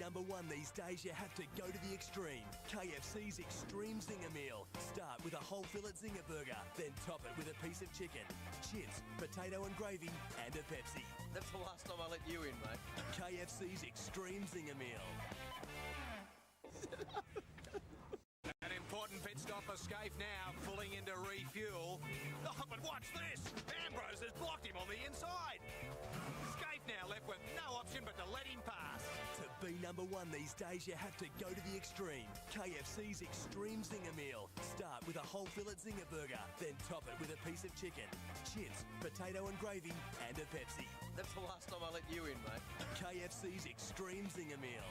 number one these days, you have to go to the extreme. KFC's Extreme Zinger Meal. Start with a whole fillet zinger burger, then top it with a piece of chicken, chips, potato and gravy, and a Pepsi. That's the last time I let you in, mate. KFC's Extreme Zinger Meal. An important pit stop for Scaife now, pulling into refuel. Oh, but watch this! Ambrose has blocked him on the inside. Scaife now left with no option but to let him pass. To be number one these days, you have to go to the extreme. KFC's Extreme Zinger Meal. Start with a whole fillet zinger burger, then top it with a piece of chicken, chips, potato and gravy, and a Pepsi. That's the last time I let you in, mate. KFC's Extreme Zinger Meal.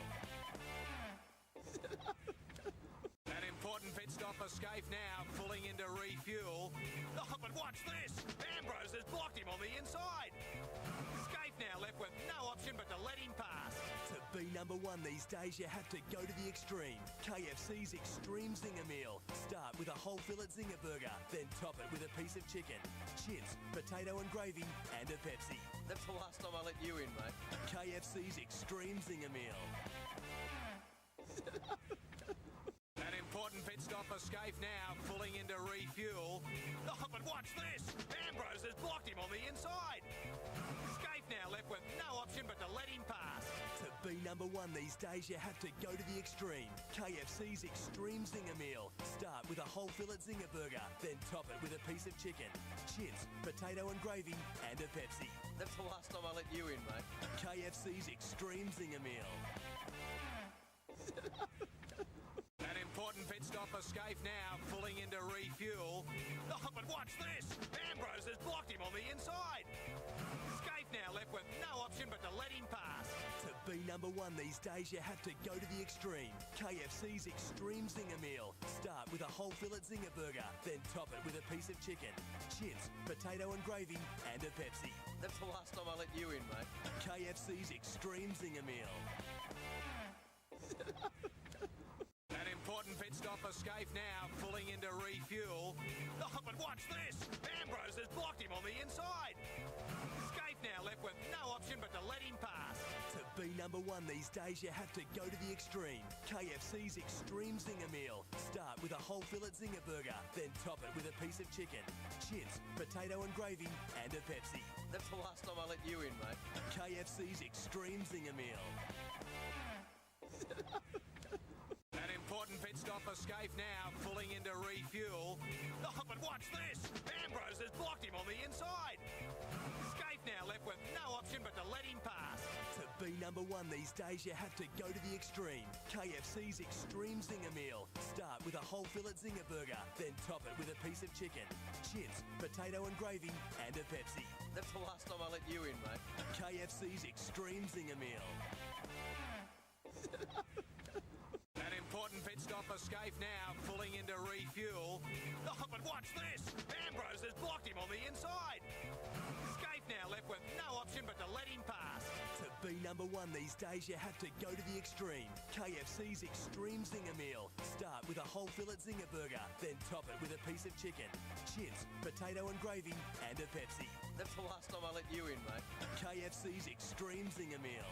An important pit stop for Scaife now, pulling into refuel. Oh, but watch this! Ambrose has blocked him on the inside. Scaife now left with no option but to let him pass. To be number one these days, you have to go to the extreme. KFC's Extreme Zinger Meal. Start with a whole fillet zinger burger, then top it with a piece of chicken, chips, potato and gravy, and a Pepsi. That's the last time I let you in, mate. KFC's Extreme Zinger Meal. An important pit stop for Scaife now, pulling into refuel. Oh, but watch this! Ambrose has blocked him on the inside. Scaife now left with no option but to let him pass. To be number one these days, you have to go to the extreme. KFC's Extreme Zinger Meal. Start with a whole fillet zinger burger, then top it with a piece of chicken, chips, potato and gravy, and a Pepsi. That's the last time I let you in, mate. KFC's Extreme Zinger Meal. An important pit stop for Scaife now, pulling into refuel. Oh, but watch this! Ambrose has blocked him on the inside. Scaife now left with no option but to let him pass. To be number one these days, you have to go to the extreme. KFC's Extreme Zinger Meal. Start with a whole fillet zinger burger, then top it with a piece of chicken, chips, potato and gravy, and a Pepsi. That's the last time I let you in, mate. KFC's Extreme Zinger Meal. An important pit stop for Scaife now, pulling into refuel. Oh, but watch this! Ambrose has blocked him on the inside. Scaife now left with no option but to let him pass. To be number one these days, you have to go to the extreme. KFC's Extreme Zinger Meal. Start with a whole fillet zinger burger, then top it with a piece of chicken, chips, potato and gravy, and a Pepsi. That's the last time I let you in, mate. KFC's Extreme Zinger Meal. An important pit stop for Scaife now, pulling into refuel. Oh, but watch this! Ambrose has blocked him on the inside. Scaife now left with no option but to let him pass. To be number one these days, you have to go to the extreme. KFC's Extreme Zinger Meal. Start with a whole fillet zinger burger, then top it with a piece of chicken, chips, potato and gravy, and a Pepsi. That's the last time I let you in, mate. KFC's Extreme Zinger Meal. An important pit stop for Scaife now, pulling into refuel. Oh, but watch this! Ambrose has blocked him on the inside. Scaife now left with no option but to let him pass. To be number one these days, you have to go to the extreme. KFC's Extreme Zinger Meal. Start with a whole fillet zinger burger, then top it with a piece of chicken, chips, potato and gravy, and a Pepsi. That's the last time I let you in, mate. KFC's Extreme Zinger Meal.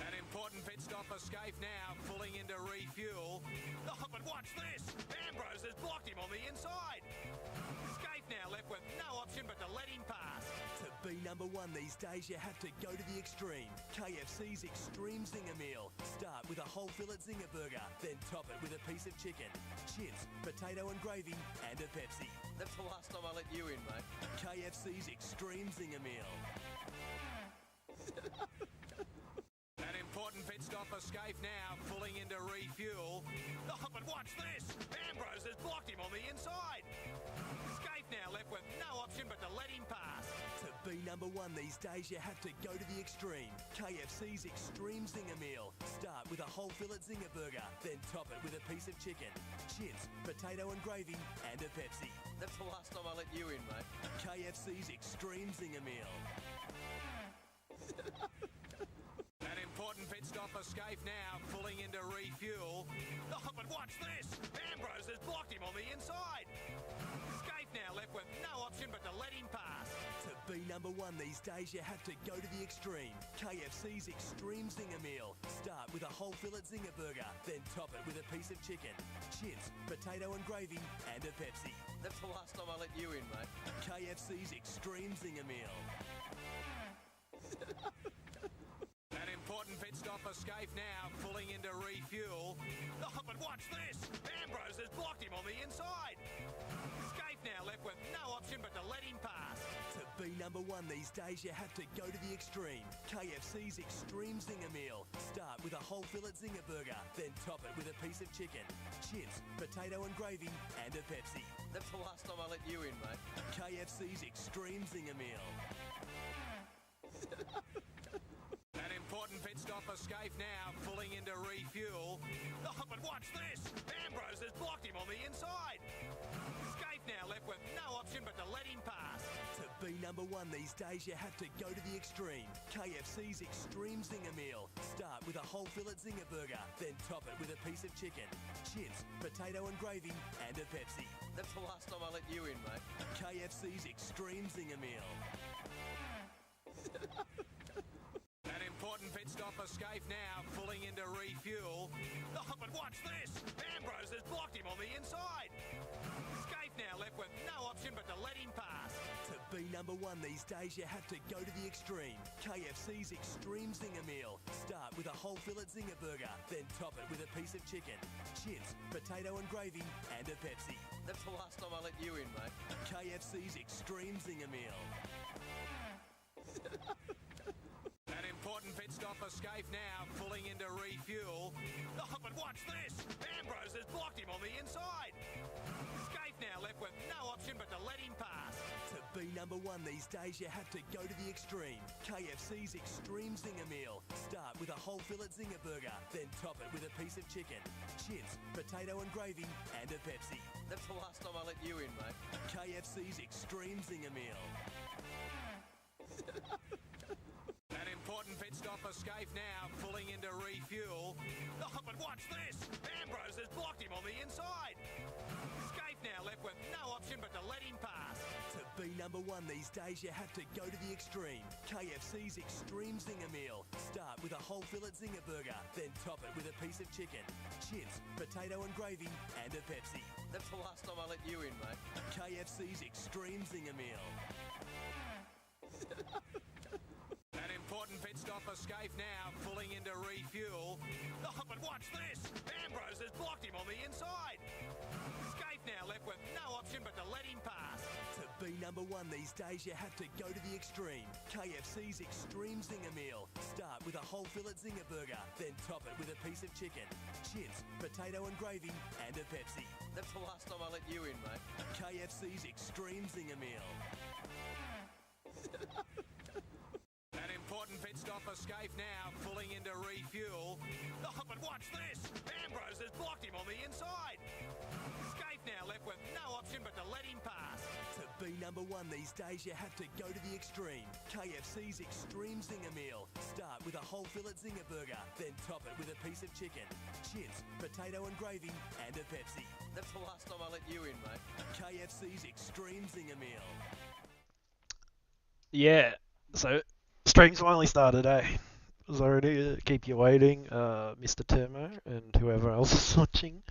An important pit stop for Scaife now, pulling into refuel. Oh, but watch this! Ambrose has blocked him on the inside. Scaife now left with no option but to let him pass. To be number one these days, you have to go to the extreme. KFC's Extreme Zinger Meal. Start with a whole fillet zinger burger, then top it with a piece of chicken, chips, potato and gravy, and a Pepsi. That's the last time I let you in, mate. KFC's Extreme Zinger Meal. An important pit stop for Scaife now, pulling into refuel. Oh, but watch this! Ambrose has blocked him on the inside. Scaife now left with no option but to let him pass. To be number one these days, you have to go to the extreme. KFC's Extreme Zinger Meal. Start with a whole fillet zinger burger, then top it with a piece of chicken, chips, potato and gravy, and a Pepsi. That's the last time I let you in, mate. KFC's Extreme Zinger Meal. An important pit stop for Scaife now, pulling into refuel. Oh, but watch this! Ambrose has blocked him on the inside. Scaife now left with no option but to let him pass. To be number one these days, you have to go to the extreme. KFC's Extreme Zinger Meal. Start with a whole fillet zinger burger, then top it with a piece of chicken, chips, potato and gravy, and a Pepsi. That's the last time I let you in, mate. KFC's Extreme Zinger Meal. An important pit stop escape now, pulling into refuel. Oh, but watch this! Ambrose has blocked him on the inside. Escape now left with no option but to let him pass. To be number one these days, you have to go to the extreme. KFC's Extreme Zinger Meal. Start with a whole fillet zinger burger, then top it with a piece of chicken, chips, potato and gravy, and a Pepsi. That's the last time I let you in, mate. KFC's Extreme Zinger Meal. An important pit stop escape now, pulling into refuel. Oh, but watch this! Ambrose has blocked him on the inside. Escape now left with no option but to let him pass. To be number one these days, you have to go to the extreme. KFC's Extreme Zinger Meal. Start with a whole fillet zinger burger, then top it with a piece of chicken, chips, potato and gravy, and a Pepsi. That's the last time I let you in, mate. KFC's Extreme Zinger Meal. An important pit stop escape now, pulling into refuel. Oh, but watch this! Ambrose has blocked him on the inside. Escape now left with no option but to let him pass. To be number one these days, you have to go to the extreme. KFC's Extreme Zinger Meal. Start with a whole fillet zinger burger, then top it with a piece of chicken, chips, potato and gravy, and a Pepsi. That's the last time I let you in, mate. KFC's Extreme Zinger Meal. An important pit stop escape now, pulling into refuel. Oh, but watch this! Ambrose has blocked him on the inside. Escape now left with no option but to let him pass. To be number one these days, you have to go to the extreme. KFC's Extreme Zinger Meal. Start with a whole fillet zinger burger, then top it with a piece of chicken, chips, potato and gravy, and a Pepsi. That's the last time I let you in, mate. KFC's Extreme Zinger Meal. An important pit stop escape now, pulling into refuel. Oh, but watch this! Ambrose has blocked him on the inside. Escape now left with no option but to let him pass. To be number one these days, you have to go to the extreme. KFC's Extreme Zinger Meal. Start with a whole fillet zinger burger, then top it with a piece of chicken, chips, potato and gravy, and a Pepsi. That's the last time I let you in, mate. KFC's Extreme Zinger Meal. An important pit stop escape now, pulling into refuel. Oh, but watch this! Ambrose has blocked him on the inside. Escape now left with no option but to let him pass. To be number one these days, you have to go to the extreme. KFC's Extreme Zinger Meal. Start with a whole fillet zinger burger, then top it with a piece of chicken, chips, potato and gravy, and a Pepsi. That's the last time I let you in, mate. KFC's Extreme Zinger Meal. An important pit stop escape now, pulling into refuel. Oh, but watch this! Ambrose has blocked him on the inside. Escape now left with no option but to let him pass. To be number one these days, you have to go to the extreme. KFC's Extreme Zinger Meal. Start with a whole fillet zinger burger, then top it with a piece of chicken, chips, potato and gravy, and a Pepsi. That's the last time I let you in, mate. KFC's Extreme Zinger Meal. Yeah, so stream's finally started, eh? Sorry to keep you waiting, Mr. Termo and whoever else is watching.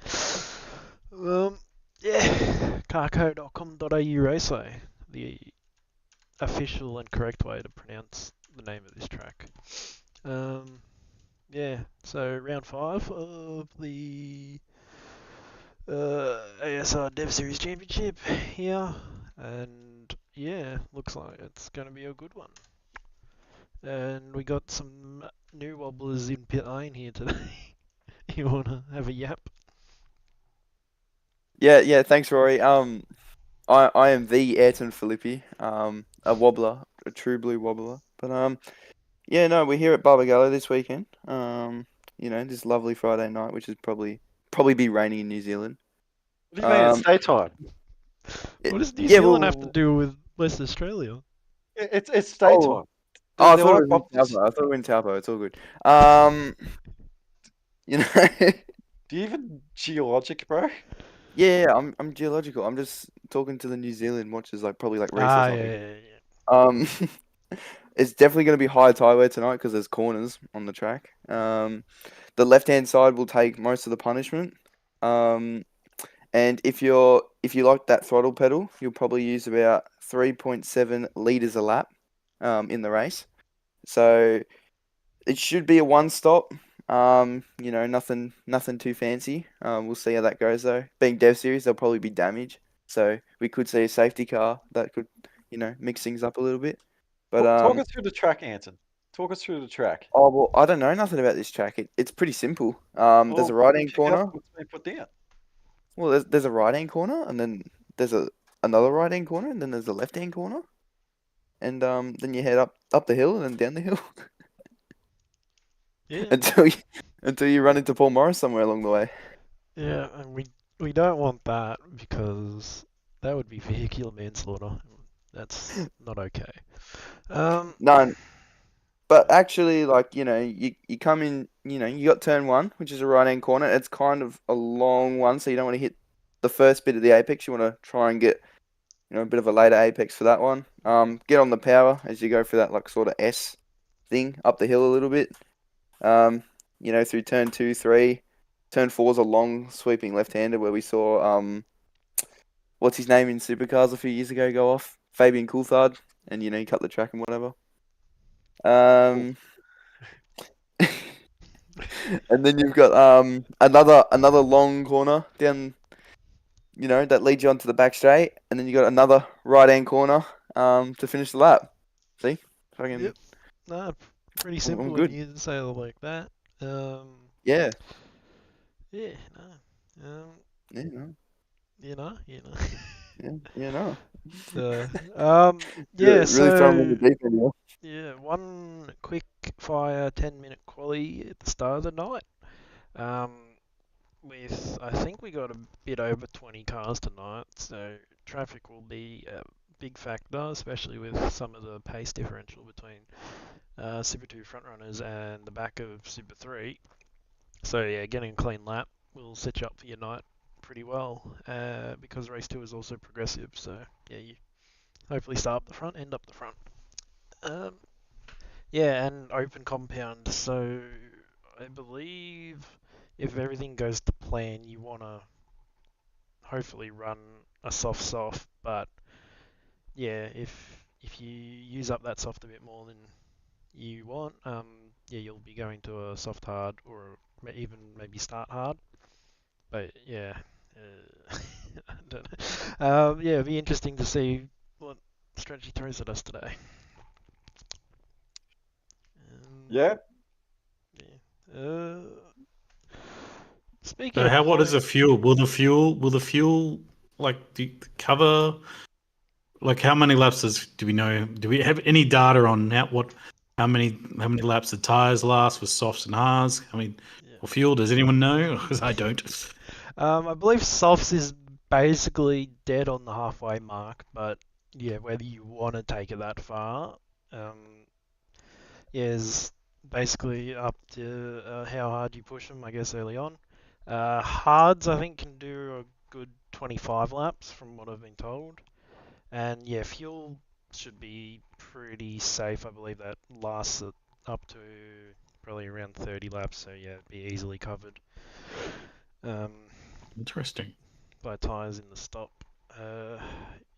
Yeah, carco.com.au Raceway, the official and correct way to pronounce the name of this track. Yeah, so round 5 of the ASR Dev Series Championship here, and yeah, looks like it's going to be a good one. And we got some new wobblers in pit lane here today. You want to have a yap? Yeah, thanks, Rory. I am the Ayrton Filippi, a wobbler, a true blue wobbler. But yeah, no, we're here at Barbagallo this weekend. You know, this lovely Friday night, which is probably be raining in New Zealand. What do you mean it's daytime? What does New Zealand have to do with West Australia? It's daytime. I thought it was in Taupo. I thought we were in Taupo. It's all good. You know. Do you even geologic, bro? Yeah, I'm geological. I'm just talking to the New Zealand watchers, probably races. Um, it's definitely going to be high tire wear tonight because there's corners on the track. The left-hand side will take most of the punishment. And if you like that throttle pedal, you'll probably use about 3.7 liters a lap in the race. So it should be a one stop. Nothing too fancy. We'll see how that goes though. Being Dev Series, there'll probably be damage. So we could see a safety car that could, mix things up a little bit. But Talk us through the track, Anton. Talk us through the track. oh well, I don't know nothing about this track. It's pretty simple. There's a Well, right what hand did you have corner. what's been put down? Well, there's a right hand corner, and then there's another right hand corner, and then there's a left hand corner, and then you head up the hill and then down the hill Yeah. until you run into Paul Morris somewhere along the way. Yeah, and we don't want that because that would be vehicular manslaughter. That's not okay. No, but actually, like you come in, you got turn one, which is a right hand corner. It's kind of a long one, so you don't want to hit the first bit of the apex. You want to try and get a bit of a later apex for that one. Get on the power as you go for that like sort of S thing up the hill a little bit. Through turn 2, 3. Turn 4's a long sweeping left-hander where we saw what's his name in Supercars a few years ago go off, Fabian Coulthard, and he cut the track and whatever. And then you've got another long corner down, that leads you onto the back straight, and then you got another right hand corner to finish the lap. See, fucking Yep. No, pretty simple I'm when good. you say it like that. Yeah. Yeah, no. Yeah. No. You know. Yeah. No. Yeah. Really throwing me in the So deep end here. yeah, one quick fire 10-minute quali at the start of the night. With I think we got a bit over 20 cars tonight, so traffic will be a big factor, especially with some of the pace differential between Super 2 frontrunners and the back of Super 3. So yeah, getting a clean lap will set you up for your night pretty well, because race 2 is also progressive. So yeah, you hopefully start up the front, end up the front. Yeah, and open compound. So I believe if everything goes to plan, you want to hopefully run a soft, but yeah, if you use up that soft a bit more than you want, yeah, you'll be going to a soft hard or even maybe start hard. But yeah, I don't know. Yeah, it'll be interesting to see what strategy throws at us today. Yeah. Yeah. Speaking So of what is the points, fuel? Will the fuel like cover, like how many laps do we know? Do we have any data on how many laps the tires last with softs and hards? Or fuel? Does anyone know? Because I don't. I believe softs is basically dead on the halfway mark, but yeah, whether you want to take it that far, is basically up to how hard you push them, I guess, early on. Hards, I think, can do a good 25 laps from what I've been told. And yeah, fuel should be pretty safe. I believe that lasts up to probably around 30 laps, so yeah, it'd be easily covered. Interesting. By tyres in the stop.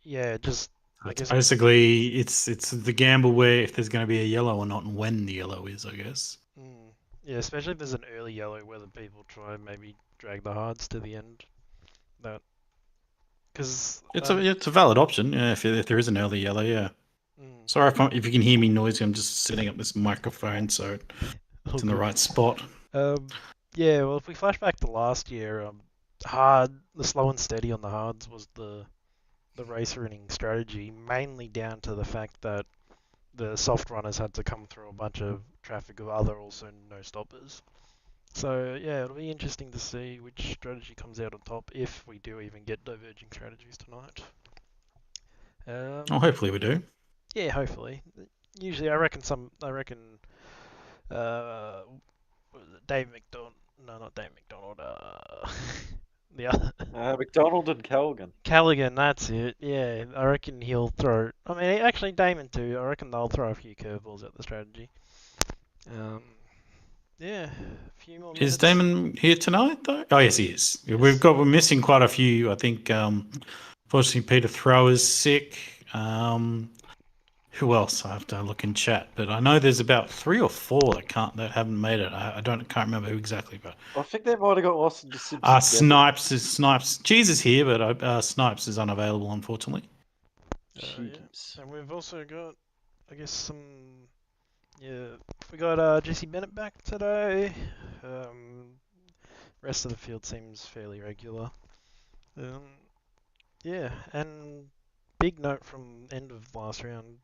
Yeah, just I guess basically it's the gamble where if there's going to be a yellow or not, and when the yellow is, I guess. Yeah, especially if there's an early yellow, whether people try and maybe drag the hards to the end. That because it's a valid option. Yeah, if there is an early yellow, yeah. Sorry if you can hear me noisy. I'm just setting up this microphone so it's in the right spot. Yeah, well, if we flash back to last year, the slow and steady on the hards was the race running strategy, mainly down to the fact that the soft runners had to come through a bunch of traffic of other also no stoppers. So yeah, it'll be interesting to see which strategy comes out on top if we do even get diverging strategies tonight. Hopefully we do. Yeah, hopefully. Usually, I reckon Dave McDonald. No, not Dave McDonald. The other McDonald and Callaghan. Callaghan, that's it. Yeah, I reckon he'll throw. I mean, actually, Damon too. I reckon they'll throw a few curveballs at the strategy. Yeah, a few more minutes. Is Damon here tonight though? Oh yes, he is. We're missing quite a few. I think fortunately Peter Thrower's sick. Who else? I have to look in chat, but I know there's about 3 or 4 that haven't made it. I can't remember who exactly, but I think they might have got lost in the Simpsons. Snipes. Cheese is here, but Snipes is unavailable, unfortunately. Yeah. And we've also got, I guess, some. Yeah, we got Jesse Bennett back today. Rest of the field seems fairly regular. Yeah, and big note from end of last round.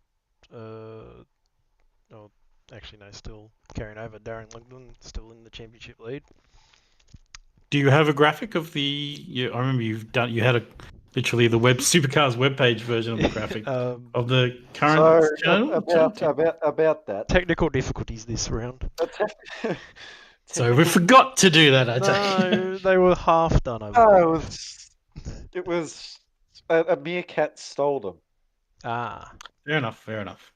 Actually no, still carrying over. Darren Lugden still in the championship lead. Do you have a graphic of the? I remember you had literally the Supercars webpage version of the graphic of the current channel. About that. Technical difficulties this round. So we forgot to do that. No, they were half done. It was a meerkat stole them. Fair enough.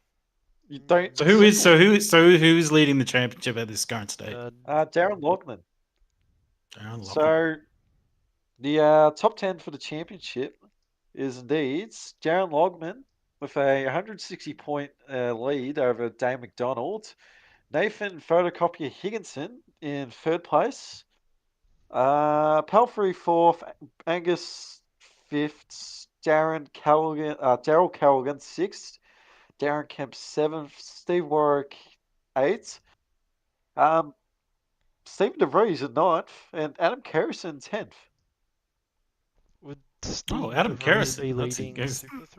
You don't. So who is leading the championship at this current state? Darren Logman. So the top 10 for the championship is indeed Darren Logman with a 160-point lead over Dane McDonald. Nathan Photocopier Higginson in 3rd place. Palfrey 4th. Angus 5th. Daryl Callaghan 6th. Darren Kemp 7th. Steve Warwick 8th. Stephen DeVries at 9th. And Adam Kerrison 10th. Would Adam Kerrison.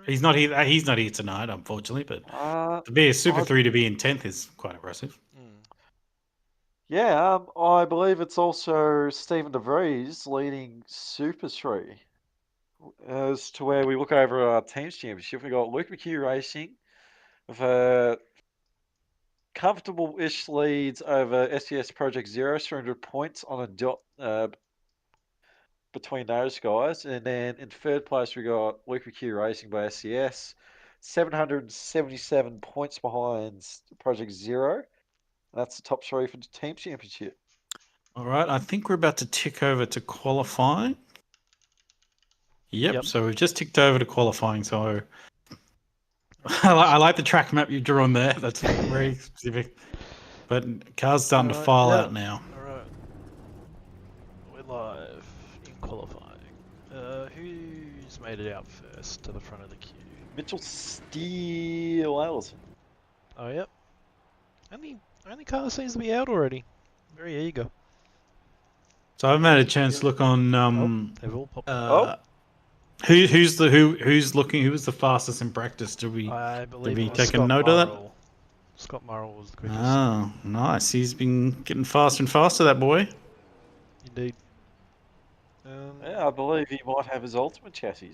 He's not here. He's not here tonight, unfortunately. But to be a Super 3 to be in 10th is quite impressive. Yeah, I believe it's also Stephen DeVries leading Super 3. As to where we look over our team's championship, we got Luke McHugh Racing with a comfortable-ish leads over SES Project Zero, 300 points on a dot between those guys. And then in 3rd place, we got Luke McHugh Racing by SES, 777 points behind Project Zero. That's the top 3 for the team championship. All right, I think we're about to tick over to qualifying. Yep. So we've just ticked over to qualifying. So I like the track map you've drawn there. That's very specific. But cars starting to file out now. All right. We're live in qualifying. Who's made it out first to the front of the queue? Mitchell Steele Allison. Oh, yep. Only car seems to be out already. Very eager. So I've had a chance to look on. They've all popped. Who's the fastest in practice? Do we take a note of that? Scott Murrell was the quickest. Oh, nice. He's been getting faster and faster, that boy. Indeed. Yeah, I believe he might have his ultimate chassis.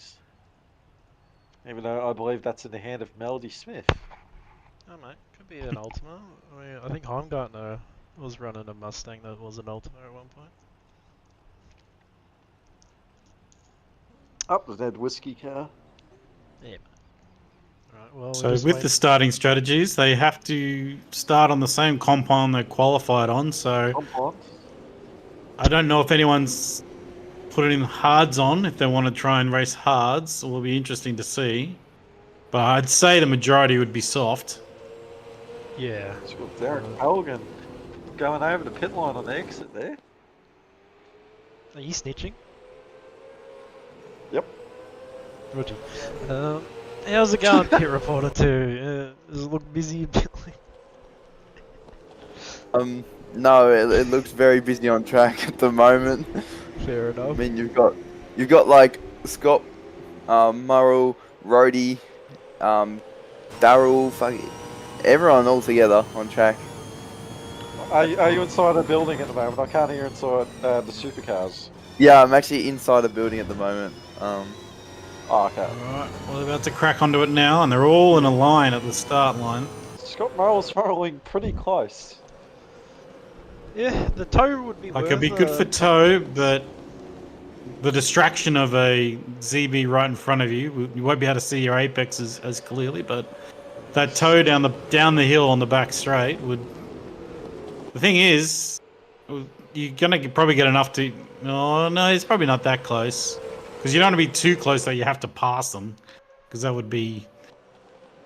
Even though I believe that's in the hand of Melody Smith. Oh, mate. Could be an Ultima. I mean, I think Heimgartner was running a Mustang that was an Ultima at one point. Up with that whiskey car. Yeah, mate. Right, well, so with the starting strategies, they have to start on the same compound they qualified on. So I don't know if anyone's putting hards on if they want to try and race hards. It will be interesting to see. But I'd say the majority would be soft. Yeah. It's got Darren Callaghan going over the pit line on the exit there. Are you snitching? Yep. Roger. How's it going, pit reporter 2? Does it look busy? No, it looks very busy on track at the moment. Fair enough. I mean, you've got like Scott, Murrell, Rhodey, Darryl, everyone all together on track. Are you inside a building at the moment? I can't hear inside the supercars. Yeah, I'm actually inside a building at the moment. Okay. Alright, well, they're about to crack onto it now, and they're all in a line at the start line. Scott Murrell's rolling pretty close. Yeah, the toe would be Like, it'd be good for toe, but the distraction of a ZB right in front of you. You won't be able to see your apex as clearly, but that toe down the hill on the back straight would. The thing is, you're gonna probably get enough to. Oh no, it's probably not that close, because you don't want to be too close that you have to pass them, because that would be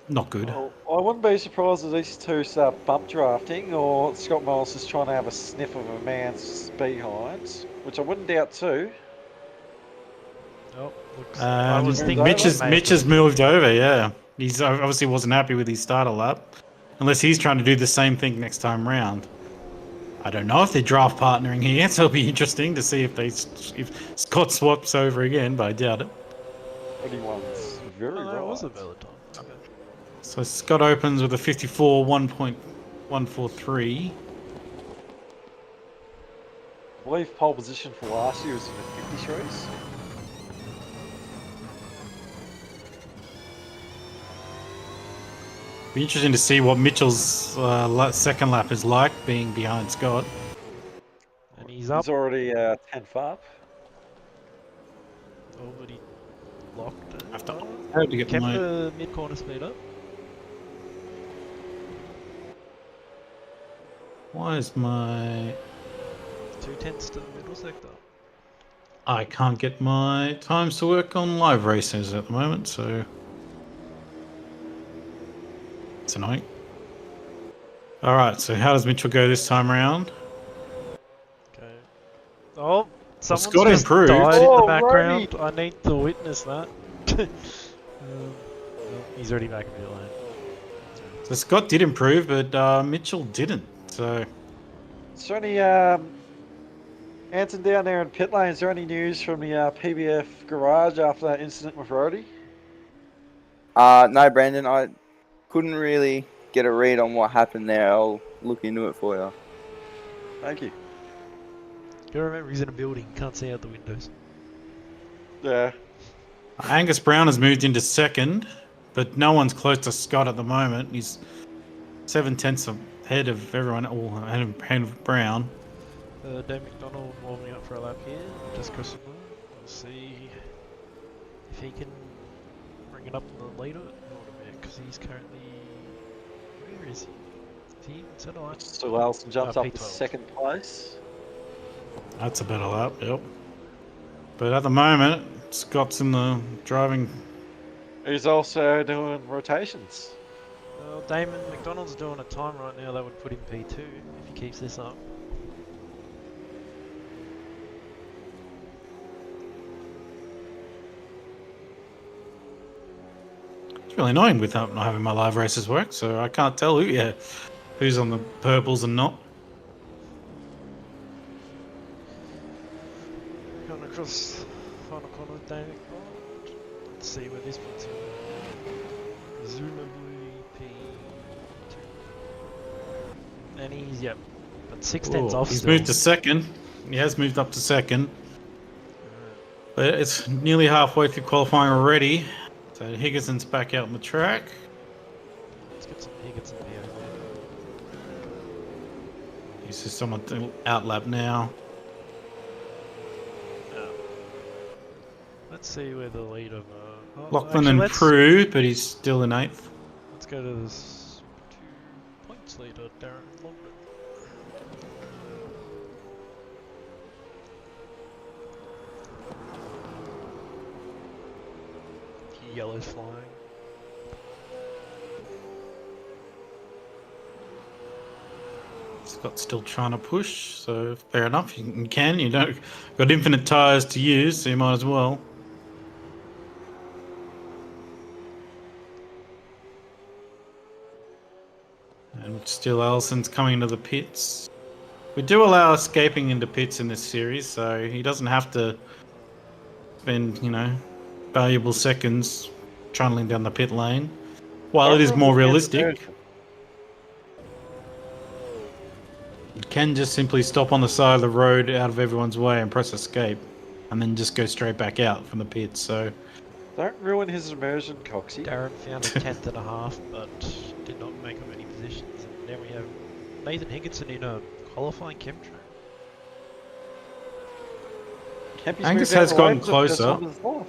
not good. Well, I wouldn't be surprised if these two start bump drafting, or Scott Miles is trying to have a sniff of a man's behind, which I wouldn't doubt too. Oh, looks. I was thinking Mitch has moved over. Yeah, he's obviously wasn't happy with his starter lap, unless he's trying to do the same thing next time round. I don't know if they're draft partnering here, so it'll be interesting to see if Scott swaps over again, but I doubt it. 21's very right. That was a valid time. Okay. So Scott opens with a 54 1.143. I believe pole position for last year was in the 53s. Be interesting to see what Mitchell's second lap is like, being behind Scott. And he's up. He's already 10th up. Oh, but he locked it. I have to get Kept my... the mid-corner speed up. Why is my... 2/10 to the middle sector. I can't get my times to work on live races at the moment, so... It's annoying. Alright, so how does Mitchell go this time around? Okay. Oh, someone's Scott just improved. died in the Oh, background. I need to witness that. Well, he's already back in pit lane. So Scott did improve, but Mitchell didn't, so... Is there any, Anton down there in pit lane, is there any news from the PBF garage after that incident with Rody? No, Brandon, I couldn't really get a read on what happened there. I'll look into it for you. Thank you. Gotta remember he's in a building, can't see out the windows. Yeah. Angus Brown has moved into second, but no one's close to Scott at the moment. He's 7/10 ahead of everyone, all ahead of Brown. Dave McDonald warming up for a lap here, just crossing the line. We'll see if he can bring it up in the leader a little bit, because he's currently... Where is he? Is he inside the line? Still Allison jumps up to P12. second place. That's a better lap, yep. But at the moment, Scott's in the driving. He's also doing rotations. Well, Damon McDonald's doing a time right now that would put him P2 if he keeps this up. It's really annoying with not having my live races work, so I can't tell who's on the purples and not. Going across final corner with Damon McDonald. Let's see where this puts him. Presumably P2. And he's, yep, but 6/10 off He's still. moved to second. He has moved up to second. But it's nearly halfway through qualifying already. So Higginson's back out on the track. Let's get some Higginson here. He's just someone to outlap now. Let's see where the lead of... Lachlan improved, but he's still in 8th. Let's go to this 2 points leader, Darren Longman. Yellow's flying. Scott's still trying to push, so fair enough. You can. You don't got infinite tyres to use, so you might as well. And still, Allison's coming into the pits. We do allow escaping into pits in this series, so he doesn't have to spend, valuable seconds trundling down the pit lane. While it is more realistic, you can just simply stop on the side of the road out of everyone's way and press escape, and then just go straight back out from the pits. So don't ruin his immersion, Coxie. Darren found a 10th and a half, but did not make up any positions. And then we have Nathan Higginson in a qualifying chemtrail. Kempy's Angus moved out has of the way gotten for the first closer. time in his life.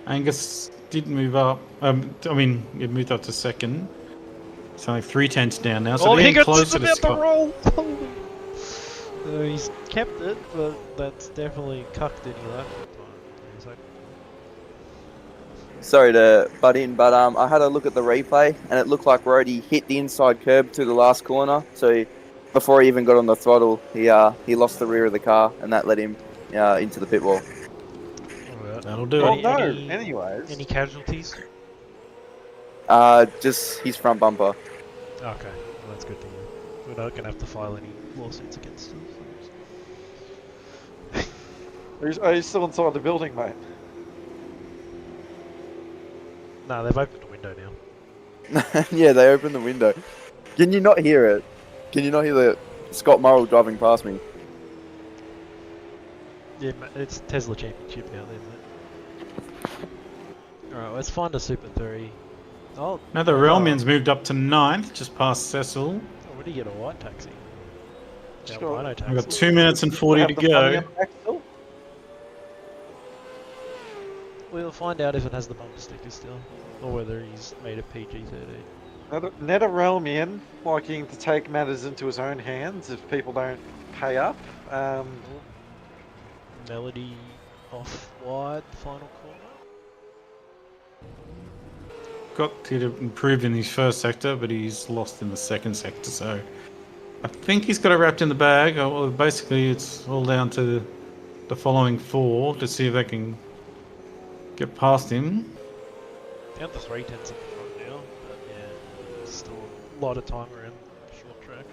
Angus did move up. I mean, it moved up to second. It's only 3/10 down now, so Oh, they're getting Higgins is closer to about to Scott. roll! He's kept it, but that's definitely cucked any lap time. He's like, Sorry to butt in, but I had a look at the replay, and it looked like Rhodey hit the inside curb to the last corner. So before he even got on the throttle, he lost the rear of the car, and that led him into the pit wall. alright. That'll do Well, it. no. Anyways, Any casualties? Just his front bumper. Okay, well, that's good to hear. We're not gonna have to file any lawsuits against him. are you still inside the building, mate? Nah, they've opened the window now. Yeah, they opened the window. Can you not hear it? Can you not hear the Scott Murrell driving past me? Yeah, it's Tesla Championship out there, mate. Alright, let's find a Super 3. Oh, Now the Realman's moved up to 9th, just past Cecil. Oh, where do you get a white taxi? Just Yeah, Rhino taxi. We've got 2 minutes and 40 to Have the money go. in the back still? We'll find out if it has the bumper sticker still, or whether he's made it PG-13. Netherrealmian liking to take matters into his own hands if people don't pay up. Melody off wide, final corner. Got to improve in his first sector, but he's lost in the second sector, so I think he's got it wrapped in the bag. Well, basically, it's all down to the following 4 to see if they can get past him. Down to 3 tenths in the front now, but yeah, there's still a lot of time around short track.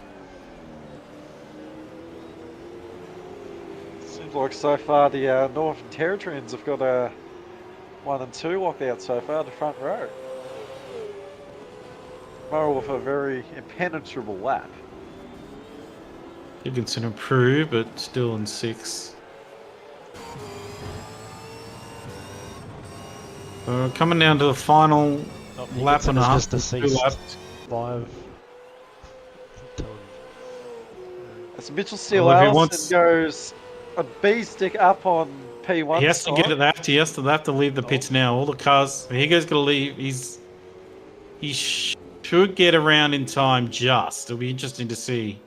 Seems like so far the Northern Territorians have got a 1 and 2 locked out so far, the front row. Murrell with a very impenetrable lap. Higginson improved, but still in 6th. Coming down to the final lap Higginson and a is half. just 2 deceased. laps. 5. As Mitchell Steele Well, if he Allison wants- goes a B stick up on P1 He has to get it. They have to leave the Oh. pits now. All the cars. Higo's got to leave. He should get around in time. Just. It'll be interesting to see.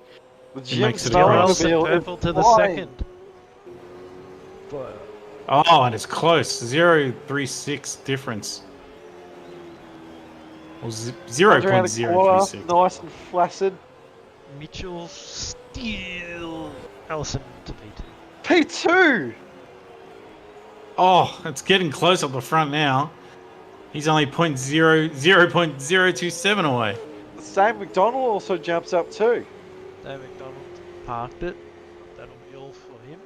The He Jim makes it Snowmobile across. is Purple to the flying. second. But Oh, and it's close. 0.36 difference. Or Comes around the corner, 0.036. nice and flaccid. Mitchell Steele Allison to P2. P2! Oh, it's getting close up the front now. He's only 0.027 away. Sam McDonald also jumps up too. Dave McDonald parked it. That'll be all for him.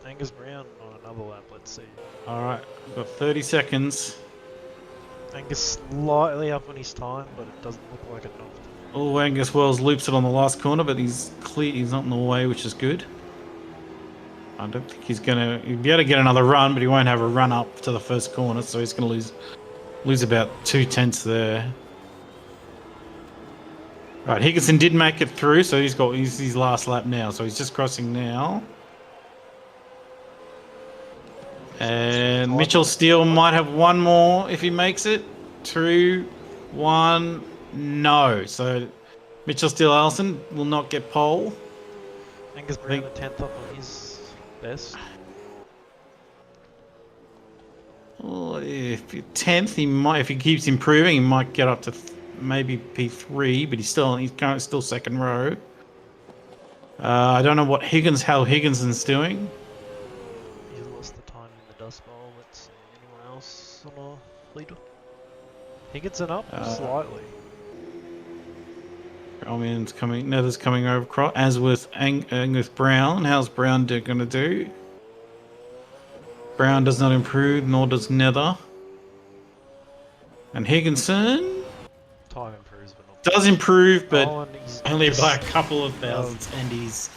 Angus Brown on another lap, let's see. Alright, we've got 30 seconds. Angus slightly up on his time, but it doesn't look like enough. Oh, Angus Wells loops it on the last corner, but he's clear. He's not in the way, which is good. I don't think he'll be able to get another run, but he won't have a run up to the first corner, so he's going to lose about 2 tenths there. Right, Higginson did make it through, so he's his last lap now, so he's just crossing now. And Mitchell Steele might have one more if he makes it. 2, 1, no. So Mitchell Steele Allison will not get pole. Angus Brown a 10th up on his best. Well, if 10th, he might. If he keeps improving, he might get up to maybe P3, but he's currently still second row. I don't know what how Higginson's doing. He's lost the time in the Dust Bowl. Let's see. Anyone else on the leader? Higginson up slightly. Alman's coming. Nether's coming over. As with Angus Brown. How's Brown going to do? Brown does not improve, nor does Nether. And Higginson Time improves, but not. does improve, but Oh, and he's only by a couple of thousandths, and he's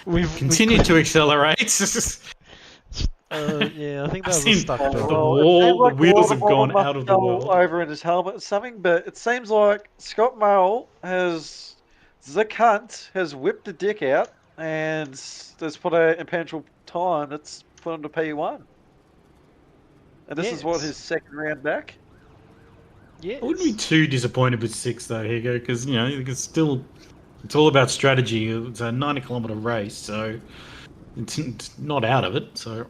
We've continued to accelerate. yeah, I think that was a seen stuck the job. wall, the wheels have gone water out of the bottle world. over in his helmet or something, but it seems like Scott Murrell has the cunt has whipped the dick out and has put a impenetrable time. It's put him to P1. And this is what, Yes. his second round back? Yes. I wouldn't be too disappointed with 6 though, Hugo, because it's all about strategy. It's a 90-kilometer race, so it's not out of it. So,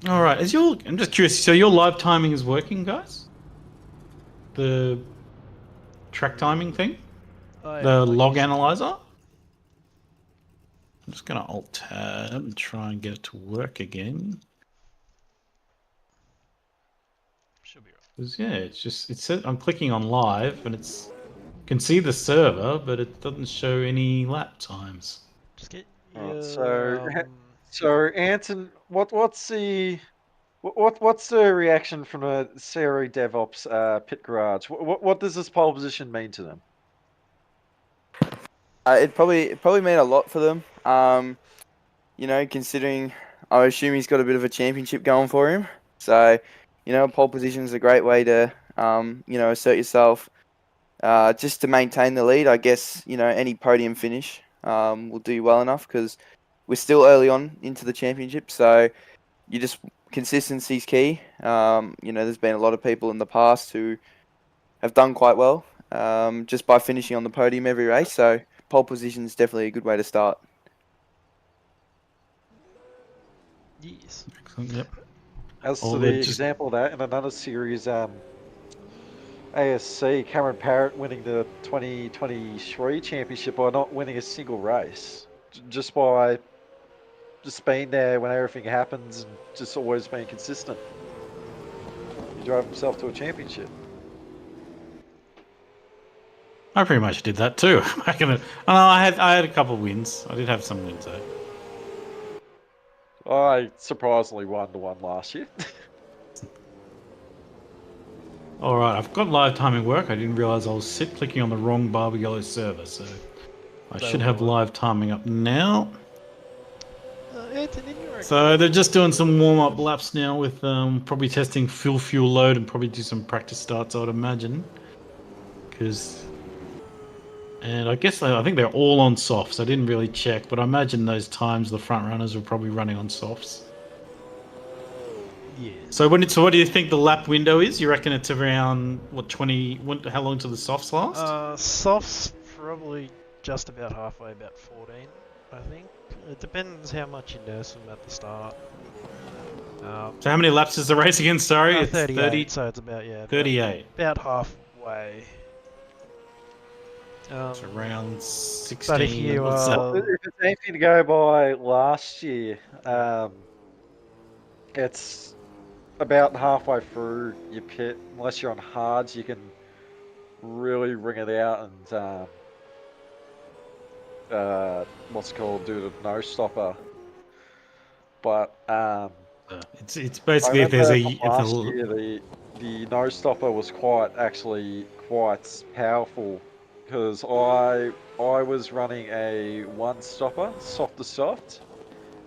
all right. I'm just curious. So your live timing is working, guys? The track timing thing, the log analyzer. I'm just gonna alt tab and try and get it to work again. Should be right. 'Cause, yeah, it says I'm clicking on live and can see the server, but it doesn't show any lap times. Just get Right, your, so Anton, what's the reaction from the CRE DevOps pit garage? What does this pole position mean to them? It probably meant a lot for them. Considering I assume he's got a bit of a championship going for him. So, pole position is a great way to, assert yourself. Just to maintain the lead, I guess, any podium finish will do you well enough because we're still early on into the championship. So, consistency's key. There's been a lot of people in the past who have done quite well just by finishing on the podium every race. So, pole position is definitely a good way to start. yes. Excellent. Yep. As to the example of that, in another series, ASC, Cameron Parrott winning the 2023 championship by not winning a single race. Just by being there when everything happens and just always being consistent. He drove himself to a championship. I pretty much did that too. I had a couple of wins. I did have some wins though. I surprisingly won the one last year. All right, I've got live timing work. I didn't realize I was clicking on the wrong Barber Yellow server, so I should have live timing up now. Anthony, So they're just doing some warm-up laps now with probably testing fuel load and probably do some practice starts, I would imagine. And I think they're all on softs. I didn't really check, but I imagine those times the front runners were probably running on softs. Yeah. So what do you think the lap window is? You reckon it's around how long till the softs last? Softs probably just about halfway, about 14, I think. It depends how much you nurse them at the start. So how many laps is the race again? Sorry, it's 38, 30. so it's about 38. about halfway. It's around 16. But if you If it's anything to go by last year, it's about halfway through your pit. Unless you're on hards, you can really ring it out and do the no stopper. But it's basically if there's last year, the no stopper was quite powerful because I was running a one stopper, soft to soft,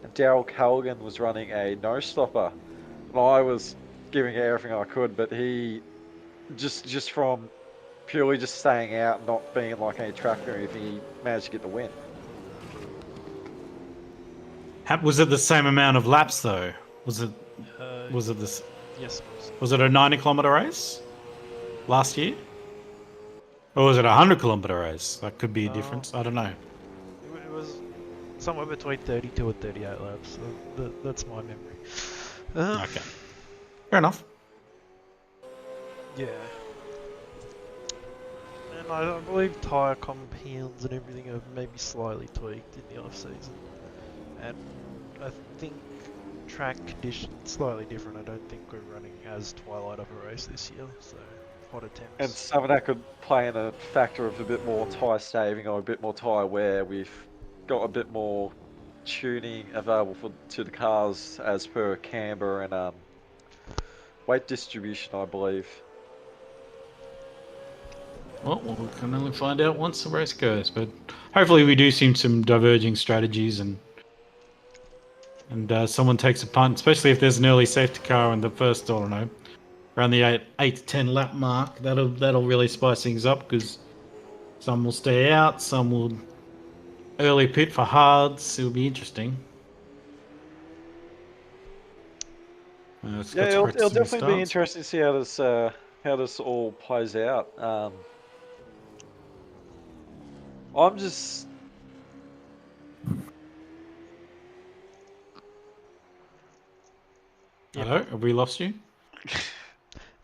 and Daryl Callaghan was running a no stopper. And I was giving it everything I could, but he just from purely just staying out and not being like any traffic or anything, he managed to get the win. Was it the same amount of laps though? Was it this? Yes. Was it a 90-kilometer race last year? Or was it a 100-kilometer race? That could be a difference. I don't know. It was somewhere between 32 and 38 laps. So that's my memory. Okay. Fair enough. Yeah. And I believe tyre compounds and everything are maybe slightly tweaked in the off-season. And I think track conditions slightly different. I don't think we're running as twilight of a race this year, so hot attempts. And some of that could play in a factor of a bit more tyre saving or a bit more tyre wear. We've got a bit more tuning available to the cars as per camber and weight distribution, I believe. Well, we can only find out once the race goes, but hopefully we do see some diverging strategies and someone takes a punt, especially if there's an early safety car in the first, I don't know, around the 8 to 10 lap mark. That'll really spice things up because some will stay out, some will early pit for hards. It'll be interesting. It's Yeah, got it'll practicing definitely be starts. interesting to see how this all plays out. I'm just Hello, have we lost you?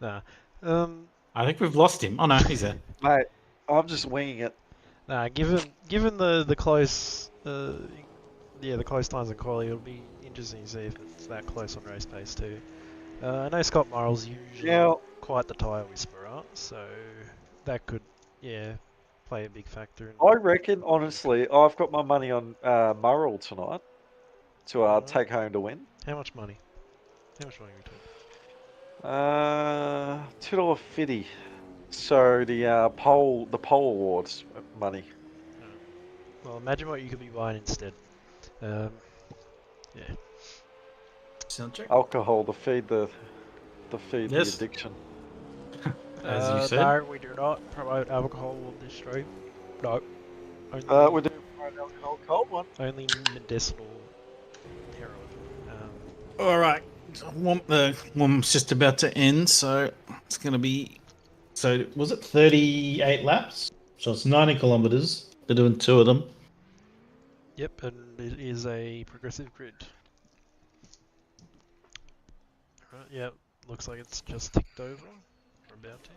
Nah. I think we've lost him. Oh no, he's there. mate, I'm just winging it. Nah, given the close the close times in quality, it'll be interesting to see if it's that close on race pace too. I know Scott Morrell's usually Yeah, quite the tyre whisperer, so that could play a big factor. I reckon honestly, I've got my money on Murrell tonight to Alright. take home to win. How much money? How much money are we talking? $2.50. So the poll awards money. Well, imagine what you could be buying instead. Yeah. Sound check. Alcohol to feed the Yes. addiction. As you said. No, we do not promote alcohol on this stream. No. Only, We're doing an alcohol one. only medicinal heroin. All right. The one's just about to end, so it's going to be. So was it 38 laps? So it's 90 kilometers. They're doing 2 of them. Yep, and it is a progressive grid. Right, yep, looks like it's just ticked over. Or about to.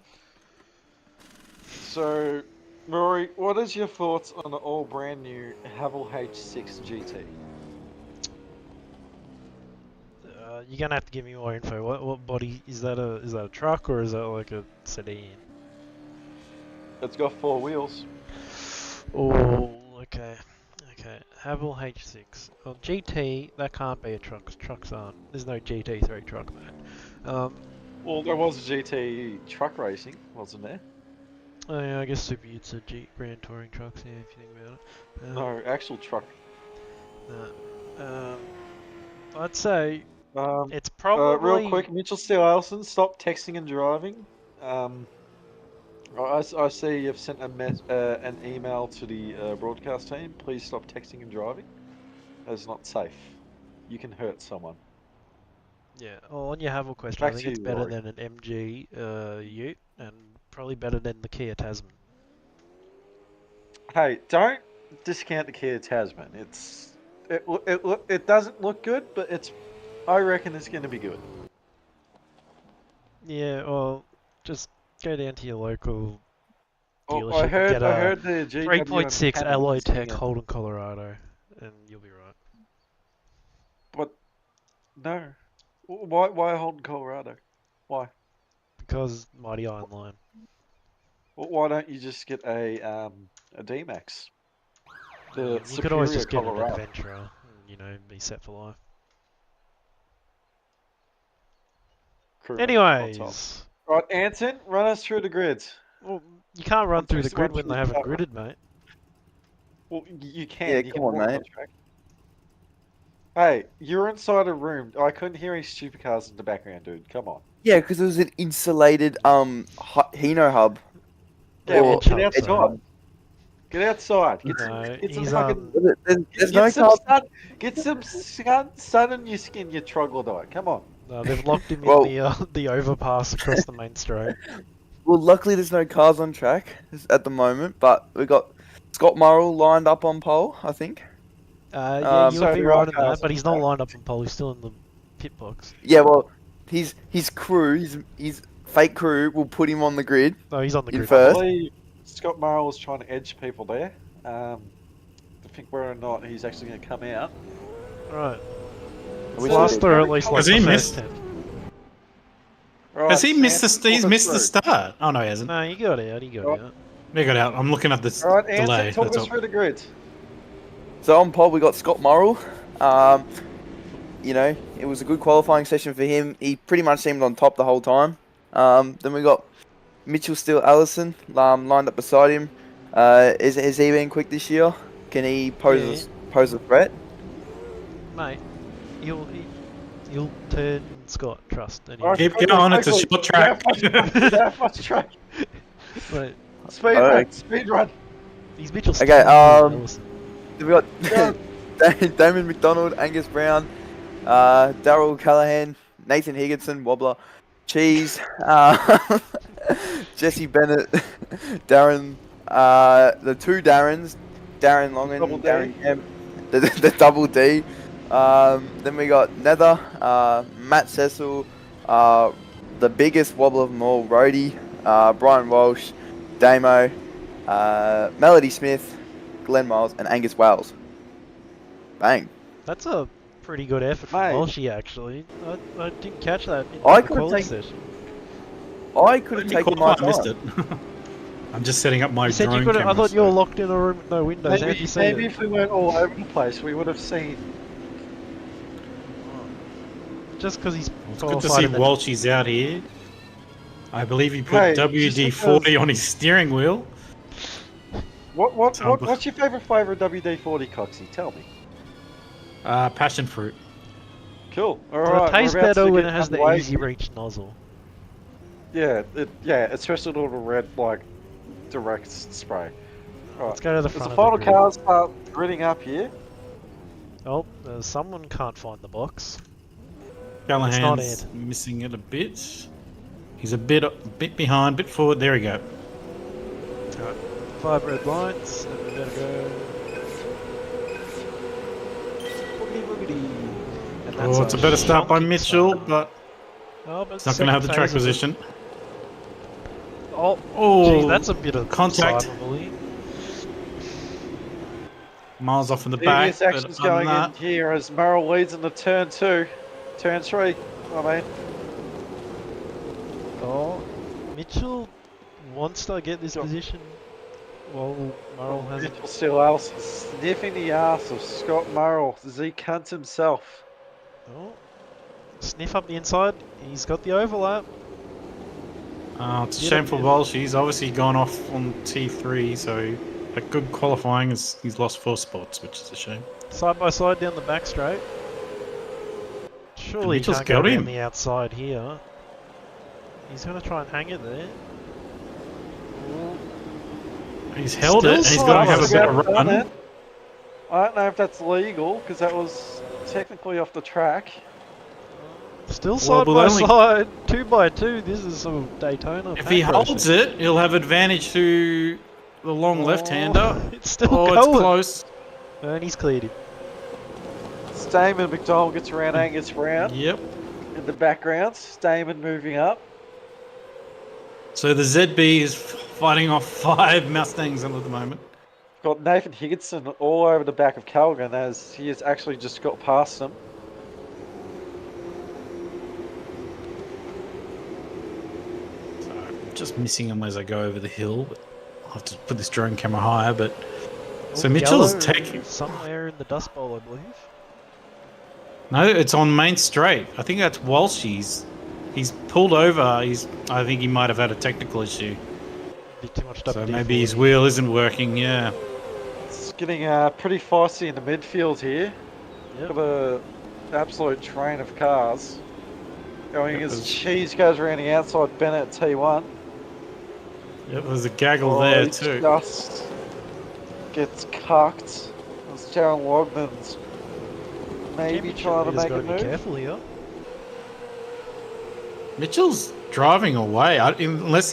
So, Rory, what is your thoughts on the all brand new Havel H6 GT? You're gonna have to give me more info. What body is that? Is that a truck or is that like a sedan? It's got 4 wheels. Oh, okay. Okay, Havel H6. Well, GT, that can't be a truck. Trucks aren't. There's no GT3 truck, man. Well, there was a GT truck racing, wasn't there? Oh, yeah, I guess Super Utes are Grand Touring trucks, yeah, if you think about it. No, actual truck. I'd say Um, it's probably... real quick, Mitchell Steele Allison, stop texting and driving. I see you've sent an email to the broadcast team. Please stop texting and driving. That's not safe. You can hurt someone. Yeah, well, on your Havel question, Back I think to it's you, better Rory. than an MG Ute, and probably better than the Kia Tasman. Hey, don't discount the Kia Tasman. It doesn't look good, but I reckon it's going to be good. Yeah, well, just go down to your local Oh, dealership I heard and I get a heard the GW 3.6 Cannon Alloy was Tech singing. Holden, Colorado, and you'll be right. But no, why Holden, Colorado? Why? Because Mighty Iron Line. Well, why don't you just get a D-Max? The You could always superior just get Colorado. an Adventurer, and, you know, be set for life. Crewman on top. Anyways, Right, Anton, run us through the grids. well, you can't run through the Run grid when through they the haven't cover. gridded, mate. Well, you can. Yeah, you come can on, walk mate. the track. Hey, you're inside a room. I couldn't hear any stupid cars in the background, dude. Come on. Yeah, because it was an insulated Hino hub. Yeah, Or well, Edge get hub, outside. sorry. Get outside. Get No, some he's fucking. There's Get no some car. sun. Get some sun on your skin, you troglodyte. Come on. No, they've locked him Well- in the overpass across the main straight. Well, luckily there's no cars on track at the moment, but we got Scott Murrell lined up on pole, I think. Yeah, you So would be there are right in cars that, but on he's not track. lined up on pole. He's still in the pit box. Yeah, well, his crew, his fake crew will put him on the grid. No, he's on the In grid. first. I believe Scott Murrell was trying to edge people there. I think whether or not he's actually going to come out. Right. wish Last he did. or at least like Has the he first missed- 10. Right, Has he missed Anton, the? He's talk us missed the through. start. Oh no, he hasn't. No, he got out. He got Right. out. He got out. I'm looking at this All right, delay. Anton, talk That's us all. through the grids. So on pole we got Scott Murrell. You know, it was a good qualifying session for him. He pretty much seemed on top the whole time. Then we got Mitchell Steele Allison lined up beside him. Has he been quick this year? Can he pose a threat? Mate, he'll turn Scott. Trust. And All right, Keep quickly, going. It's a quickly. short track. Get out fast track. Mate, Speed Alright. run. Speed run. he's Mitchell Okay, Steele Allison. Then we got Go. Damon McDonald, Angus Brown, Daryl Callahan, Nathan Higginson, wobbler. Cheese. Jesse Bennett, Darren, the two Darrens, Darren Long Double and D. Darren Kemp, the double D. Then we got Nether, Matt Cecil, the biggest wobbler of them all, Rhodey, Brian Walsh, Damo, Melody Smith, Glenn Miles, and Angus Wales. Bang. That's a pretty good effort from Mate. Walshy, actually. I didn't catch that in I the could've quality taken- session. I could have taken my I time. missed it. I'm just setting up my You said drone you could. I camera, thought you were so- locked in a room with no windows. How'd you see Maybe it? if we went all over the place, we would have seen. Just because he's It's good to qualified see in the Walshy's out here. I believe he put Hey, just WD-40 on his steering wheel. What's your favourite flavour of WD-40, Coxie? Tell me. Passion fruit. Cool. All Well, right. it tastes we're about better to when get it has the underway. easy reach nozzle. Yeah, especially the little red, like, direct spray. Right. Let's go to the As front the of final the grid. cars start gridding up here. Oh, someone can't find the box. Callahan's missing it a bit. He's a bit behind, bit forward. There we go. Alright, 5 red lights, and we better go. Boogity boogity. And that's Oh, it's a better start by shocking Mitchell, start. but Oh, but it's not going to have the second track phase of it- position. Oh, Oh, geez, that's a bit of contact. cyberbullying. Miles off in the back. Previous but actions other than going in that- here as Merrill leads in the turn 2. Turn 3, I mean. Oh, Mitchell wants to get this position while Murrell has it. Mitchell still else sniffing the ass of Scott Merrill, the Z cunt himself. Oh, sniff up the inside. He's got the overlap. Oh, it's a Get shame up for in. Walsh. He's obviously gone off on T3, so a good qualifying is he's lost 4 spots, which is a shame. Side by side down the back straight. Surely he Mitchell's can't go got down him. the outside here. He's going to try and hang it there. He's held Still it, and he's got to have a solid. better run. I don't know if that's legal because that was technically off the track. Still side we'll by only- side, 2 by 2. This is some Daytona. If he holds it, he'll have advantage to the long left-hander. It's still Oh, going. it's close. And he's cleared him. Stamen McDonald gets around Angus Brown Yep. in the background. Stamen moving up. So the ZB is fighting off 5 Mustangs at the moment. Got Nathan Higginson all over the back of Calgan as he has actually just got past them. So I'm just missing him as I go over the hill. But I'll have to put this drone camera higher, but... So Mitchell's Gallo taking... somewhere in the Dust Bowl, I believe. No, it's on Main Straight. I think that's Walsh. He's pulled over. I think he might have had a technical issue. Bit too much So WD-40. maybe his wheel isn't working, yeah. It's getting pretty feisty in the midfield here. Yep. Got a absolute train of cars. Going Yep, as there's- Cheese goes around the outside, Bennett T1. Yep, there's a gaggle Oh, there he too. Just gets cucked. As Jaron Logman's maybe trying to He's make got a to be move. careful here. Mitchell's driving away. Unless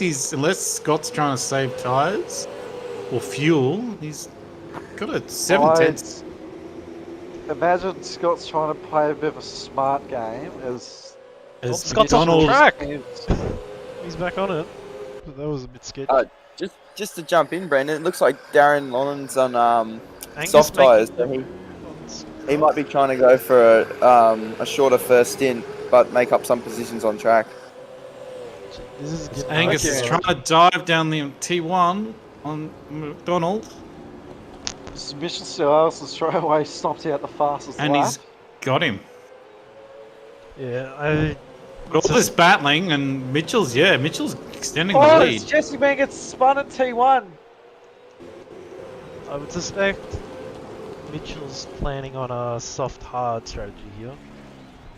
Scott's trying to save tyres or fuel, he's got a 7/10. Imagine Scott's trying to play a bit of a smart game as As Scott's off the McDonald- track. He's back on it. But that was a bit sketchy. Just to jump in, Brandon, it looks like Darren Lonnan's on Angus soft making- tyres, so he might be trying to go for a shorter first stint, but make up some positions on track. This is getting Angus is Okay. trying to dive down the T1 on McDonald, Mitchell Stiles straight away stomped out the fastest and lap. he's got him. Yeah, But all this battling, and Mitchell's extending the Oh, it's lead. Jesse Man gets spun at T1. I would suspect Mitchell's planning on a soft hard strategy here,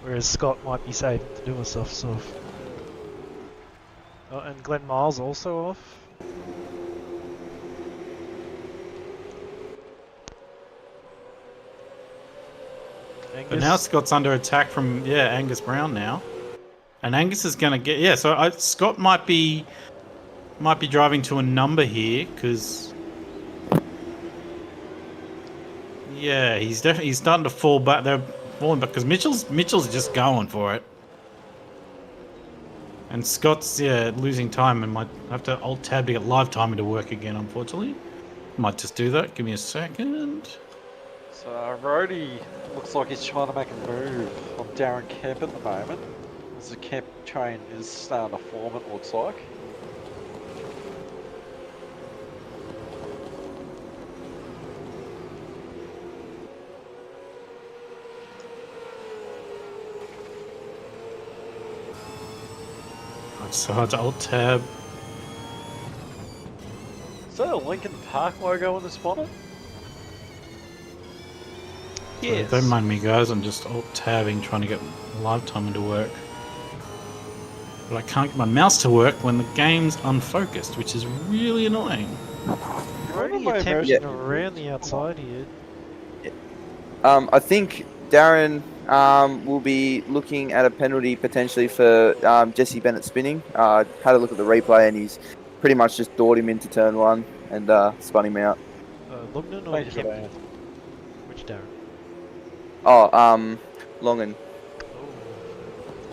whereas Scott might be saving to do a soft. Oh, and Glenn Miles also off. But now Scott's under attack from Angus Brown now. And Angus is going to get... Yeah, so Scott might be driving to a number here, because... Yeah, he's starting to fall back. They're falling back, because Mitchell's just going for it. And Scott's, losing time and might have to alt-tab to get live timing to work again, unfortunately. Might just do that. Give me a second. So Rhodey looks like he's trying to make a move on Darren Kemp at the moment. As the Kemp train is starting to form, it looks like. It's hard to alt-tab. Is that a Lincoln Park logo on this bonnet? Yes. Don't mind me, guys. I'm just alt-tabbing, trying to get live timing to work. But I can't get my mouse to work when the game's unfocused, which is really annoying. You're only attempting around the outside here. I think Darren will be looking at a penalty potentially for Jesse Bennett spinning. Had a look at the replay and he's pretty much just doored him into turn one and spun him out. Lugnan or Kemp? Which Darren? Oh, Longan.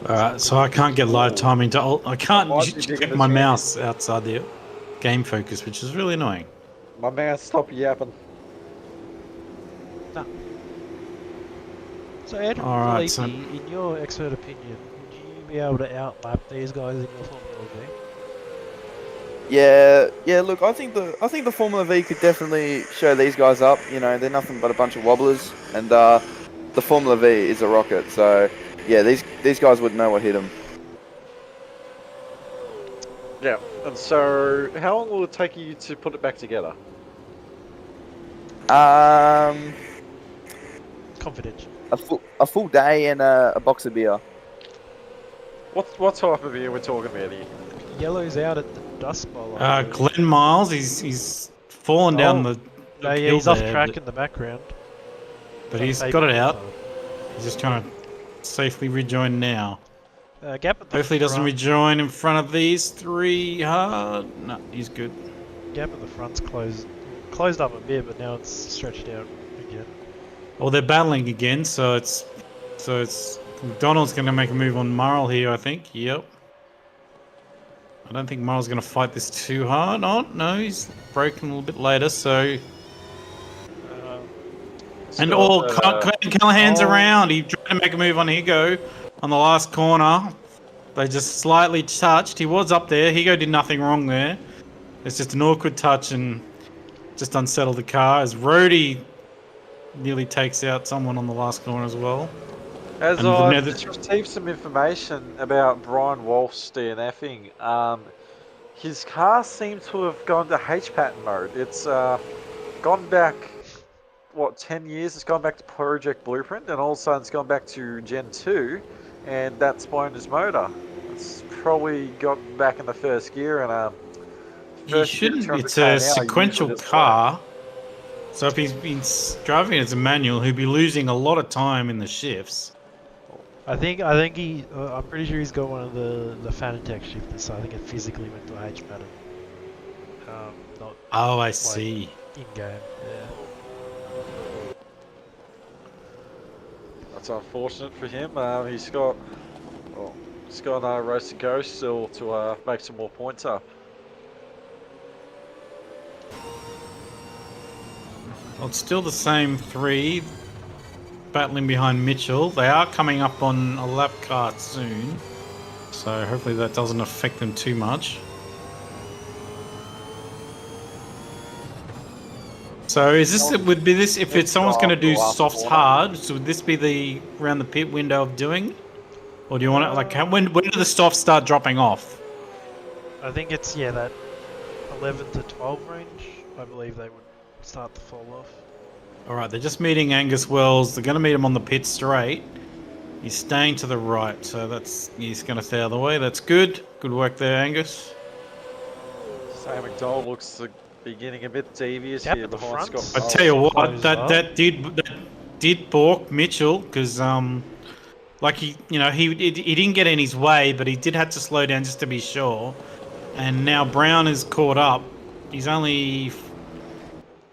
Alright, so I can't get live timing to alt. I can't check my mouse outside the game focus, which is really annoying. My mouse, stop yapping. No. So Andrew Felipe, in your expert opinion, would you be able to outlap these guys in your Formula V? Yeah. Look, I think the Formula V could definitely show these guys up. You know, they're nothing but a bunch of wobblers, and the Formula V is a rocket. So yeah, these guys would know what hit them. Yeah, and so how long will it take you to put it back together? Confidential. A full day and a box of beer. What type of beer we're talking about here? Yellow's out at the Dust Bowl. Glenn Miles, he's fallen down the no, yeah, he's off track in the background. But he's got it out. He's just trying to safely rejoin now. Gap at the Hopefully he doesn't front. rejoin in front of these three hard. No, he's good. Gap at the front's closed up a bit, but now it's stretched out again. Well, they're battling again, so it's McDonald's going to make a move on Marl here, I think. Yep. I don't think Marl's going to fight this too hard. Oh no, he's broken a little bit later, so. And Callahan's around. He tried to make a move on Higo on the last corner. They just slightly touched. He was up there. Higo did nothing wrong there. It's just an awkward touch and just unsettled the car as Rhodey nearly takes out someone on the last corner as well. As I just received some information about Brian Wolf's DNFing, his car seemed to have gone to H-pattern mode. It's gone back, 10 years? It's gone back to Project Blueprint, and all of a sudden it's gone back to Gen 2, and that's blown his motor. It's probably got back in the first gear, and he shouldn't. It's a sequential car. So if he's been driving as a manual, he'd be losing a lot of time in the shifts. I think he. I'm pretty sure he's got one of the Fanatec shifters, so I think it physically went to H pattern. Not. Oh, I see. In game, yeah. That's unfortunate for him. He's got a race to go still to make some more points up. Well, it's still the same three battling behind Mitchell. They are coming up on a lap car soon, so hopefully that doesn't affect them too much. So is this if someone's going to do soft hard? So would this be around the pit window of doing, or do you want it when do the softs start dropping off? I think it's that 11 to 12 range. I believe they would start to fall off. Alright, they're just meeting Angus Wells. They're going to meet him on the pit straight. He's staying to the right, so he's going to stay out of the way. That's good. Good work there, Angus. Sam McDowell looks to be getting a bit devious here behind Scott. I tell you what, that did balk Mitchell, because Like he didn't get in his way, but he did have to slow down just to be sure. And now Brown is caught up. He's only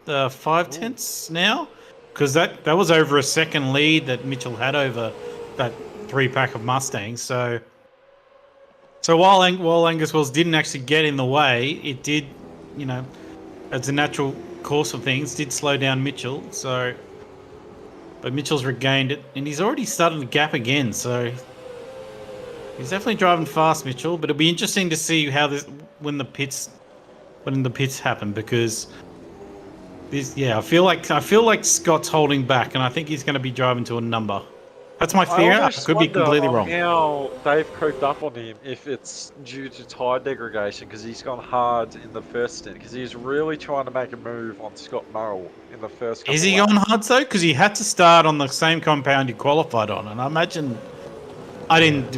5/10 now, because that was over a second lead that Mitchell had over that 3-pack of Mustangs. So while Angus Wells didn't actually get in the way, it did, as a natural course of things, did slow down Mitchell. So, but Mitchell's regained it, and he's already started to gap again. So he's definitely driving fast, Mitchell. But it'll be interesting to see how when the pits happen, because I feel like Scott's holding back, and I think he's going to be driving to a number. That's my theory. I could be completely wrong. How they've creeped up on him, if it's due to tyre degradation, because he's gone hard in the first stint, because he's really trying to make a move on Scott Murrell in the first couple Is he laps. on hard though? Because he had to start on the same compound he qualified on, and I imagine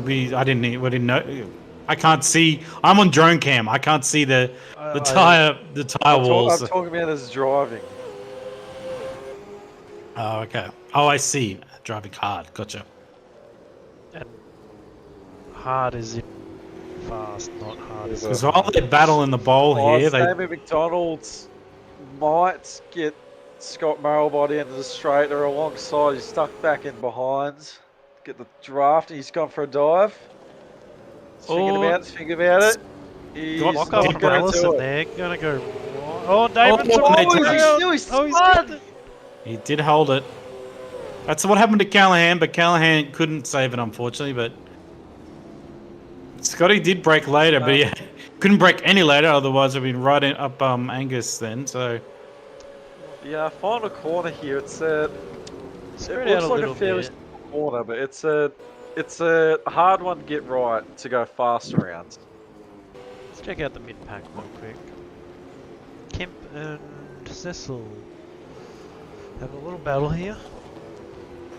we didn't know. I can't see. I'm on drone cam. I can't see the tire walls. I'm talking about his driving. Oh, okay. Oh, I see. Driving hard. Gotcha. And hard is in fast, not hard. Because while they battle in the bowl here, David McDonald's might get Scott Murrell by the end of the straight. They're alongside. He's stuck back in behind. Get the draft. He's gone for a dive. Think about it. He's Lock not up going Allison to there. Gonna go. Oh, David's he did hold it. That's what happened to Callahan, but Callahan couldn't save it, unfortunately. But Scotty did break later, but he couldn't break any later. Otherwise, it'd been right up Angus then. So yeah, final corner here. It Spread looks out like a a fairly bit. small corner, but it's a hard one to get right to go fast around. Let's check out the mid pack real quick. Kemp and Cecil have a little battle here.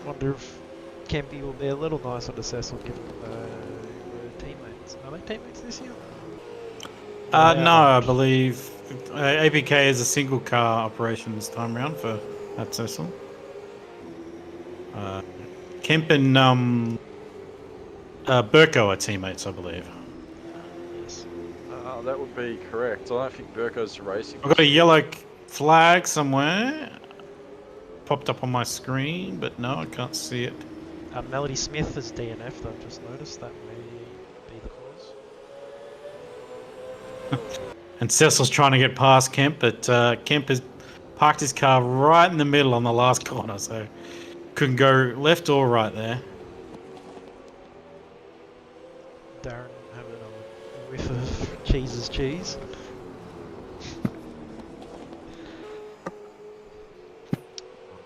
Wonder if Kempy will be a little nicer to Cecil given the teammates. Are they teammates this year? no, I believe APK is a single car operation this time around at Cecil. Kemp and Burko are teammates, I believe. Yes. That would be correct. I don't think Burko's racing. I've got a yellow flag somewhere. Popped up on my screen, but no, I can't see it. Melody Smith is DNF, I've just noticed. That may be the cause. And Cecil's trying to get past Kemp, but Kemp has parked his car right in the middle on the last corner, so couldn't go left or right there. Darren having a whiff of cheese's cheese.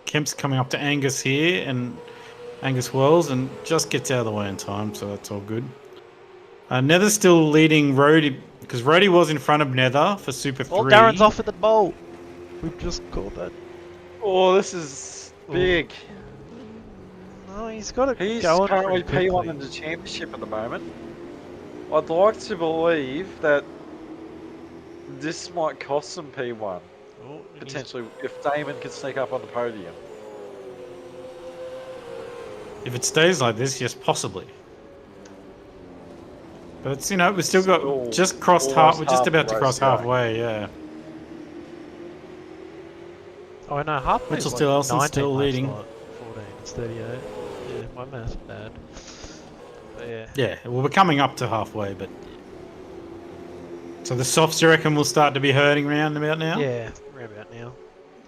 Kemp's coming up to Angus here, and Angus Wells, and just gets out of the way in time, so that's all good. Nether's still leading Rhodey, because Rhodey was in front of Nether for Super 3. Oh, Darren's off at the bowl. We've just called that. Oh, this is big. No, he's got it He's going currently pretty P1 quickly. in the championship at the moment. I'd like to believe that this might cost them P1. Oh, Potentially, if Damon can sneak up on the podium. If it stays like this, yes, possibly. But it's, we've still got just crossed half. We're just about to cross halfway, yeah. Oh, no, halfway. Mitchell still Elson 19 still laps, leading. not 14, it's 38. Yeah, my math's bad. But yeah. Yeah, well, we're coming up to halfway, but... So the softs, you reckon, will start to be hurting round about now? Yeah, round about now.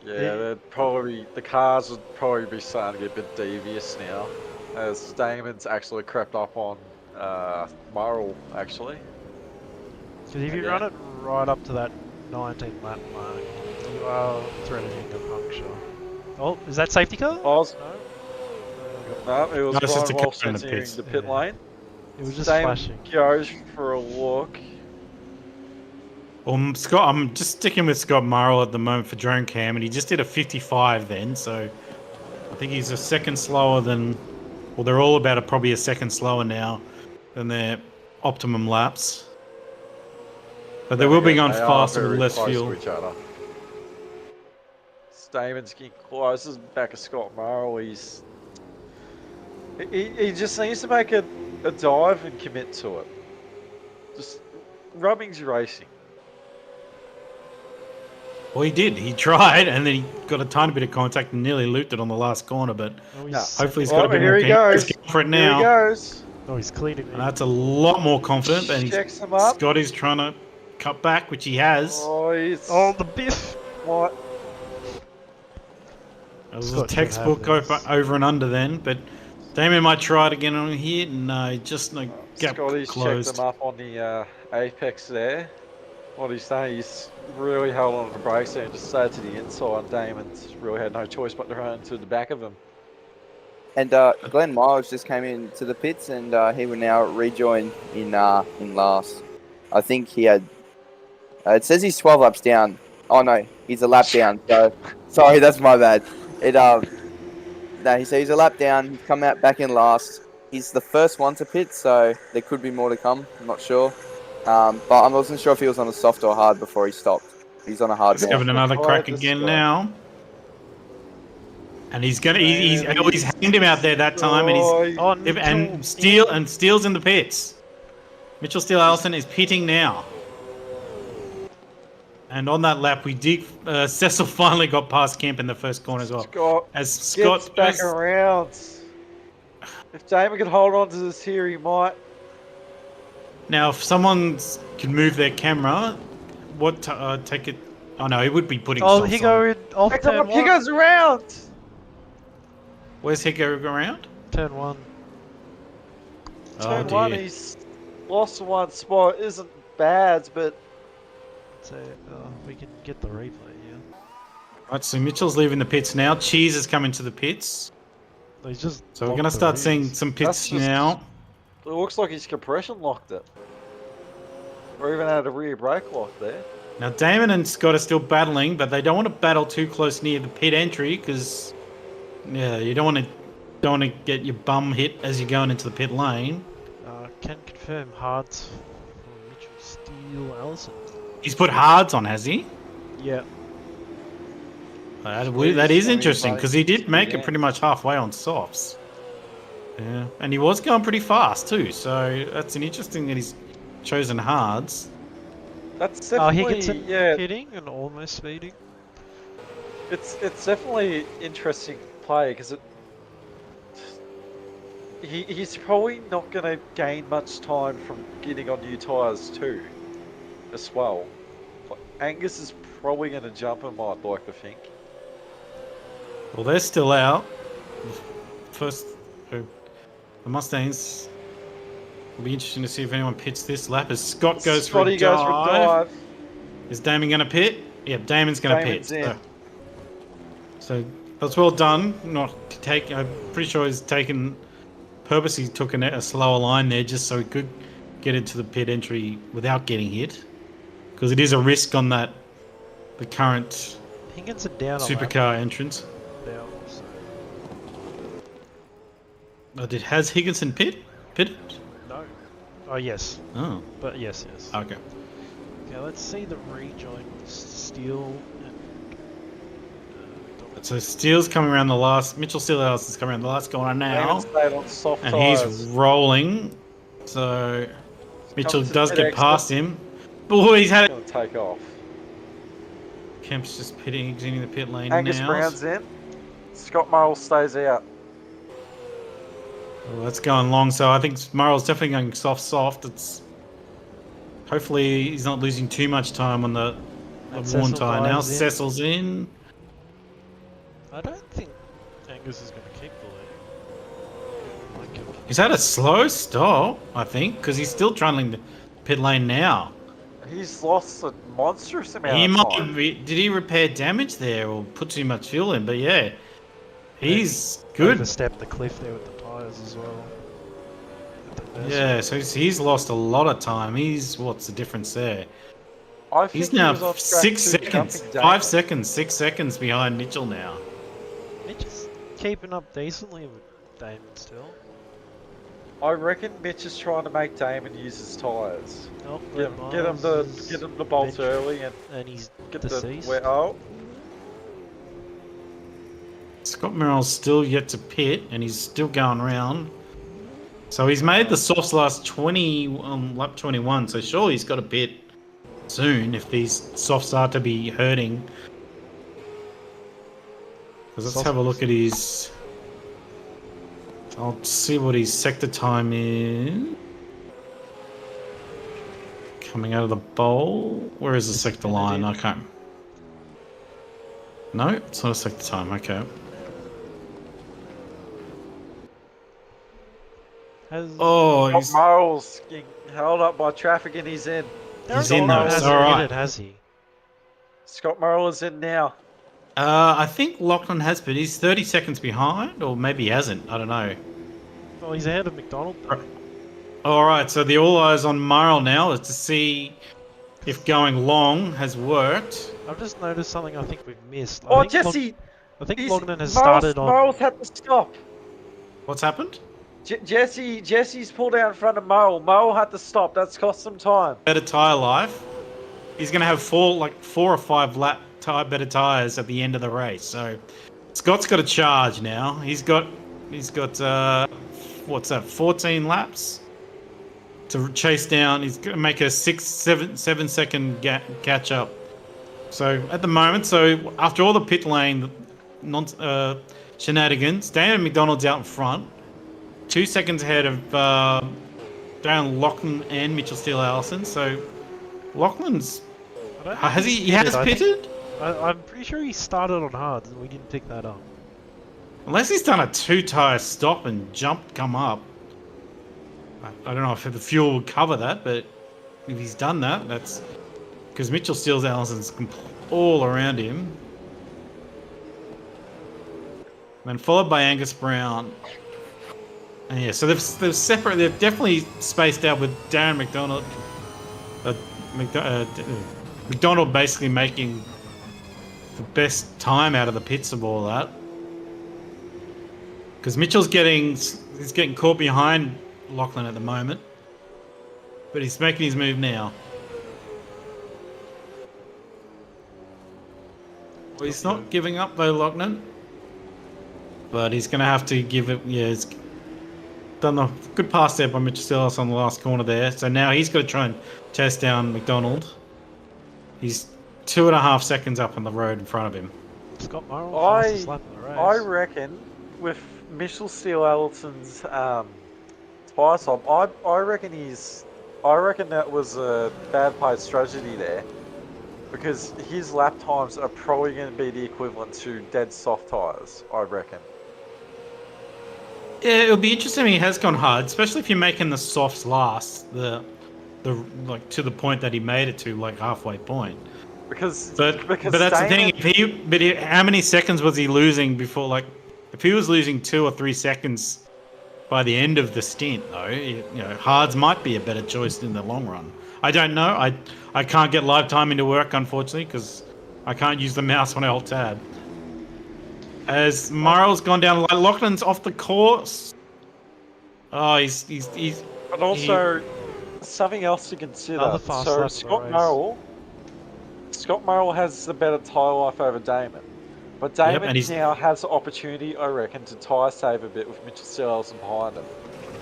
Yeah, the cars would probably be starting to get a bit devious now, as Damon's actually crept up on Murrell, actually. Because if you run it right up to that 19 lap mark, you are threatening a puncture. Oh, is that safety car? No, it was No, it's just Ryan a Walsh car in the entering pits. the pit Yeah. lane. It was just Damon flashing. goes for a look. Well, Scott, I'm just sticking with Scott Murrell at the moment for drone cam, and he just did a 55 then, so I think he's a second slower than... Well, they're all about probably a second slower now than their optimum laps. But they will be going faster with less fuel. To each other. Damon's getting close. This is back of Scott Murrell. He just needs to make a dive and commit to it. Just rubbing's racing. Well, he did. He tried, and then he got a tiny bit of contact and nearly looped it on the last corner. But Oh, No. hopefully he's got a bit here more. he goes. Let's go for it Here he now. goes. Oh, he's cleared him. And that's a lot more confident than Checks him up. Scotty's trying to cut back, which he has. Oh, he's... Oh, the biff. What? It was a Scott should textbook have this. over and under then, but Damien might try it again on here. No, just no gap Scotty's closed. checked him up on the apex there. What he's saying, he's really held on to the brakes there and just stayed to the inside. And Damon's really had no choice but to run to the back of him. And Glenn Miles just came into the pits, and he will now rejoin in last. I think he had. It says he's 12 laps down. Oh no, he's a lap down. So sorry, that's my bad. No, he said he's a lap down. He's come out back in last. He's the first one to pit, so there could be more to come. I'm not sure. But I wasn't sure if he was on a soft or hard before he stopped. He's on a hard He's now. having another crack Quiet this again guy. now. And he's gonna he's hanged him out there that time, and he's Oh, and Mitchell. Steele's in the pits. Mitchell Steele Allison is pitting now. And on that lap, we did. Cecil finally got past Kemp in the first corner as well. Scott As gets Scott back around. If Damon could hold on to this here, he might. now, if someone can move their camera, take it? Oh no, he would be putting. Oh, softs he on. go in off Hey, come turn on, he one. goes around. Where's he going around? Turn one. Turn Oh one, dear. he's lost one spot. Isn't bad, but So we can get the replay. Yeah. Right, so Mitchell's leaving the pits now. Cheese has come into the pits. He's just. So we're locked going to the start seeing rears. some pits That's just- now. it looks like he's compression locked it. Or even had a rear brake lock there. Now Damon and Scott are still battling, but they don't want to battle too close near the pit entry because, yeah, you don't want to get your bum hit as you're going into the pit lane. Can confirm hards for Mitchell Steele Allison. He's put hards on, has he? Yeah. That is interesting because he did make Yeah. it pretty much halfway on softs. Yeah, and he was going pretty fast too, so that's an interesting that he's chosen hards. That's Oh, definitely Higginson hitting and almost speeding. It's definitely interesting play because he's probably not going to gain much time from getting on new tyres too, as well. But Angus is probably going to jump him, I'd like to think. Well, they're still out. First, the Mustangs. It'll be interesting to see if anyone pits this lap as Scott goes for a Scotty goes for a dive. dive. Is Damon going to pit? Yep, Damon's going to pit. Damon's in. So that's well done. Not to take. I'm pretty sure he's purposely took a slower line there just so he could get into the pit entry without getting hit, because it is a risk on the current Higginson down a lap. supercar entrance. Down, so. Has Higginson pitted? No. Oh yes. Oh, But yes. okay. Okay, let's see the rejoin with Steele and. So Steele's coming around the last. Mitchell Steelehouse is coming around the last corner now, Damon stayed on soft and tyres. he's rolling. So Mitchell Comes to does pit get exit. past him. Boy, he's had it. Going to take off. Kemp's just exiting the pit lane Angus now. Brown's in. Scott Miles stays out. Well, that's going long, so I think Murrell's definitely going soft. It's hopefully he's not losing too much time on the worn Cecil tyre now. dives in. Cecil's in. I don't think Angus is going to keep the lead. Might give- He's had a slow stop, I think, because he's still trundling the pit lane now. He's lost a monstrous amount He of might time. did he repair damage there or put too much fuel in? But yeah, he's good. Overstepped the cliff there with the tyres as well. At the first Yeah, so he's lost a lot of time. What's the difference there? I think He's he now was on track 6 to seconds, jumping 5 Damon. seconds, 6 seconds behind Mitchell now. Mitch is keeping up decently with Damon still. I reckon Mitch is trying to make Damon use his tyres. Oh, Get him to bolt Mitch- early and And he's get deceased. the oh. Scott Merrill's still yet to pit, and he's still going round. So he's made the softs last 20 on lap 21, so surely he's got to pit soon if these softs are to be hurting. Let's have a look at his... I'll see what his sector time is. Coming out of the bowl. Where is the sector line? I can't... No, it's not a sector time. Okay. He's... Miles getting held up by traffic and he's in. He's in though, it's alright. Has he? Scott Morrill is in now. I think Lachlan has, but he's 30 seconds behind, or maybe he hasn't. I don't know. Well, he's ahead of McDonald though. Alright, so the all eyes on Murrell now is to see if going long has worked. I've just noticed something I think we've missed. Jesse! I think Lognan has started on... Murrell's had to stop. What's happened? Jesse's pulled out in front of Murrell. Murrell had to stop. That's cost some time. Better tyre life. He's going to have four or five lap better tyres at the end of the race. So Scott's got a charge now. He's got what's that? 14 laps to chase down. He's going to make a 7 second catch up. So at the moment, after all the pit lane shenanigans, Daniel McDonald's out in front. 2 seconds ahead of Darren Lachlan and Mitchell Steele-Allison. So Lachlan's he has pitted? I'm pretty sure he started on hards and we didn't pick that up. Unless he's done a 2-tyre stop and come up. I don't know if the fuel would cover that, but if he's done that, that's because Mitchell Steele-Allison's all around him. Then followed by Angus Brown. And yeah, so they've separated. They've definitely spaced out with Darren McDonald. McDonald basically making the best time out of the pits of all that. Because Mitchell's getting caught behind Lachlan at the moment, but he's making his move now. Well, he's not giving up though, Lachlan. But he's going to have to give it. Yeah, he's done the good pass there by Mitchell Steele on the last corner there. So now he's got to try and chase down McDonald. He's 2.5 seconds up on the road in front of him. Scott Morrill, fastest lap of the race. I reckon with Mitchell Steele-Allison's tyre swap, I reckon that was a bad played strategy there, because his lap times are probably going to be the equivalent to dead soft tyres, I reckon. Yeah, it'll be interesting. He has gone hard, especially if you're making the softs last, the to the point that he made it to, like halfway point. Because that's the thing. How many seconds was he losing before? Like, if he was losing 2 or 3 seconds by the end of the stint, though, hards might be a better choice in the long run. I don't know. I can't get live time into work, unfortunately, because I can't use the mouse when I hold tab. As Morrill's gone down, Lachlan's off the course. Oh, he's. But also, something else to consider. So Scott Morrill has the better tyre life over Damon. But Damon now has the opportunity, I reckon, to tyre save a bit with Mitchell Steele-Allison behind him.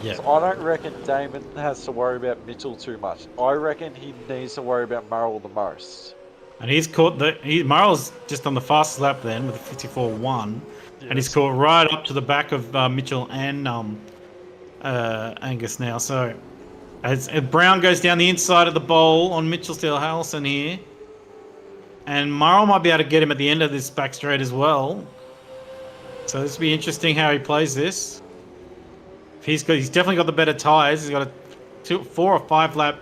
Yep. So I don't reckon Damon has to worry about Mitchell too much. I reckon he needs to worry about Morrill the most. And he's caught Morrill's just on the fastest lap then with a 54.1, and he's caught right up to the back of Mitchell and Angus now. So as Brown goes down the inside of the bowl on Mitchell Steele-Allison here, and Morrill might be able to get him at the end of this back straight as well. So this will be interesting how he plays this. He's definitely got the better tyres. He's got a 4 or 5 lap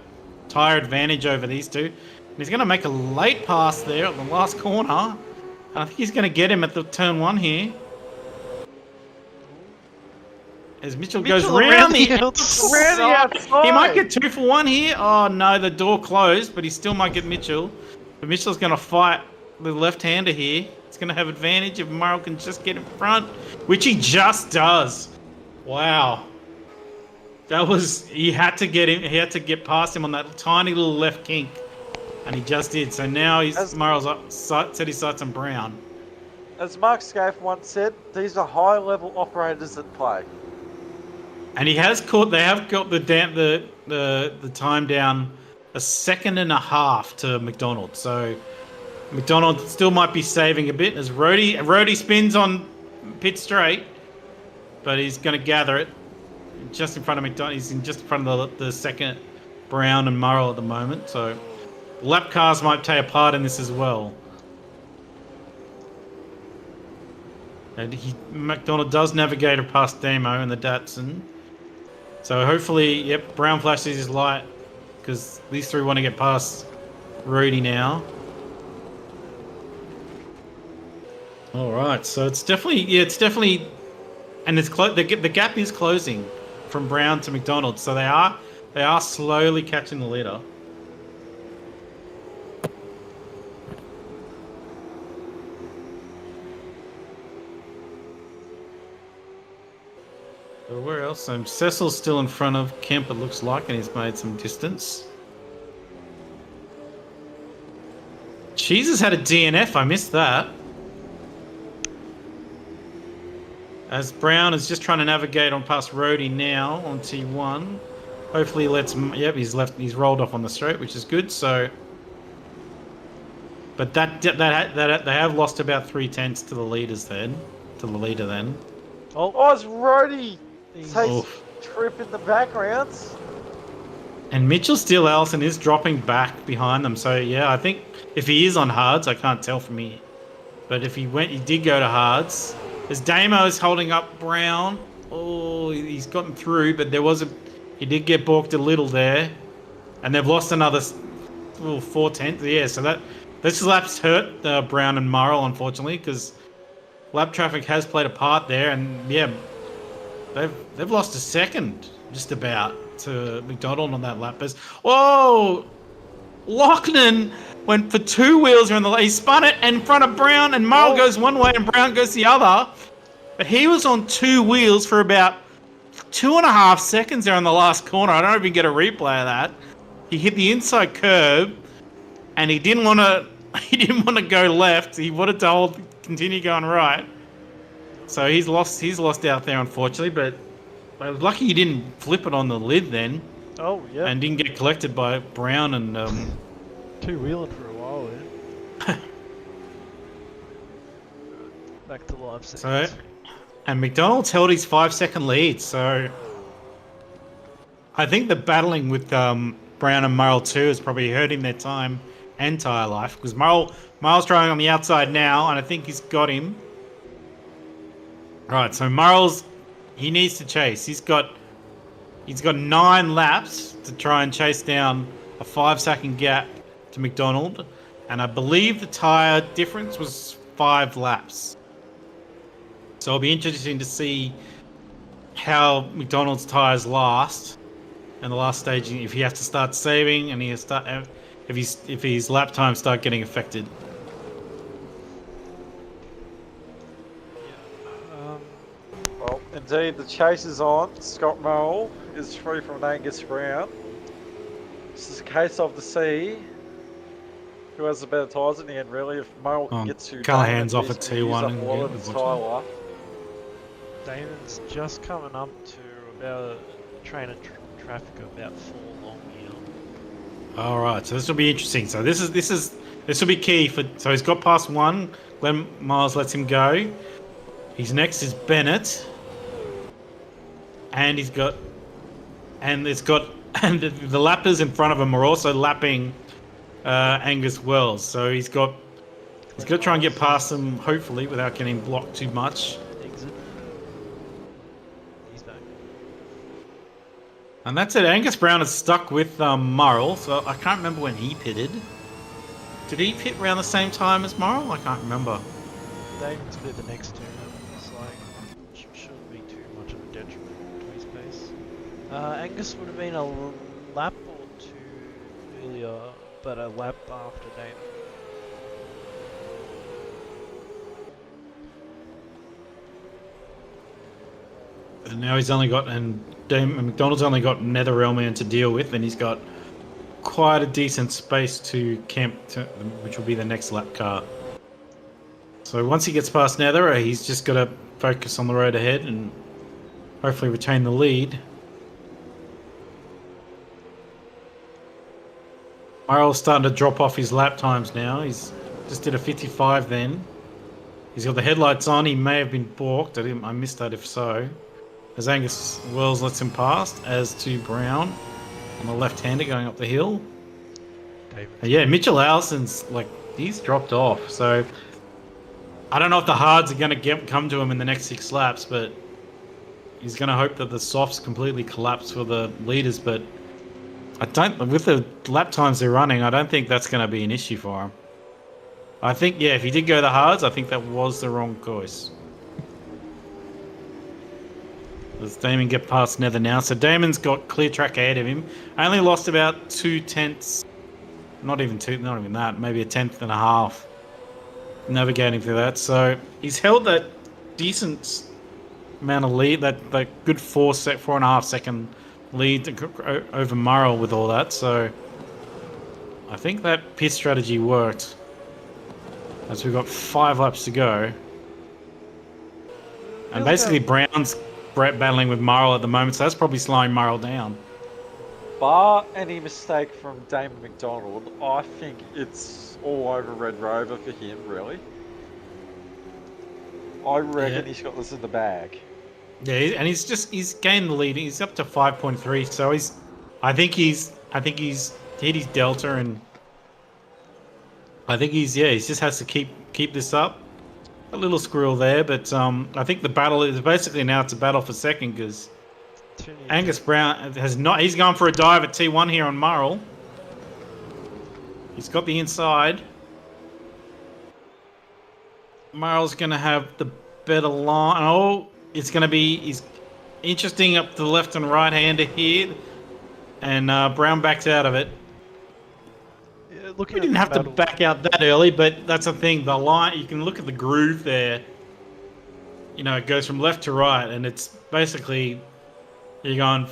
tyre advantage over these two. And he's going to make a late pass there at the last corner. And I think he's going to get him at the turn 1 here. As Mitchell goes around the outside. He might get 2 for 1 here. Oh no, the door closed, but he still might get Mitchell. But Mitchell's going to fight the left-hander here. He's going to have advantage if Morrill can just get in front, which he just does. Wow. He had to get him. He had to get past him on that tiny little left kink, and he just did. So now Morrill's set his sights on Brown. as Mark Scaife once said, these are high-level operators that play. And he has caught. They have got the time down a second and a half to McDonald. So McDonald still might be saving a bit as Rhodey spins on pit straight, but he's going to gather it just in front of McDonald. He's just in front of the second Brown and Murrell at the moment. So lap cars might take a part in this as well. And McDonald does navigate past Damo and the Datsun. So hopefully, yep, Brown flashes his light because these three want to get past Rudy now. All right, so it's definitely, and it's the gap is closing from Brown to McDonald. So they are slowly catching the leader. Where else? Cecil's still in front of Kemp, it looks like, and he's made some distance. Cheese has had a DNF, I missed that. As Brown is just trying to navigate on past Rhodey now on T1. Hopefully he's rolled off on the straight, which is good, so... But that they have lost about 3/10 to the leaders then. To the leader then. Oh, it's Rhodey! Takes trip in the backgrounds. And Mitchell Steele Allison is dropping back behind them. So yeah, I think if he is on hards, I can't tell from here. But if he did go to hards. As Damo is holding up Brown. Oh, he's gotten through, but he did get balked a little there. And they've lost another 4/10. Yeah, so this lap's hurt Brown and Murrell, unfortunately, because lap traffic has played a part there, and yeah, they've lost a second just about to McDonald on that lap. Oh, Loughlin went for two wheels around he spun it in front of Brown, and Murrell goes one way and Brown goes the other. But he was on two wheels for about 2.5 seconds there on the last corner. I don't even get a replay of that. He hit the inside curb, and he didn't want to go left. He wanted to continue going right. So he's lost out there, unfortunately, but lucky he didn't flip it on the lid then. Oh, yeah. And didn't get collected by Brown and... two-wheeling for a while there. Back to live seconds. So, and McDonald's held his 5-second lead, so... I think the battling with Brown and Murrell too is probably hurting their time and tyre life, because Murrell's trying on the outside now, and I think he's got him. Right, so he needs to chase. He's got 9 laps to try and chase down a 5-second gap to McDonald, and I believe the tyre difference was 5 laps. So it'll be interesting to see how McDonald's tyres last in the last stage, if he has to start saving and if his lap times start getting affected. Well, indeed, the chase is on. Scott Murrell is free from Angus Brown. This is a case of the sea. Who has the better tyres in the end, really? If Murrell can get to... Callahan's off at T1. Damon's just coming up to about a train of traffic of about 4 long here. All right, so this will be interesting. So this will be key for. So he's got past 1. Glenn Miles lets him go. His next is Bennett, and the lappers in front of him are also lapping Angus Wells. So he's got to try and get past them, hopefully, without getting blocked too much. And that's it. Angus Brown is stuck with Murrell, so I can't remember when he pitted. Did he pit around the same time as Murrell? I can't remember. Damon's pit the next turn. It's like, shouldn't be too much of a detriment to his pace. Angus would have been a lap or 2 earlier, but a lap after Damon. And now he's only got, McDonald's only got Netherrealm to deal with, and he's got quite a decent space to camp, which will be the next lap car. So once he gets past Nether, he's just got to focus on the road ahead and hopefully retain the lead. Murrell's starting to drop off his lap times now. He's just did a 55 then. He's got the headlights on. He may have been balked. I missed that if so. As Angus Wells lets him past, as to Brown on the left-hander going up the hill. Yeah, Mitchell Allison's he's dropped off. So I don't know if the hards are going to come to him in the next 6 laps, but he's going to hope that the softs completely collapse for the leaders. But with the lap times they're running, I don't think that's going to be an issue for him. I think, yeah, if he did go the hards, I think that was the wrong choice. Does Damon get past Nether now? So Damon's got clear track ahead of him. Only lost about 2 tenths. Not even that. Maybe a tenth and a half. Navigating through that. So he's held that decent amount of lead. That good 4.5 second lead over Murrell with all that. So I think that pit strategy worked. As we've got 5 laps to go. And basically Brown's battling with Murrell at the moment, so that's probably slowing Murrell down. Bar any mistake from Damon McDonald, I think it's all over Red Rover for him, really. I reckon he's got this in the bag. Yeah, and he's gained the lead. He's up to 5.3, so I think he's hit his delta, and I think he just has to keep this up. A little squirrel there, but I think the battle is basically now it's a battle for second because Angus Brown he's gone for a dive at T1 here on Murrell. He's got the inside. Murrell's going to have the better line. Oh, it's going to be interesting up to the left and right hander here, and Brown backs out of it. We didn't have to back out that early, but that's the thing. The line, you can look at the groove there. You know, it goes from left to right, and it's basically you're going.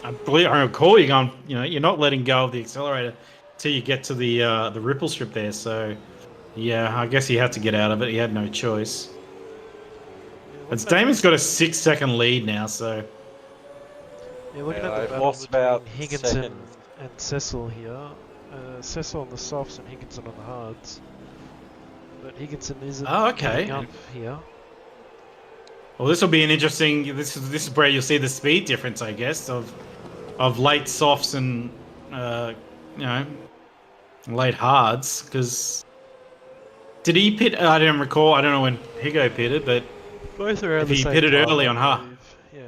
I recall you're going. You know, you're not letting go of the accelerator till you get to the ripple strip there. So, yeah, I guess he had to get out of it. He had no choice. But Damon's got a 6-second lead now, so. Yeah, looking at the battle between Higginson and Cecil here. Cecil on the softs and Higginson on the hards. But Higginson isn't getting up here. Well, this will be an interesting. This is where you'll see the speed difference, I guess, of late softs and late hards. Because did he pit? I don't recall. I don't know when Higo pitted, but both around if he pitted early on hard. Yeah.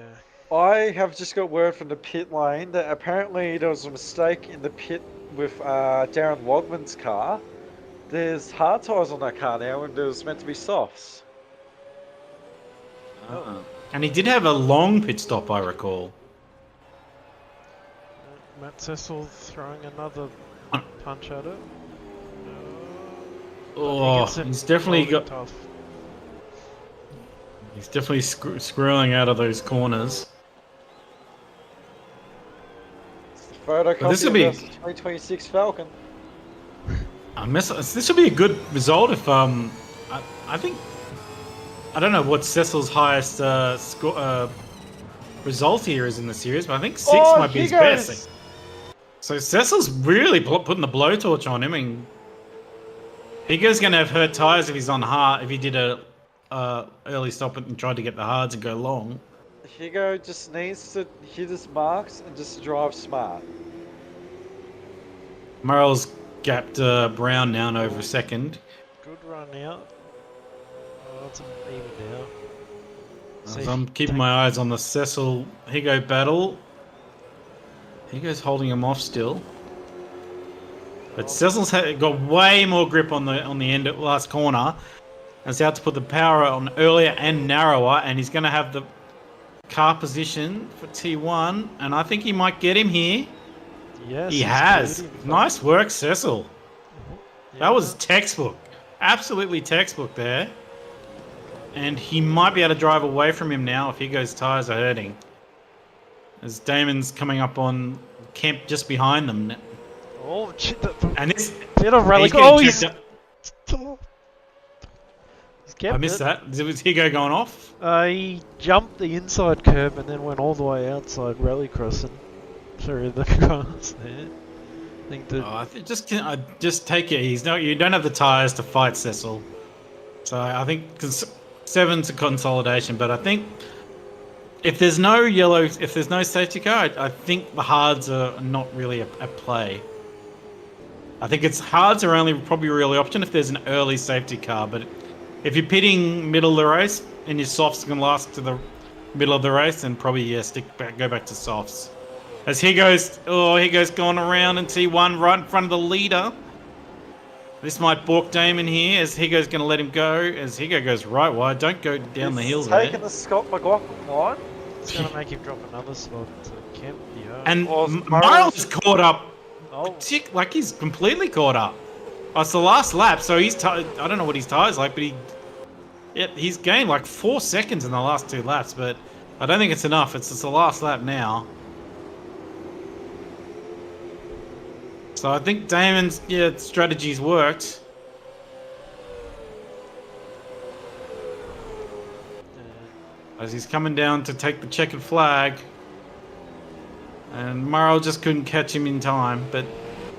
I have just got word from the pit lane that apparently there was a mistake in the pit with Darren Wogman's car. There's hard tyres on that car now, and there's meant to be softs. And he did have a long pit stop, I recall. Matt Cecil throwing another punch at it. He's definitely got. Tough. He's definitely squirreling out of those corners. This will be 2026 Falcon. This will be a good result if I think I don't know what Cecil's highest result here is in the series, but I think 6 might be his best. So Cecil's really putting the blowtorch on him, and Higo's going to have hurt tires if he's on hard. If he did a early stop and tried to get the hards and go long. Higo just needs to hit his marks and just drive smart. Murrell's gapped Brown now and over a second. Good run out. Oh, it's even now. So I'm keeping my eyes on the Cecil Higo battle. Higo's holding him off still. But Cecil's got way more grip on the end at last corner. He's out to put the power on earlier and narrower, and he's going to have the car position for T1, and I think he might get him here. Yes, he has. Nice work, Cecil. Yeah. That was textbook. Absolutely textbook there. And he might be able to drive away from him now if Higo's tyres are hurting. As Damon's coming up on Kemp just behind them. Oh, shit. And this... Bit of rally. Oh, he's... kept I missed it. that. Was Higo going off? He jumped the inside curb and then went all the way outside rallycrossing through the grass there. I think that Oh, just take it easy. No, you don't have the tyres to fight Cecil. So I think seven's a consolidation, but I think if there's no yellow, if there's no safety car, I think the hards are not really a play. I think hards are only probably a real option if there's an early safety car, but if you're pitting middle of the race and your softs can last to the middle of the race, then probably go back to softs. As he goes going around in T1 right in front of the leader. This might balk Damon here as Higo's going to let him go. As Higo goes right wide, don't go down the hill there. Taking the Scott McLaughlin line. it's going to make him drop another spot to Kemp. Yeah. And Well, Miles caught up. Oh, Like he's completely caught up. Oh, it's the last lap, so I don't know what his tire's like, but he's gained like 4 seconds in the last 2 laps, but I don't think it's enough. It's just the last lap now. So I think Damon's strategy's worked. As he's coming down to take the checkered flag. And Murrell just couldn't catch him in time. But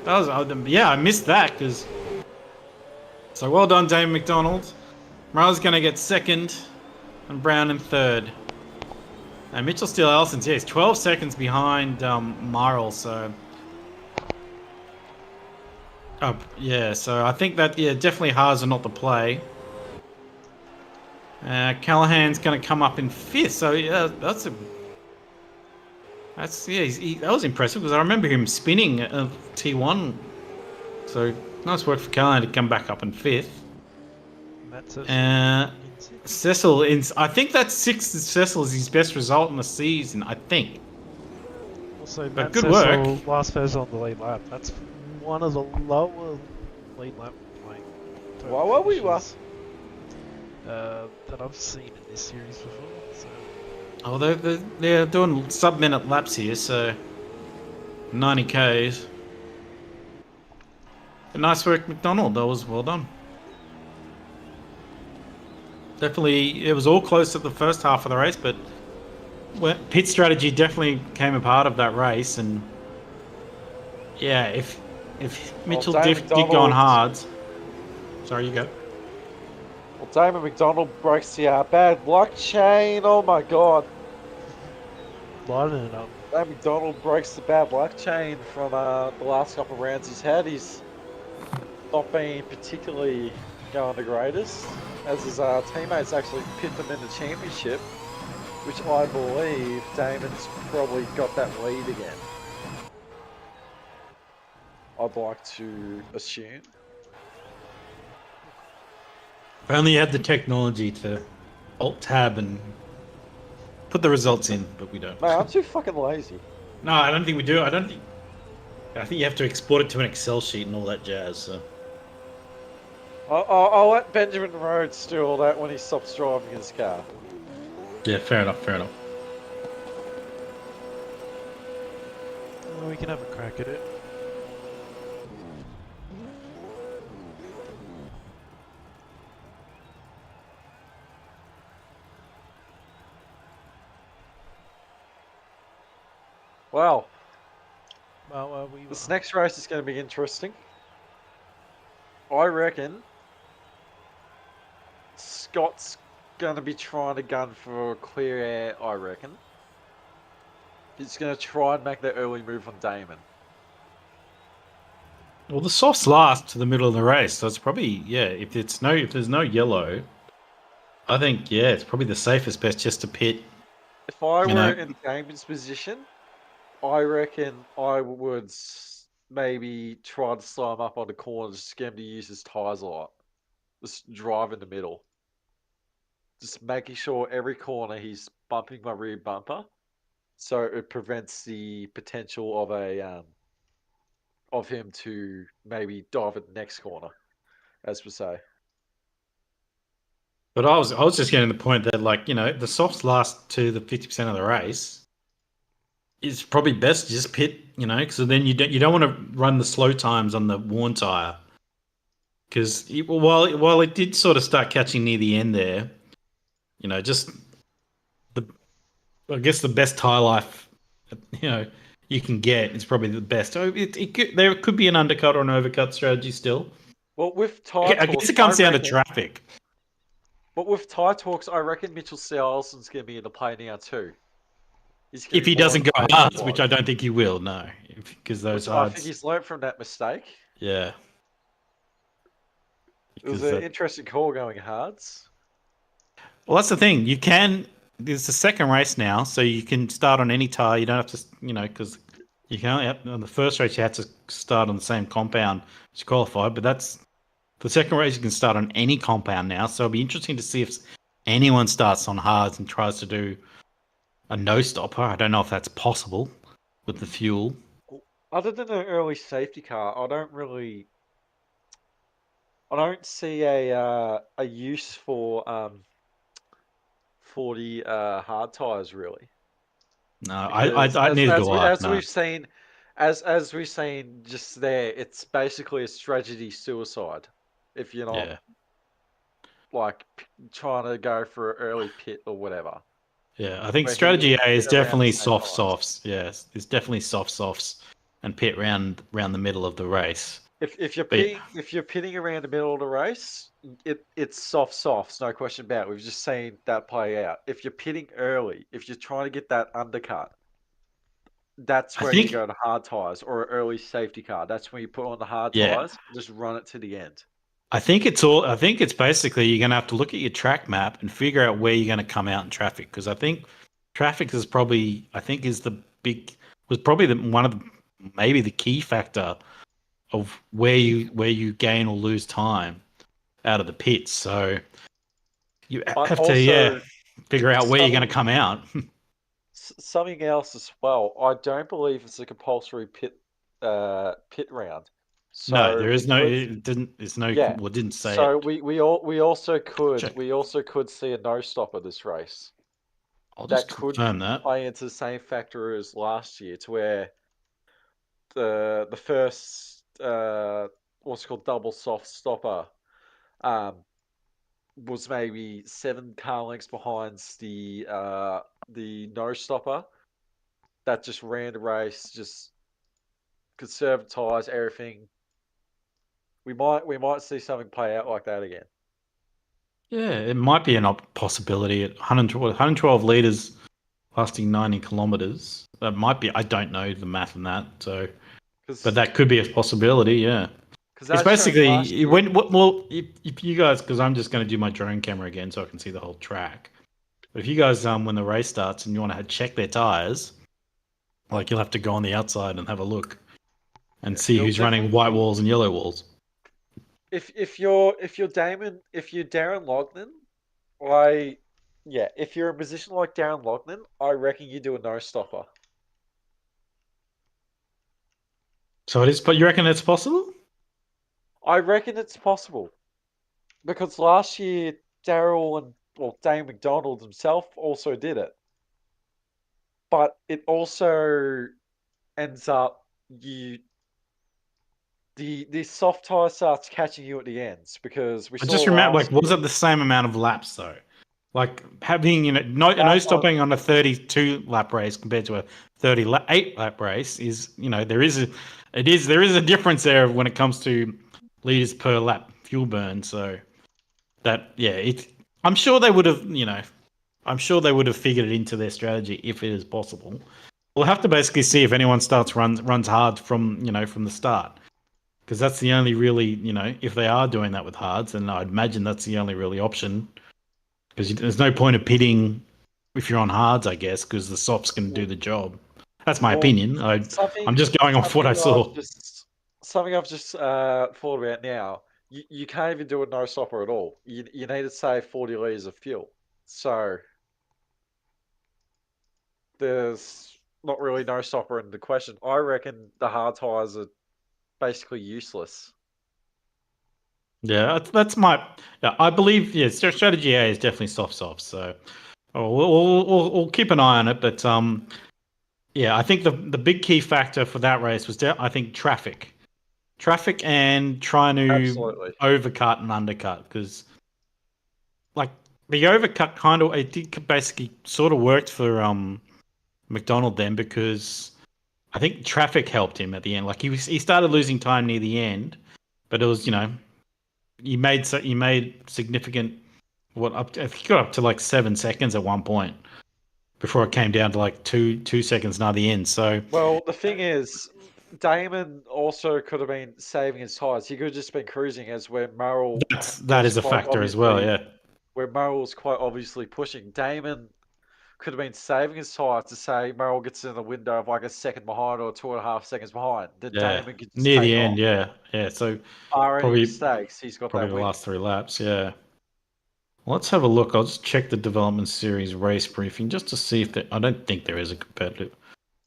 that was, I missed that because. So well done, Damon McDonald. Murrell's going to get second and Brown in third. And Mitchell Steele Ellison's, he's 12 seconds behind Murrell, so. Oh, yeah, so I think that, definitely hards are not the play. Callahan's going to come up in fifth, so yeah, that was impressive because I remember him spinning T1. So nice work for Callahan to come back up in fifth. Cecil, I think that's sixth. Cecil is his best result in the season, I think. Also, but Matt good Cecil, work. last person on the lead lap. That's one of the lower lead lap finishes, that I've seen in this series before. So. Oh, they're doing sub-minute laps here, so 90 Ks. But nice work, McDonald. That was well done. Definitely, it was all close at the first half of the race, but pit strategy definitely came a part of that race, and yeah, if Mitchell did go on hards. Sorry, you go. Well, Damon McDonald breaks the bad luck chain. Oh my god. Lining it up. Damon McDonald breaks the bad luck chain from the last couple of rounds he's had. He's not been particularly going the greatest, as his teammates actually pinned him in the championship, which I believe Damon's probably got that lead again. I'd like to assume. If only you had the technology to Alt-Tab and put the results in, but we don't. Mate, I'm too fucking lazy. No, I don't think we do. I think you have to export it to an Excel sheet and all that jazz. So. I'll let Benjamin Rhodes do all that when he stops driving his car. Yeah, fair enough. Well, we can have a crack at it. Well, we this next race is going to be interesting. I reckon Scott's going to be trying to gun for clear air, I reckon. He's going to try and make that early move on Damon. Well, the softs last to the middle of the race, so it's probably if there's no yellow, I think it's probably the safest bet just to pit. If I were in Damon's position, I reckon I would maybe try to slow him up on the corners, just get him to use his tyres a lot. Just drive in the middle. Just making sure every corner he's bumping my rear bumper, so it prevents the potential of him to maybe dive at the next corner, as we say. But I was just getting the point that the softs last to the 50% of the race. It's probably best to just pit, because then you don't want to run the slow times on the worn tyre. because while it did sort of start catching near the end there, just I guess the best tire life, you can get is probably the best. So there could be an undercut or an overcut strategy still. Well, with Tire I Talks, guess it comes down to reckon, traffic. but with Tire Talks, I reckon Mitchell Selson's going to be in the play now too. If he doesn't go hard, which I don't think he will, no, because those I hards. think he's learned from that mistake. Yeah. It was an interesting call going hards. Well, that's the thing. You can. There's the second race now, so you can start on any tire. You don't have to, because you can only on the first race you had to start on the same compound to qualify. But that's the second race. You can start on any compound now, so it'll be interesting to see if anyone starts on hards and tries to do a no stopper. I don't know if that's possible with the fuel. Other than an early safety car, I don't see a use for the hard tires really. No, I neither do I. As we've seen, as we've seen just there, it's basically a strategy suicide if you're not like trying to go for an early pit or whatever. Yeah, I think strategy A is definitely soft softs. Yes, it's definitely soft softs and pit round the middle of the race. If you're pitting around the middle of the race, it's soft softs, no question about it. We've just seen that play out. If you're pitting early, if you're trying to get that undercut, that's where you go to hard tires or an early safety car. That's when you put on the hard tires, just run it to the end. I think it's basically you're going to have to look at your track map and figure out where you're going to come out in traffic, because I think traffic was probably maybe the key factor of where you gain or lose time out of the pits. So you have to figure out where you're going to come out. Something else as well. I don't believe it's a compulsory pit round. So no, there is no. It didn't. It's no. Yeah. Well, it didn't say. So we also could see a no stopper this race. I'll just confirm that. Play into the same factor as last year, to where the first what's called double soft stopper was maybe 7 car lengths behind the no stopper. That just ran the race, just conserved tires, everything. We might see something play out like that again. Yeah, it might be a possibility at 112 litres, lasting 90 kilometres. That might be. I don't know the math on that, so but that could be a possibility. Yeah, it's basically if you guys, because I'm just going to do my drone camera again so I can see the whole track. But if you guys when the race starts and you want to check their tyres, like you'll have to go on the outside and have a look and see who's running white walls and yellow walls. If you're Darren Lognan, if you're in a position like Darren Lognan, I reckon you do a no stopper. So it is, but you reckon it's possible? I reckon it's possible, because last year Dane McDonald himself also did it, but it also ends up the soft tire starts catching you at the ends, because we. I just remember, was it the same amount of laps though? Like having no stopping on a 32 lap race compared to a 38 lap race is there is a difference there when it comes to liters per lap fuel burn. So that I'm sure they would have figured it into their strategy if it is possible. We'll have to basically see if anyone runs hard from the start. Because that's the only really, if they are doing that with hards, then I'd imagine that's the only really option. Because there's no point of pitting if you're on hards, I guess, because the softs can do the job. That's my opinion. I'm just going off what I saw. Something I've just thought about now. You can't even do a no stopper at all. You need to save 40 litres of fuel. So there's not really no stopper in the question. I reckon the hard tyres are basically useless. Yeah, that's my. Yeah, I believe. Yeah, strategy A is definitely soft. So we'll keep an eye on it. But I think the big key factor for that race was I think traffic. traffic and trying to Absolutely. overcut and undercut, because like the overcut kind of it did basically sort of worked for McDonald then, because I think traffic helped him at the end. Like he started losing time near the end, but it was he made significant I think he got up to like 7 seconds at one point before it came down to like two seconds near the end. So Well, the thing is, Damon also could have been saving his tyres. He could have just been cruising as where Murrell that was is a quite factor as well. obviously- Yeah. Where Murrell was quite obviously pushing. Damon could have been saving his tyres to say Murrell gets in the window of like a second behind or 2.5 seconds behind. Then Yeah, Damon could just near take the off. end, yeah. So Are any probably mistakes? He's got probably that the win. last 3 laps, yeah. Let's have a look. I'll just check the development series race briefing just to see if I don't think there is a competitive,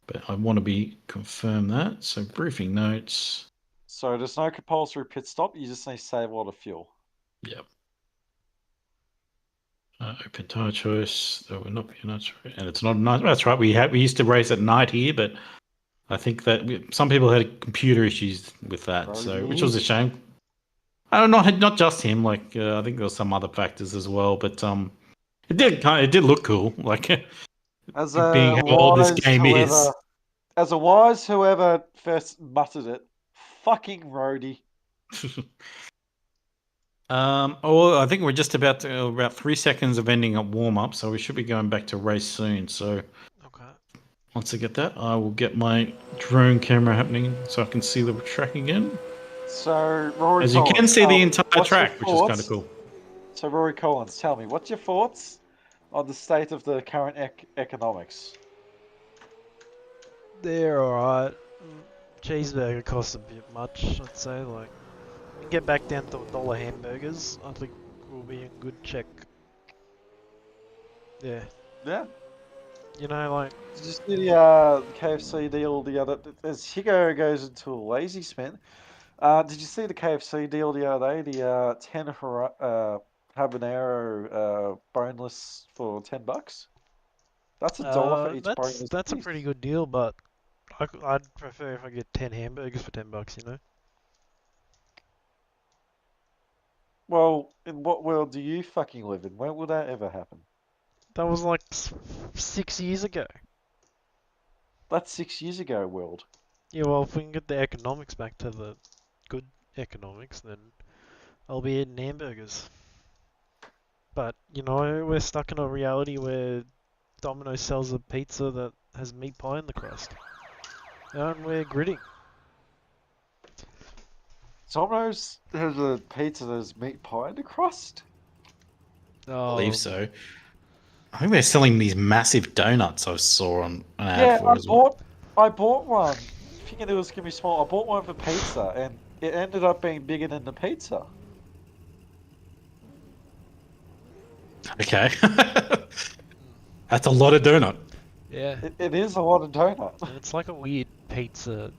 but I want to confirm that. So briefing notes. So there's no compulsory pit stop. You just need to save a lot of fuel. Yep. Open tire choice. That would not be night, and it's not night. That's right. We used to race at night here, but I think that some people had computer issues with that, which was a shame. I don't know, not just him. Like I think there was some other factors as well, but it did look cool. Like As being how old this game is. As a wise whoever first muttered it, fucking roadie. I think we're just about 3 seconds of ending up warm up, so we should be going back to race soon. So Okay. once I get that, I will get my drone camera happening so I can see the track again. So Rory, as you can see the entire what's your track, which is kind of cool. So Rory Collins, tell me, what's your thoughts on the state of the current economics? They're alright. Cheeseburger costs a bit much, I'd say. Like, get back down to $1 hamburgers, I think will be in good check. Yeah. Yeah. You know, like... Did you see the KFC deal the other... As Higo goes into a lazy spin, did you see the KFC deal the other day? The 10 habanero boneless for $10? That's $1 for each boneless. That's a pretty good deal, but I'd prefer if I get 10 hamburgers for $10, you know? Well, in what world do you fucking live in? When will that ever happen? That was like 6 years ago. That's 6 years ago, world. Yeah, well, if we can get the economics back to the good economics, then I'll be eating hamburgers. But, you know, we're stuck in a reality where Domino's sells a pizza that has meat pie in the crust. And we're gritting. Domino's has a pizza that has meat pie in the crust? I believe so. I think they're selling these massive donuts I saw on an ad for as well. I bought one, thinking it was going to be small. I bought one for pizza, and it ended up being bigger than the pizza. Okay. That's a lot of donut. Yeah. It is a lot of donut. It's like a weird pizza,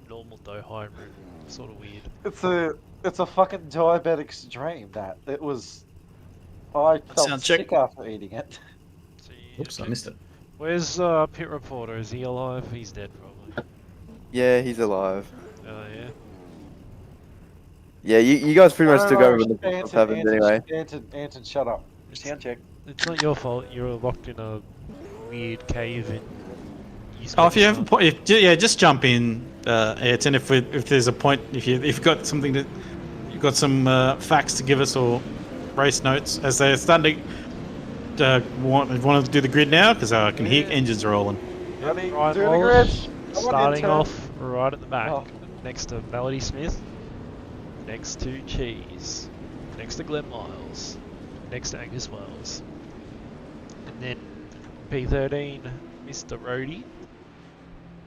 normal dough hybrid. Sort of weird. It's a fucking diabetic's dream, that. It was... I felt sick after eating it. Oops, I missed it. Where's Pit Reporter? Is he alive? He's dead, probably. Yeah, he's alive. Oh, yeah? Yeah, you guys pretty much took over what happened anyway. Anton, shut up. Sound check. It's not your fault. You're locked in a weird cave in... Oh, if you have a point, just jump in, Ayrton. If there's a point, if you've got something that you've got some facts to give us or race notes as they're starting to want to do the grid now, because I can hear engines rolling. Ready? Right, Do the grid. Starting off right at the back, next to Melody Smith, next to Cheese, next to Glenn Miles, next to Angus Wells, and then P13, Mr. Roadie.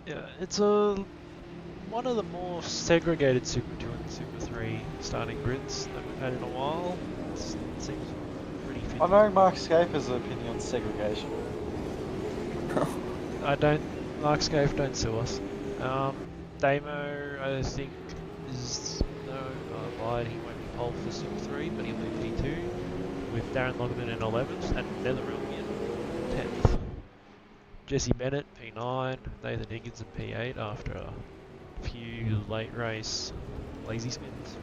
Yeah, it's one of the more segregated Super 2 and Super 3 starting grids that we've had in a while. It seems pretty fit. I know Mark Scape has an opinion on segregation. Mark Scape don't sue us. Damo, I think, I lied, he won't be pole for Super 3, but he'll be P2 with Darren Loggerman in 11th and Netherrealm in 10th. Jesse Bennett, P9, Nathan Higgins in P8 after a a few late race lazy spins.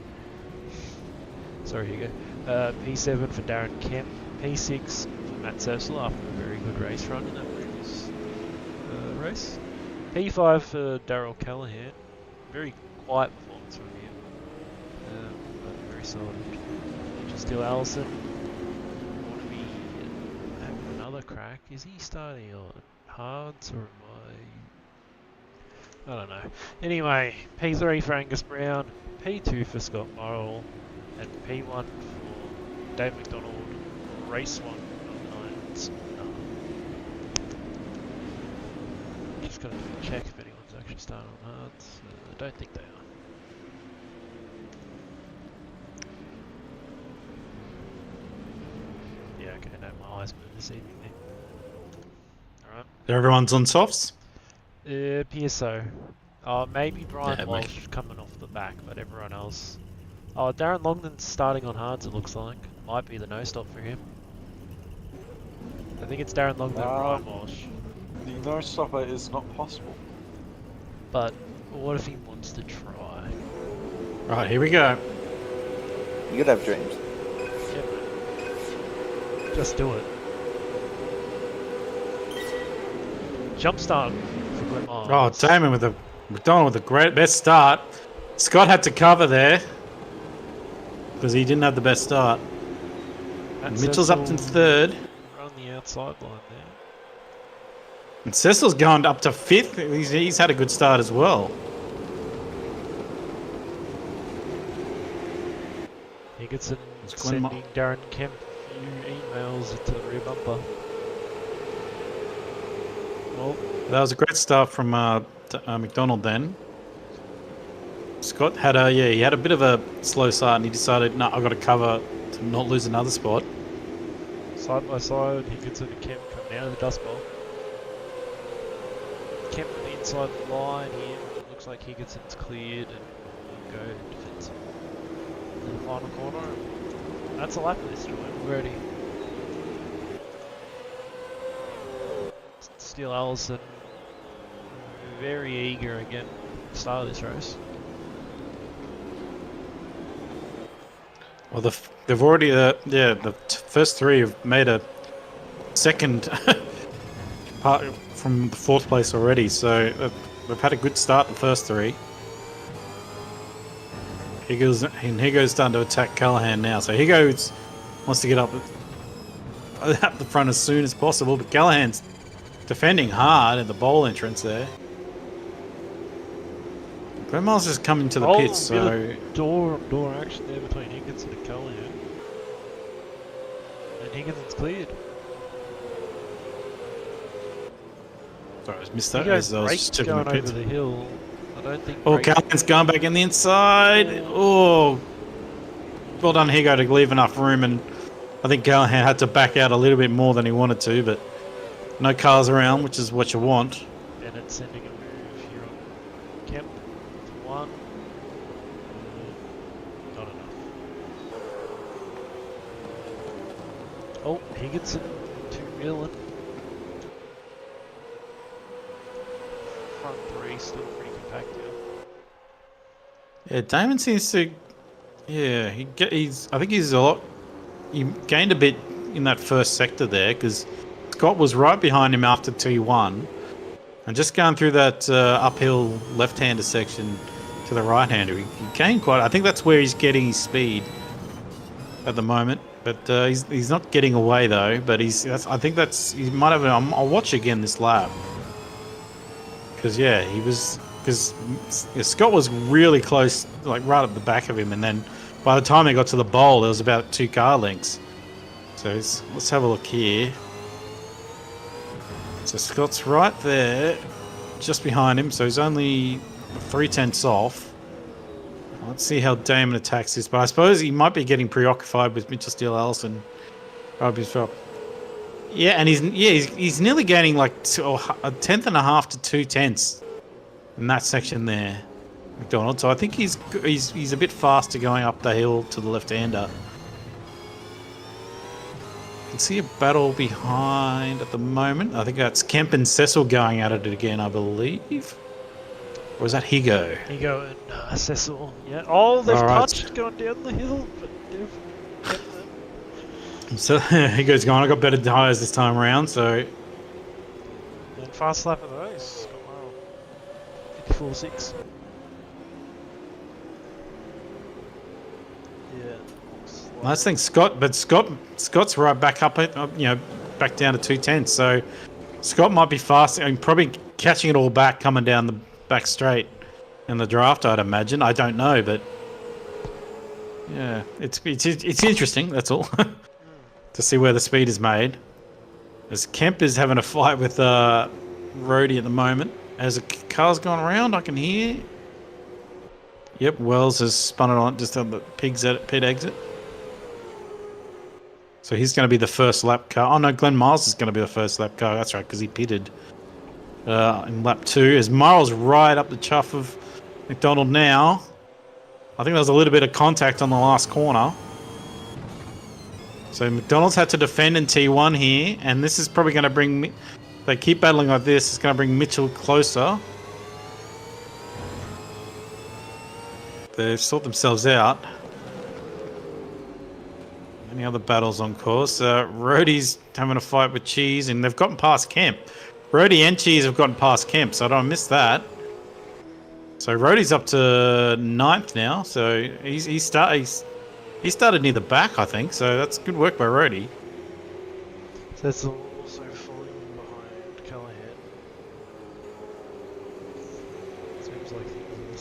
Sorry, Hugo. P7 for Darren Kemp. P6 for Matt Cecil after a very good race run in that previous race. P5 for Darryl Callahan. Very quiet performance from him. But very solid. Just still Allison. Want to be having another crack. Is he starting on hards or am I don't know. Anyway, P3 for Angus Brown. P2 for Scott Morrill. And P1 for Dave McDonald. Race 1 9. Just got to check if anyone's actually starting on hards. I don't think they are. Yeah, okay, no, my eyes moved this evening then. Alright. Everyone's on softs? PSO. Maybe Brian Yeah, Walsh coming off the back, but everyone else. Oh, Darren Longden's starting on hards, it looks like. Might be the no stop for him. I think it's Darren Longden and Brian Walsh. The no stopper is not possible. But what if he wants to try? Right, here we go. You gotta have dreams. Yeah, just do it. Jump start for Glenn Miles. Oh, Damon with a McDonald with a great best start. Scott had to cover there because he didn't have the best start. And Mitchell's up in third. Run the outside line there. And Cecil's gone up to fifth. He's had a good start as well. Higginson Glenn sending Darren Kemp a few emails to the rear bumper. Well, That was a great start from McDonald then. Scott had he had a bit of a slow start and he decided, no, I've got to cover to not lose another spot. side by side, Higginson and Kemp coming out of the dust bowl. Kemp on the inside line here. Looks like Higginson's cleared and will go defensive to the final corner. That's a lap of this joint already. Steele Allison very eager again to start this race. Well, they've already, the first three have made a second part from the fourth place already, so they've had a good start, the first three. Higo's starting to attack Callahan now, so Higo wants to get up the front as soon as possible, but Callahan's defending hard at the bowl entrance there. Glenn Miles is coming to the pits, so door action there between Higginson and Callahan. And Higginson's cleared. sorry, I missed that. Higo's As I was brakes checking going the over pits. the hill. I don't think. Oh, brakes- Callahan's gone back in the inside. Oh, well done, Higo, to leave enough room, and I think Callahan had to back out a little bit more than he wanted to, but no cars around, which is what you want. Bennett sending a move here on Kemp to one. Not enough. Oh, Higginson to Millen. Front three still pretty compact here. Yeah, Damon seems to. Yeah, I think he's a lot. He gained a bit in that first sector there because Scott was right behind him after T1, and just going through that uphill left-hander section to the right-hander, he gained quite. I think that's where he's getting his speed at the moment. But he's not getting away though. But he might have. I'll watch again this lap because Scott was really close, like right at the back of him, and then by the time they got to the bowl, there was about 2 car lengths. So let's have a look here. So Scott's right there, just behind him, so he's only 3/10 off. Let's see how Damon attacks this, but I suppose he might be getting preoccupied with Mitchell Steele Allison. Yeah, and he's nearly gaining like a 1/10 and a half to 2/10 in that section there, McDonald. So I think he's a bit faster going up the hill to the left-hander. You can see a battle behind at the moment. I think that's Kemp and Cecil going at it again, I believe. Or was that Higo? Higo and Cecil. Yeah. Oh, they've All right. touched going down the hill, but they've kept them. So Higo's gone. I got better tyres this time around, so And fast lap of those. Scott Morrell. 54.6. Yeah. nice thing, Scott's right back up, back down to 210. So Scott might be fast. I mean, probably catching it all back coming down the back straight in the draft, I'd imagine. I don't know, but yeah, it's interesting. That's all to see where the speed is made. As Kemp is having a fight with Rhodey at the moment. As a car's gone around, I can hear. Yep, Wells has spun it on just on the pit exit. So he's going to be the first lap car. Oh no, Glenn Miles is going to be the first lap car. That's right, because he pitted in lap 2. As Miles right up the chuff of McDonald now. I think there was a little bit of contact on the last corner. So McDonald's had to defend in T1 here, and this is probably going to bring... If they keep battling like this, it's going to bring Mitchell closer. They've sorted themselves out. Any other battles on course? Rhodey's having a fight with Cheese, and they've gotten past Kemp. Rhodey and Cheese have gotten past Kemp, so I don't miss that. So Rhodey's up to 9th now, so he started near the back, I think. So that's good work by Rhodey. That's also falling behind Callahan. Seems like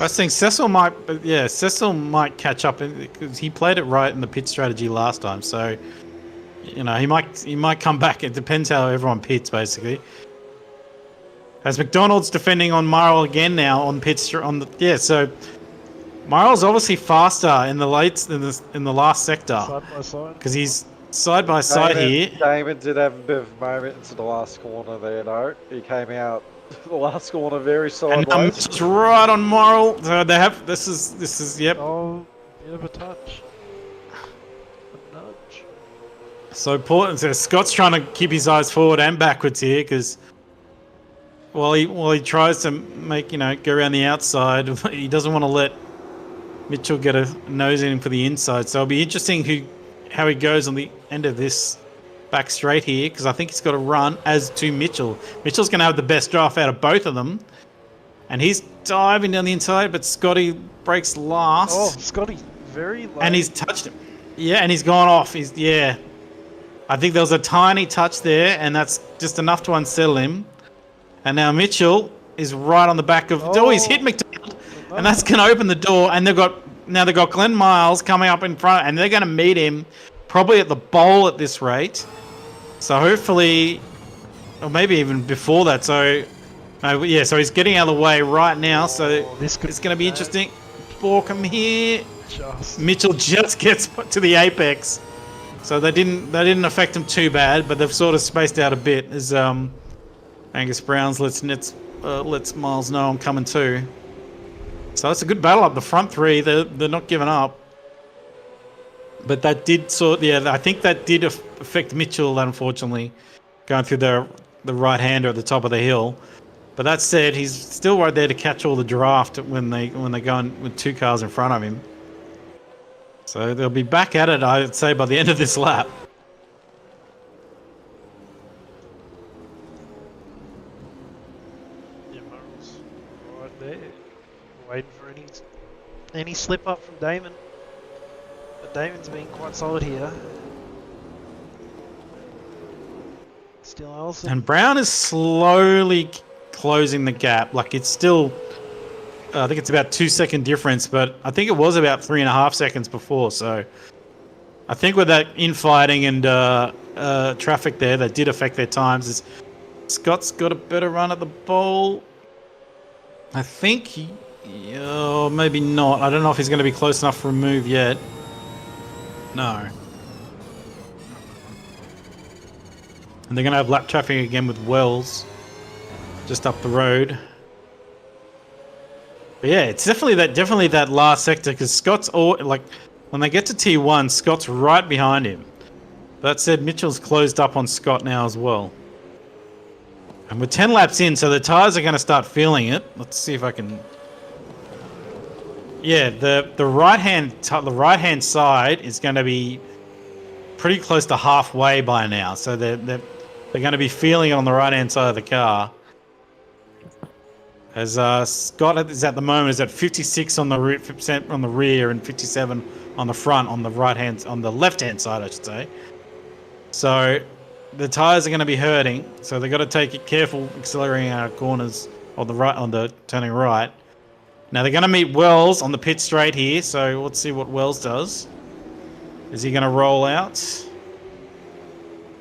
I think Cecil might catch up because he played it right in the pit strategy last time. So, he might come back. It depends how everyone pits, basically. As McDonald's defending on Myrle again now on so Myrle's obviously faster in the last sector side by side. because he's side by side here. Damon did have a bit of a moment into the last corner there, though. He came out the last corner very And sideways. Mitchell's right on Myrle. So they have this is yep. Oh, bit of a touch. A nudge. So important. So Scott's trying to keep his eyes forward and backwards here because while he tries to make go around the outside, he doesn't want to let Mitchell get a nose in for the inside. So it'll be interesting how he goes on the end of this back straight here because I think he's got to run as to Mitchell. Mitchell's going to have the best draft out of both of them, and he's diving down the inside, but Scotty breaks last. Oh, Scotty, very low. And he's touched him. Yeah, and he's gone off. I think there was a tiny touch there, and that's just enough to unsettle him. And now Mitchell is right on the back of... Oh, he's hit McDonald. And that's going to open the door. And they've got Glenn Miles coming up in front. And they're going to meet him probably at the bowl at this rate. So hopefully... Or maybe even before that. So so he's getting out of the way right now. So it's going to be interesting. Borkham here. Mitchell just gets to the apex. So they didn't affect him too bad. But they've sort of spaced out a bit as... Angus Browns lets Miles know I'm coming too. So it's a good battle up the front three. They're not giving up. But that did I think that did affect Mitchell, unfortunately, going through the right-hander at the top of the hill. But that said, he's still right there to catch all the draft when they go in with 2 cars in front of him. So they'll be back at it, I would say, by the end of this lap. Waiting for any slip up from Damon. But Damon's been quite solid here. Still Allison. And Brown is slowly closing the gap. Like it's still, I think it's about 2-second difference, but I think it was about 3.5 seconds before. So I think with that infighting and traffic there, that did affect their times. Scott's got a better run at the bowl. I think maybe not. I don't know if he's going to be close enough for a move yet. No. And they're going to have lap traffic again with Wells just up the road. But yeah, it's definitely that last sector because Scott's when they get to T1, Scott's right behind him. That said, Mitchell's closed up on Scott now as well. And we're 10 laps in, so the tyres are going to start feeling it. Let's see if I can Yeah, the right hand side is going to be pretty close to halfway by now, so they're going to be feeling it on the right hand side of the car. As Scott is at the moment is at 56 on the 50% on the rear and 57 on the front on the left hand side, I should say. So the tires are going to be hurting, so they've got to take it careful accelerating out of corners on the turning right. Now they're going to meet Wells on the pit straight here, so let's see what Wells does. Is he going to roll out?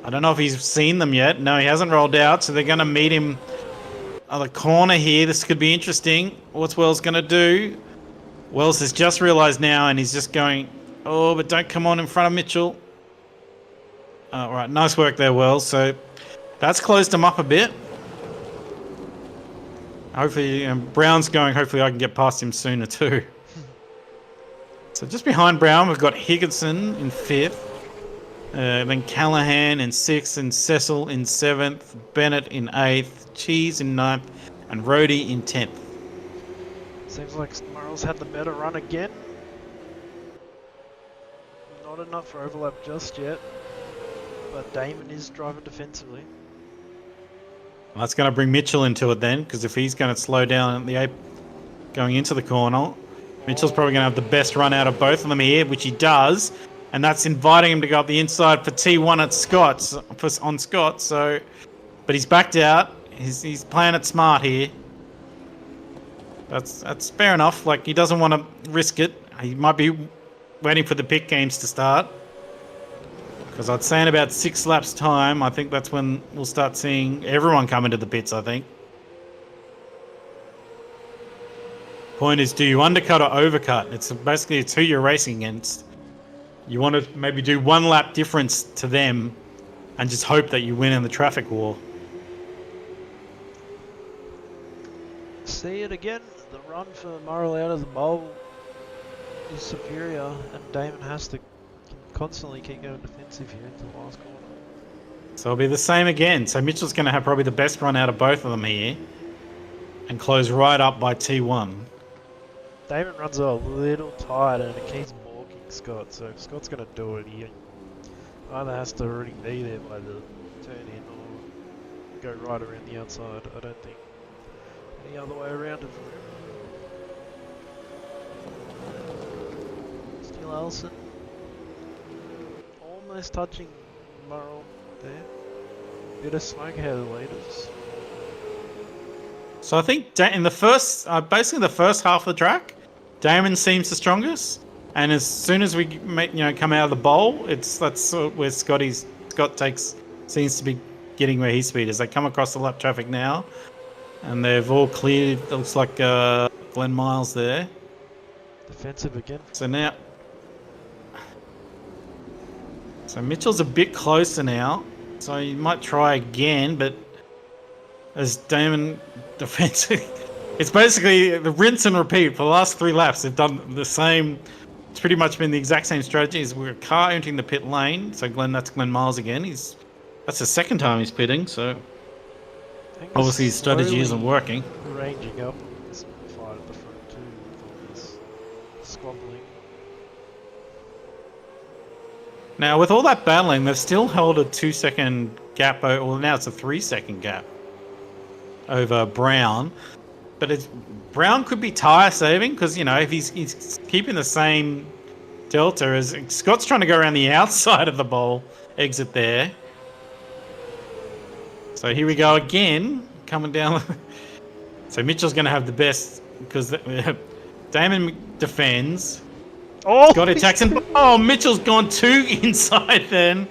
I don't know if he's seen them yet. No, he hasn't rolled out, so they're going to meet him on the corner here. This could be interesting. What's Wells going to do? Wells has just realised now, and he's just going, oh, but don't come on in front of Mitchell. All right, nice work there, Wells. So that's closed him up a bit. Hopefully, Brown's going, hopefully I can get past him sooner too. So just behind Brown, we've got Higginson in 5th. Then Callahan in 6th, and Cecil in 7th, Bennett in 8th, Cheese in 9th, and Rhodey in 10th. Seems like Murrell's had the better run again. Not enough for overlap just yet, but Damon is driving defensively. Well, that's going to bring Mitchell into it then, because if he's going to slow down at the 8 going into the corner, Mitchell's probably going to have the best run out of both of them here, which he does. And that's inviting him to go up the inside for T1 at Scott's, on Scott. So, but he's backed out. He's playing it smart here. That's fair enough. Like, he doesn't want to risk it. He might be waiting for the pit games to start. Because I'd say in about 6 laps time, I think that's when we'll start seeing everyone come into the pits, I think. Point is, do you undercut or overcut? It's basically who you're racing against. You want to maybe do 1 lap difference to them and just hope that you win in the traffic war. See it again. The run for Murrell out of the bowl is superior, and Damon has to constantly keep going defensive here into the last corner. So it'll be the same again. So Mitchell's going to have probably the best run out of both of them here and close right up by T1. Damon runs a little tight and it keeps balking Scott, so if Scott's going to do it, he either has to already be there by the turn in or go right around the outside. I don't think any other way around it for him. Still Allison. Almost touching Murrell there. Bit of smoke ahead of the leaders. So I think in the first, basically the first half of the track, Damon seems the strongest, and as soon as we come out of the bowl, that's where Scott seems to be getting where his speed is. They come across the lap traffic now, and they've all cleared. It looks like Glenn Miles there. Defensive again. So now. So Mitchell's a bit closer now, so you might try again, but as Damon defensive, it's basically the rinse and repeat for the last 3 laps. They've done the same. It's pretty much been the exact same strategy. As we're a car entering the pit lane, so that's Glenn Miles again. That's the second time he's pitting, so obviously his strategy isn't working. Ranging up this fight at the front too with all this squabbling. Now, with all that battling, they've still held a 2-second gap. Well, now it's a 3-second gap over Brown. But Brown could be tyre saving because, if he's keeping the same delta as Scott's trying to go around the outside of the bowl exit there. So here we go again, coming down. So Mitchell's going to have the best because Damon defends. Oh, Scott attacks and Mitchell's gone too inside then.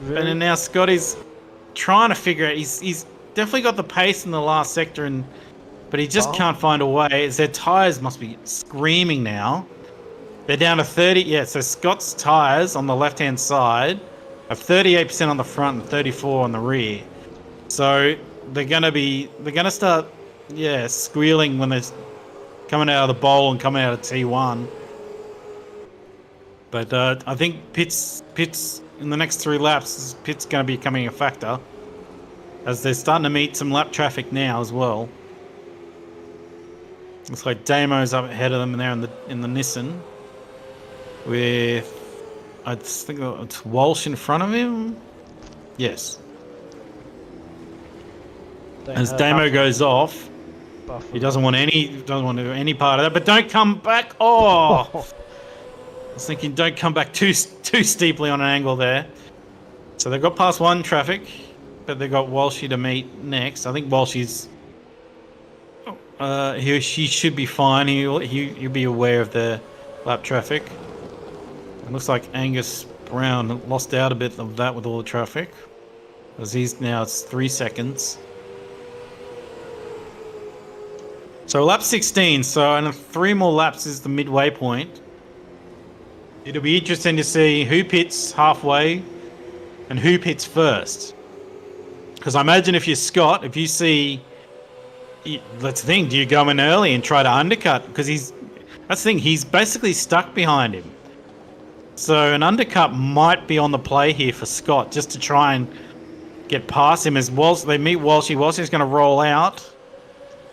And then now Scotty's trying to figure out. He's definitely got the pace in the last sector, but he just can't find a way. Their tyres must be screaming now. They're down to 30. Yeah, so Scott's tyres on the left-hand side are 38% on the front and 34 on the rear. So they're gonna start squealing when they're coming out of the bowl and coming out of T1. But I think pits in the next 3 laps, pit's going to be becoming a factor as they're starting to meet some lap traffic now as well. Looks like Damo's up ahead of them there in the Nissan. With, I think it's Walsh in front of him. Yes. As Damo goes off, he doesn't want to do any part of that. But don't come back. Oh, I was thinking don't come back too steeply on an angle there. So they've got past one traffic, but they've got Walshy to meet next. I think Walshy's he should be fine. He'll be aware of the lap traffic. It looks like Angus Brown lost out a bit of that with all the traffic, as it's 3 seconds. So lap 16, so in 3 more laps is the midway point. It'll be interesting to see who pits halfway and who pits first. Because I imagine if you're Scott, if you see, let's think, do you go in early and try to undercut? Because that's the thing, he's basically stuck behind him. So an undercut might be on the play here for Scott, just to try and get past him as they meet Walshy. Walshy's going to roll out.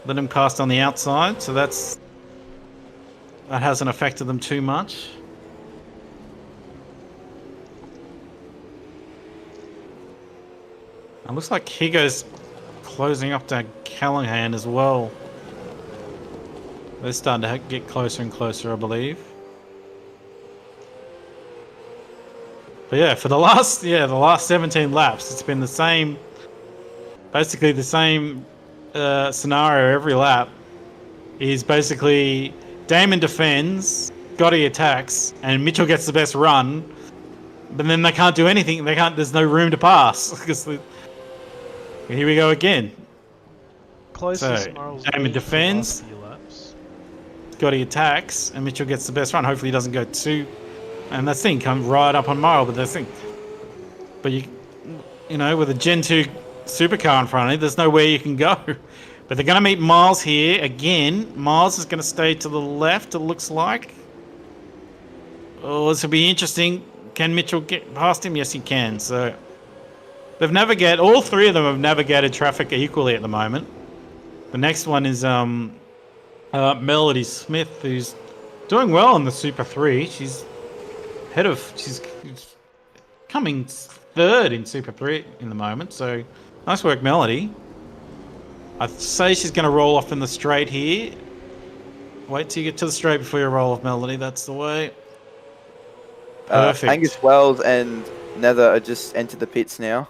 Let him cast on the outside, so that hasn't affected them too much. It looks like Higo's closing up to Callahan as well. They're starting to get closer and closer, I believe. But yeah, for the last 17 laps, it's been basically the same scenario every lap. Is basically Damon defends, Gotti attacks, and Mitchell gets the best run, but then they can't do anything. There's no room to pass. Here we go again. Closest Damon defends, Gotti attacks, and Mitchell gets the best run. Hopefully he doesn't go too, and that thing come right up on Morrill, but you know, with a Gen 2 supercar in front of you, there's nowhere you can go. But they're going to meet Miles here again. Miles is going to stay to the left, it looks like. Oh, this will be interesting. Can Mitchell get past him? Yes, he can. So they've navigated, all 3 of them have navigated traffic equally at the moment. The next one is Melody Smith, who's doing well in the Super 3. She's coming 3rd in Super 3 in the moment, so nice work, Melody. I'd say she's going to roll off in the straight here. Wait till you get to the straight before you roll off, Melody. That's the way. Perfect. Angus Wells and Nether are just entered the pits now.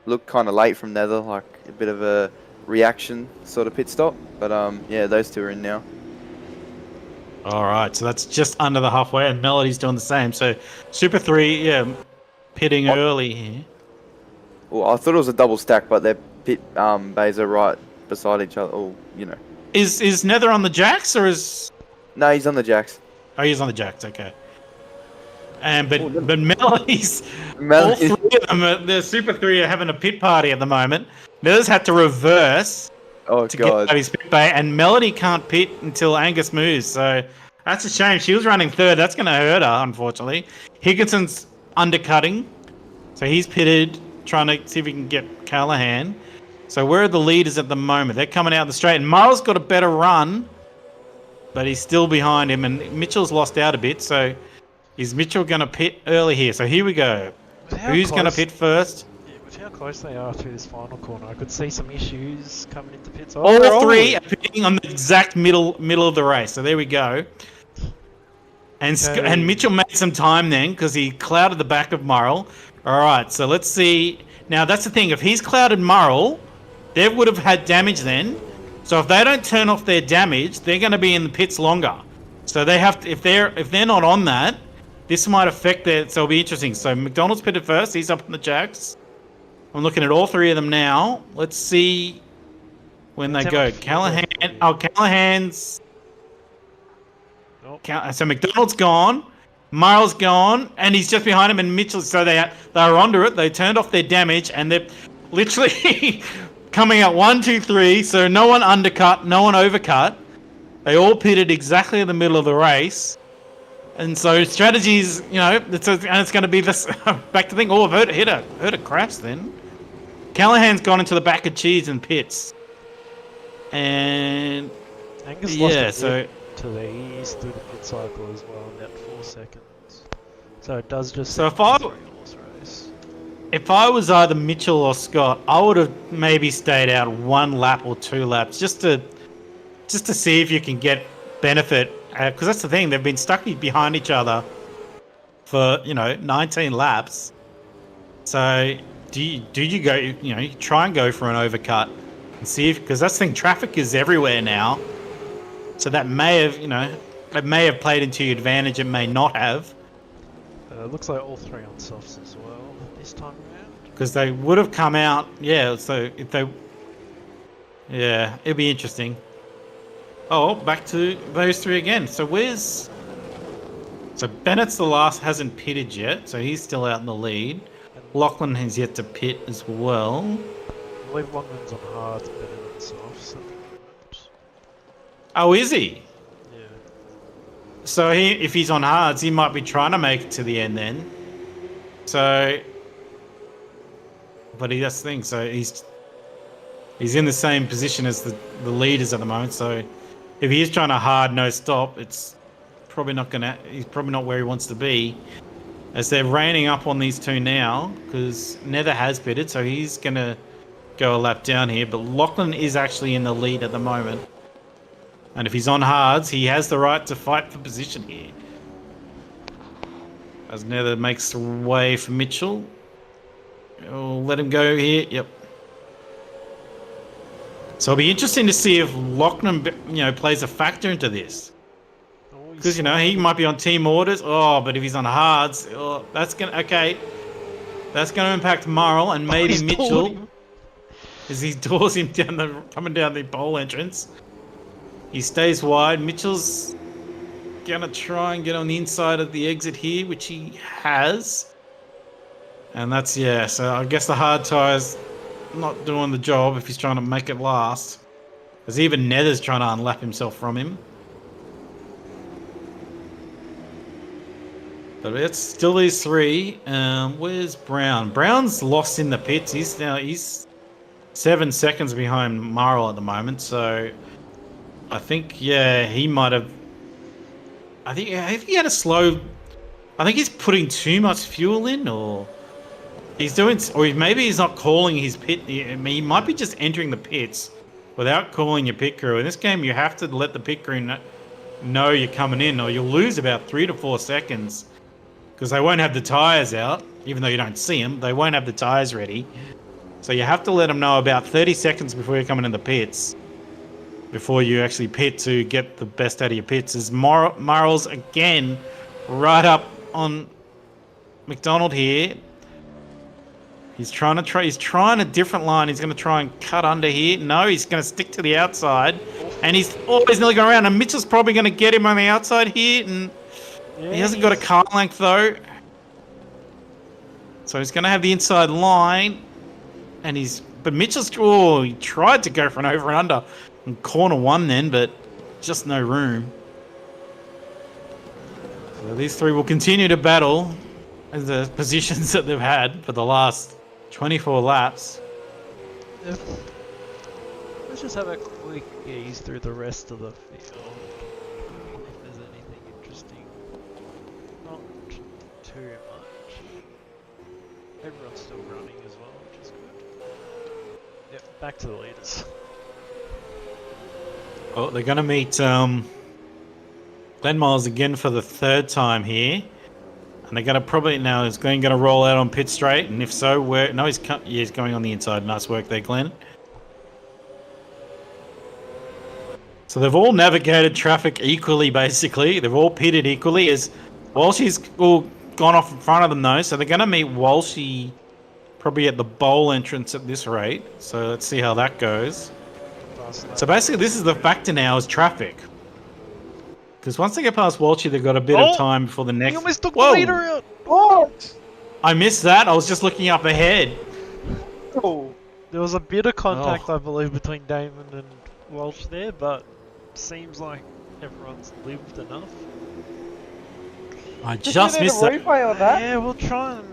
Look kind of late from Nether, like a bit of a reaction sort of pit stop. But yeah, those 2 are in now. All right, so that's just under the halfway, and Melody's doing the same. So Super 3, yeah, pitting early here. Well, I thought it was a double stack, but their pit bays are right beside each other. Or, you know. Is Nether on the jacks or is? No, he's on the jacks. Oh, he's on the jacks. Okay. But Melody's all 3 of them. The Super 3 are having a pit party at the moment. Nether's had to reverse to get out his pit bay, and Melody can't pit until Angus moves. So that's a shame. She was running 3rd. That's going to hurt her, unfortunately. Higginson's undercutting, so he's pitted, trying to see if he can get Callahan. So where are the leaders at the moment? They're coming out the straight, and Miles got a better run, but he's still behind him, and Mitchell's lost out a bit. So is Mitchell going to pit early here? So here we go. Who's going to pit first? Yeah, with how close they are through this final corner, I could see some issues coming into pits. All 3 are pitting on the exact middle of the race. So there we go. And Mitchell made some time then because he clouded the back of Morrill. All right, so let's see. Now that's the thing. If he's clouded Morrill, they would have had damage then. So if they don't turn off their damage, they're going to be in the pits longer. So they have to, if they're not on that, this might affect their. So it'll be interesting. So McDonald's pitted first. He's up on the jacks. I'm looking at all 3 of them now. Let's see when they go. Callahan. Oh, Callahan's. So McDonald's gone. Morrill's gone, and he's just behind him, and Mitchell. So they were onto it. They turned off their damage, and they're literally coming out 1, 2, 3. So no one undercut, no one overcut. They all pitted exactly in the middle of the race, and so strategies, you know, and it's going to be this back to the thing. Oh, I've heard a crash then. Callahan's gone into the back of Cheese and pits, and Angus Yeah, lost a so- bit to the east through the pit cycle as well, about 4 seconds. So it does just So seem if I- like a 3-horse race. If I was either Mitchell or Scott, I would have maybe stayed out 1 lap or 2 laps just to see if you can get benefit. Because that's the thing, they've been stuck behind each other for 19 laps. So do you go? You try and go for an overcut and see if, because that's the thing, traffic is everywhere now. So that may have played into your advantage. It may not have. Looks like all 3 on softs as well this time around. Because they would have come out, so if they... Yeah, it'd be interesting. Oh, back to those 3 again. So where's... So Bennett's the last, hasn't pitted yet, so he's still out in the lead. Lachlan has yet to pit as well. I believe Longman's on hards, better than softs at the moment. Oh, is he? Yeah. So if he's on hards, he might be trying to make it to the end then. So... But that's the thing, so he's in the same position as the leaders at the moment, so if he is trying to hard no stop, it's probably not he's probably not where he wants to be. As they're reining up on these 2 now, because Nether has pitted, so he's gonna go a lap down here, but Lachlan is actually in the lead at the moment. And if he's on hards, he has the right to fight for position here. As Nether makes way for Mitchell. Oh, let him go here. Yep. So it'll be interesting to see if Lachlan, plays a factor into this. Because, he might be on team orders. Oh, but if he's on hards, that's going to impact Murrell and maybe Mitchell. As he doors him coming down the pole entrance. He stays wide. Mitchell's going to try and get on the inside of the exit here, which he has. And that's, so I guess the hard tire's not doing the job if he's trying to make it last. Because even Nether's trying to unlap himself from him. But it's still these 3. Where's Brown? Brown's lost in the pits. He's 7 seconds behind Murrell at the moment. So I think, he might have... I think he had a slow... I think he's putting too much fuel in, or... He's doing, or maybe he's not calling his pit. He might be just entering the pits without calling your pit crew. In this game, you have to let the pit crew know you're coming in, or you'll lose about 3 to 4 seconds because they won't have the tires out. Even though you don't see them, they won't have the tires ready. So you have to let them know about 30 seconds before you're coming in the pits, before you actually pit to get the best out of your pits. As Murrell's again right up on McDonald here. He's trying a different line. He's going to try and cut under here. No, he's going to stick to the outside. And he's always nearly going around. And Mitchell's probably going to get him on the outside here. And he hasn't got a car length, though. So he's going to have the inside line. And but Mitchell's... Oh, he tried to go for an over and under in corner 1 then, but just no room. So these 3 will continue to battle in the positions that they've had for the last 24 laps. Let's just have a quick gaze through the rest of the field. If there's anything interesting. Not too much. Everyone's still running as well, which is good. Yep, back to the leaders. Oh, they're going to meet Glenn Miles again for the 3rd time here. And they're going to probably now is going to roll out on pit straight, and if so, where? No, he's going on the inside. Nice work there, Glenn. So they've all navigated traffic equally, basically. They've all pitted equally. As Walshy's all gone off in front of them, though, so they're going to meet Walshy probably at the bowl entrance at this rate. So let's see how that goes. So basically, this is the factor now: is traffic. Because once they get past Walshy, they've got a bit of time before the next... You almost took the leader out! What? I missed that. I was just looking up ahead. Oh. There was a bit of contact, I believe, between Damon and Welsh there, but seems like everyone's lived enough. I just missed that. Replay on that? Yeah, we'll try and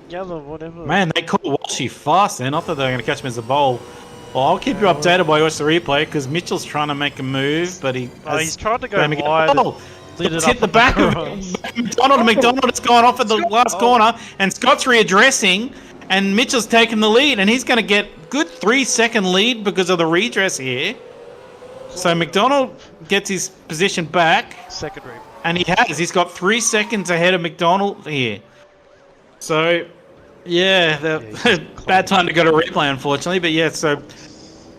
gather whatever. Man, they caught Walshy fast then. Not that they're going to catch him as a bowl. Well, I'll keep you updated while you watch the replay because Mitchell's trying to make a move, but he's trying to go Jamie- wide. Oh, Lit it it's up hit the on back of cross. McDonald. McDonald has gone off at the last corner, and Scott's readdressing, and Mitchell's taken the lead, and he's going to get good 3-second lead because of the redress here. So McDonald gets his position back, Secondary. and he's got 3 seconds ahead of McDonald here. So, yeah, bad time to go to replay, unfortunately. But yeah, so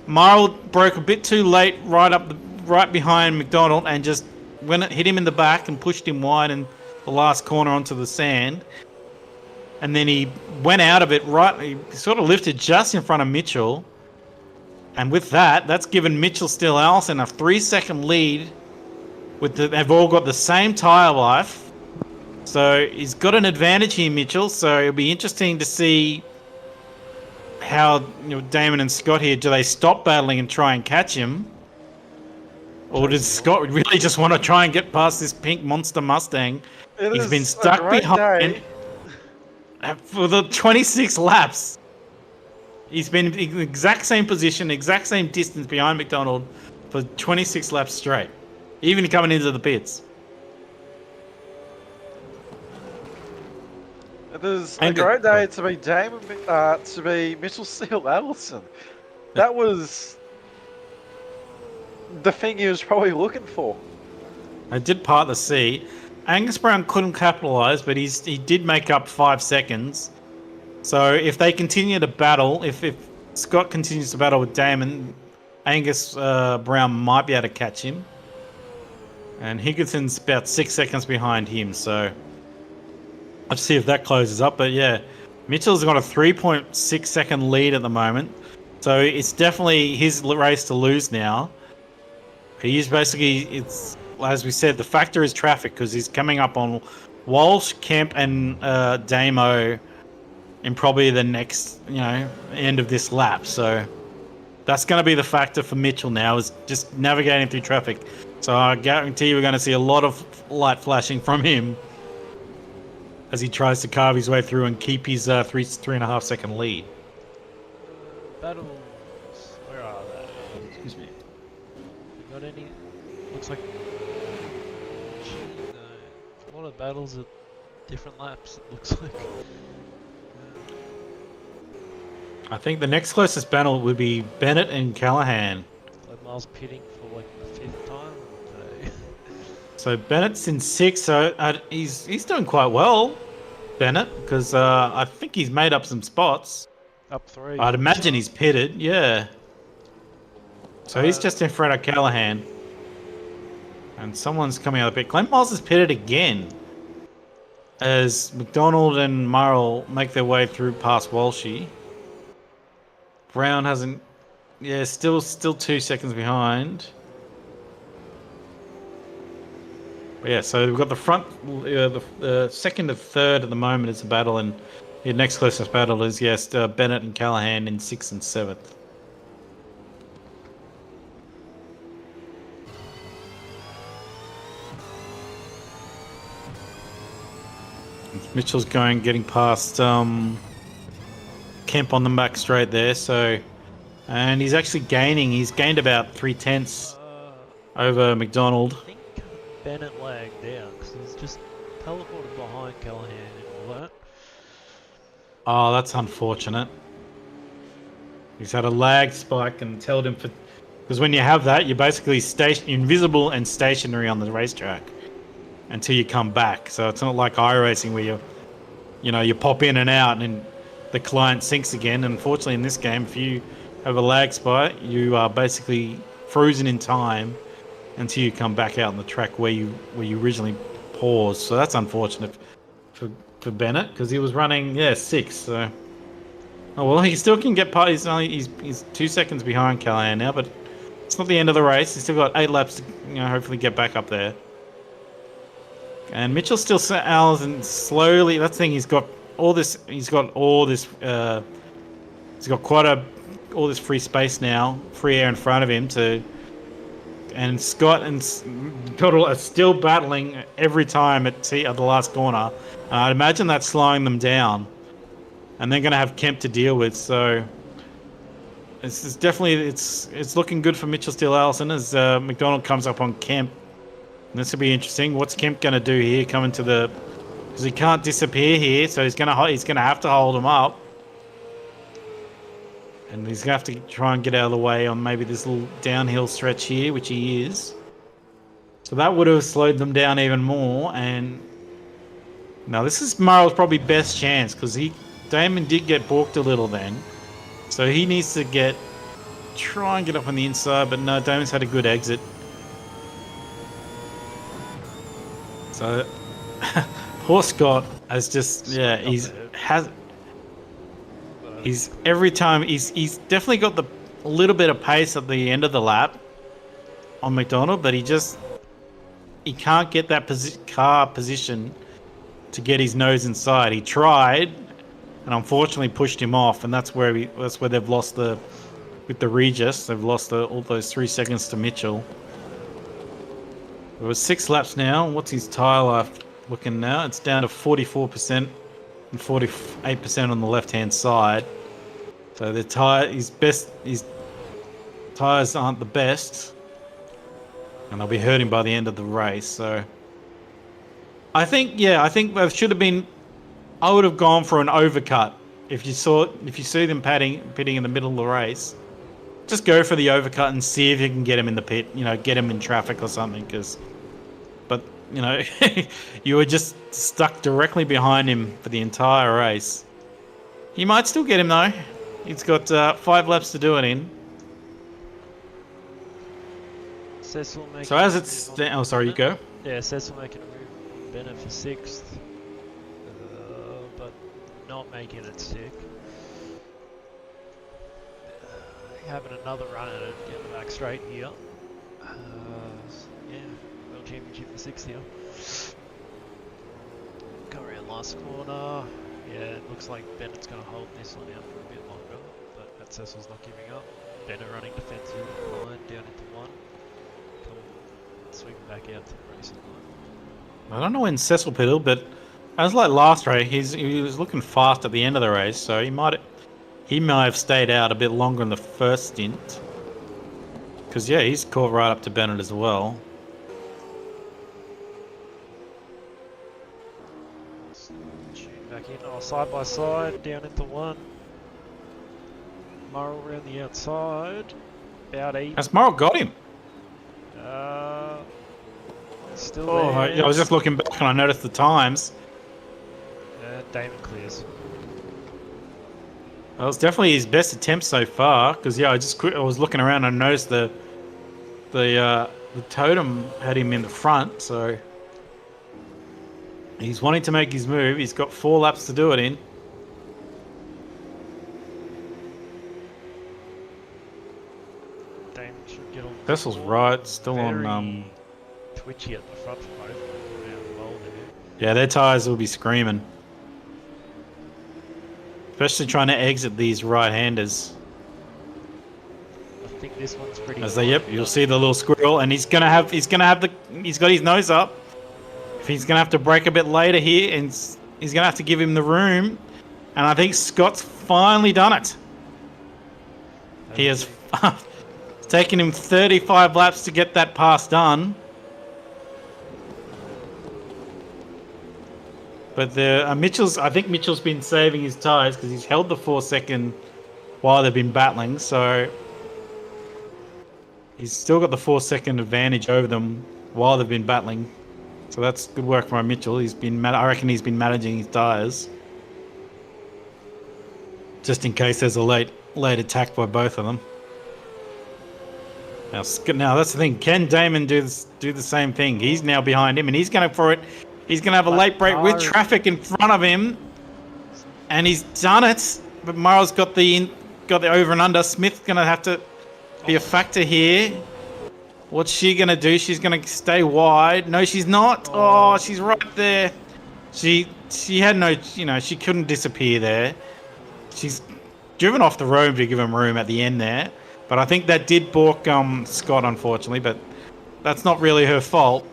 Marl broke a bit too late, right behind McDonald, and just hit him in the back and pushed him wide in the last corner onto the sand. And then he went out of it he sort of lifted just in front of Mitchell. And with that's given Mitchell Still Allison a 3-second lead. They've all got the same tyre life. So he's got an advantage here, Mitchell. So it'll be interesting to see how Damon and Scott here, do they stop battling and try and catch him? Or does Scott really just want to try and get past this pink monster Mustang? He's been stuck behind for the 26 laps. He's been in the exact same position, exact same distance behind McDonald for 26 laps straight, even coming into the pits. It is a great day to be to be Mitchell Steele Allison. That was the thing he was probably looking for. I did part the C. Angus Brown couldn't capitalise, but he did make up 5 seconds. So if they continue to battle, if Scott continues to battle with Damon, Angus Brown might be able to catch him. And Higginson's about 6 seconds behind him, so let's see if that closes up. But yeah, Mitchell's got a 3.6 second lead at the moment. So it's definitely his race to lose now. He's basically, as we said, the factor is traffic because he's coming up on Walsh, Kemp, and Damo in probably the next, end of this lap. So that's going to be the factor for Mitchell now, is just navigating through traffic. So I guarantee we're going to see a lot of light flashing from him as he tries to carve his way through and keep his 3.5 second lead. Battles. Where are they? Excuse me. Got any? Looks like a lot of battles at different laps. It looks like. I think the next closest battle would be Bennett and Callahan. Like Miles pitting for like the 5th time today. So Bennett's in 6th, so he's doing quite well, Bennett, because I think he's made up some spots. Up 3. I'd imagine he's pitted, yeah. So he's just in front of Callahan. And someone's coming out of the pit. Glenn Miles is pitted again as McDonald and Murrell make their way through past Walshy. Brown hasn't... Yeah, still 2 seconds behind. But yeah, so we've got the front... the second and third at the moment is the battle, and the next closest battle is, yes, Bennett and Callahan in 6th and 7th. Mitchell's getting past Kemp on the back straight there, and he's actually gaining. He's gained about 3/10 over McDonald. I think Bennett lagged out because he's just teleported behind Callahan and all that. Oh, that's unfortunate. He's had a lag spike and told him because when you have that, you're basically invisible and stationary on the racetrack until you come back. So it's not like iRacing where you pop in and out and the client sinks again. And unfortunately in this game, if you have a lag spike, you are basically frozen in time until you come back out on the track where you originally paused. So that's unfortunate for Bennett because he was running 6th. So well, he still can get past. He's 2 seconds behind Callahan now, but it's not the end of the race. He's still got 8 laps to hopefully get back up there. And Mitchell still Allison slowly. That's the thing. He's got all this. He's got all this free space now, free air in front of him and Scott and Total are still battling every time at the last corner. I'd imagine that's slowing them down, and they're going to have Kemp to deal with. So This is definitely it's looking good for Mitchell Steele Allison as McDonald comes up on Kemp. And this will be interesting. What's Kemp going to do here? Coming to the because he can't disappear here, so he's gonna have to hold him up, and he's gonna have to try and get out of the way on maybe this little downhill stretch here, which he is. So that would have slowed them down even more. And now this is Murrell's probably best chance because Damon did get balked a little then. So he needs to try and get up on the inside, but no, Damon's had a good exit. So poor Scott has just he's every time he's definitely got a little bit of pace at the end of the lap on McDonald, but he can't get that car position to get his nose inside. He tried. And unfortunately pushed him off, and that's where they've lost with the Regis. They've lost all those 3 seconds to Mitchell. It was 6 laps now. What's his tyre life looking now? It's down to 44% and 48% on the left-hand side. So his tyres aren't the best, and they'll be hurting by the end of the race. So I think there should have been. I would have gone for an overcut if you see them pitting in the middle of the race. Just go for the overcut and see if you can get him in the pit. Get him in traffic or something. But you were just stuck directly behind him for the entire race. You might still get him though. He's got 5 laps to do it in. Cecil so as it's oh sorry, you go. Yeah, Cecil making a move. Bennett for 6th. Not making it sick. Having another run at it, getting the back straight here. World Championship for 6th here. Go around last corner. Yeah, it looks like Bennett's going to hold this one out for a bit longer, but Cecil's not giving up. Bennett running defensive line down into 1. Sweeping back out to the racing line. I don't know when Cecil pitted, but as like last race, he was looking fast at the end of the race, so he might have stayed out a bit longer in the first stint. Because he's caught right up to Bennett as well. Shooting back in, side by side, down into 1. Murrell around the outside, about even. Has Murrell got him? Still there. I was just looking back and I noticed the times. Damon clears. Well, it's definitely his best attempt so far. Because I was looking around and noticed the totem had him in the front. So he's wanting to make his move. He's got 4 laps to do it in. Damon should get on. Vessel's right, still on. Twitchy at the front for both. Yeah, their tyres will be screaming. Especially trying to exit these right-handers. I think this one's pretty. You'll see the little squirrel, and he's got his nose up. If he's gonna have to brake a bit later here, and he's gonna have to give him the room. And I think Scott's finally done it. He has it's taken him 35 laps to get that pass done. But I think Mitchell's been saving his tyres because he's held the 4 second while they've been battling. So he's still got the 4 second advantage over them while they've been battling. So that's good work from Mitchell. I reckon he's been managing his tyres just in case there's a late attack by both of them. Now that's the thing. Can Damon do the same thing? He's now behind him, and he's going for it. He's going to have a late break with traffic in front of him, and he's done it. But Murrell's got the over and under. Smith's going to have to be a factor here. What's she going to do? She's going to stay wide. No, she's not. Oh, she's right there. She had no, she couldn't disappear there. She's driven off the road to give him room at the end there. But I think that did balk Scott, unfortunately. But that's not really her fault.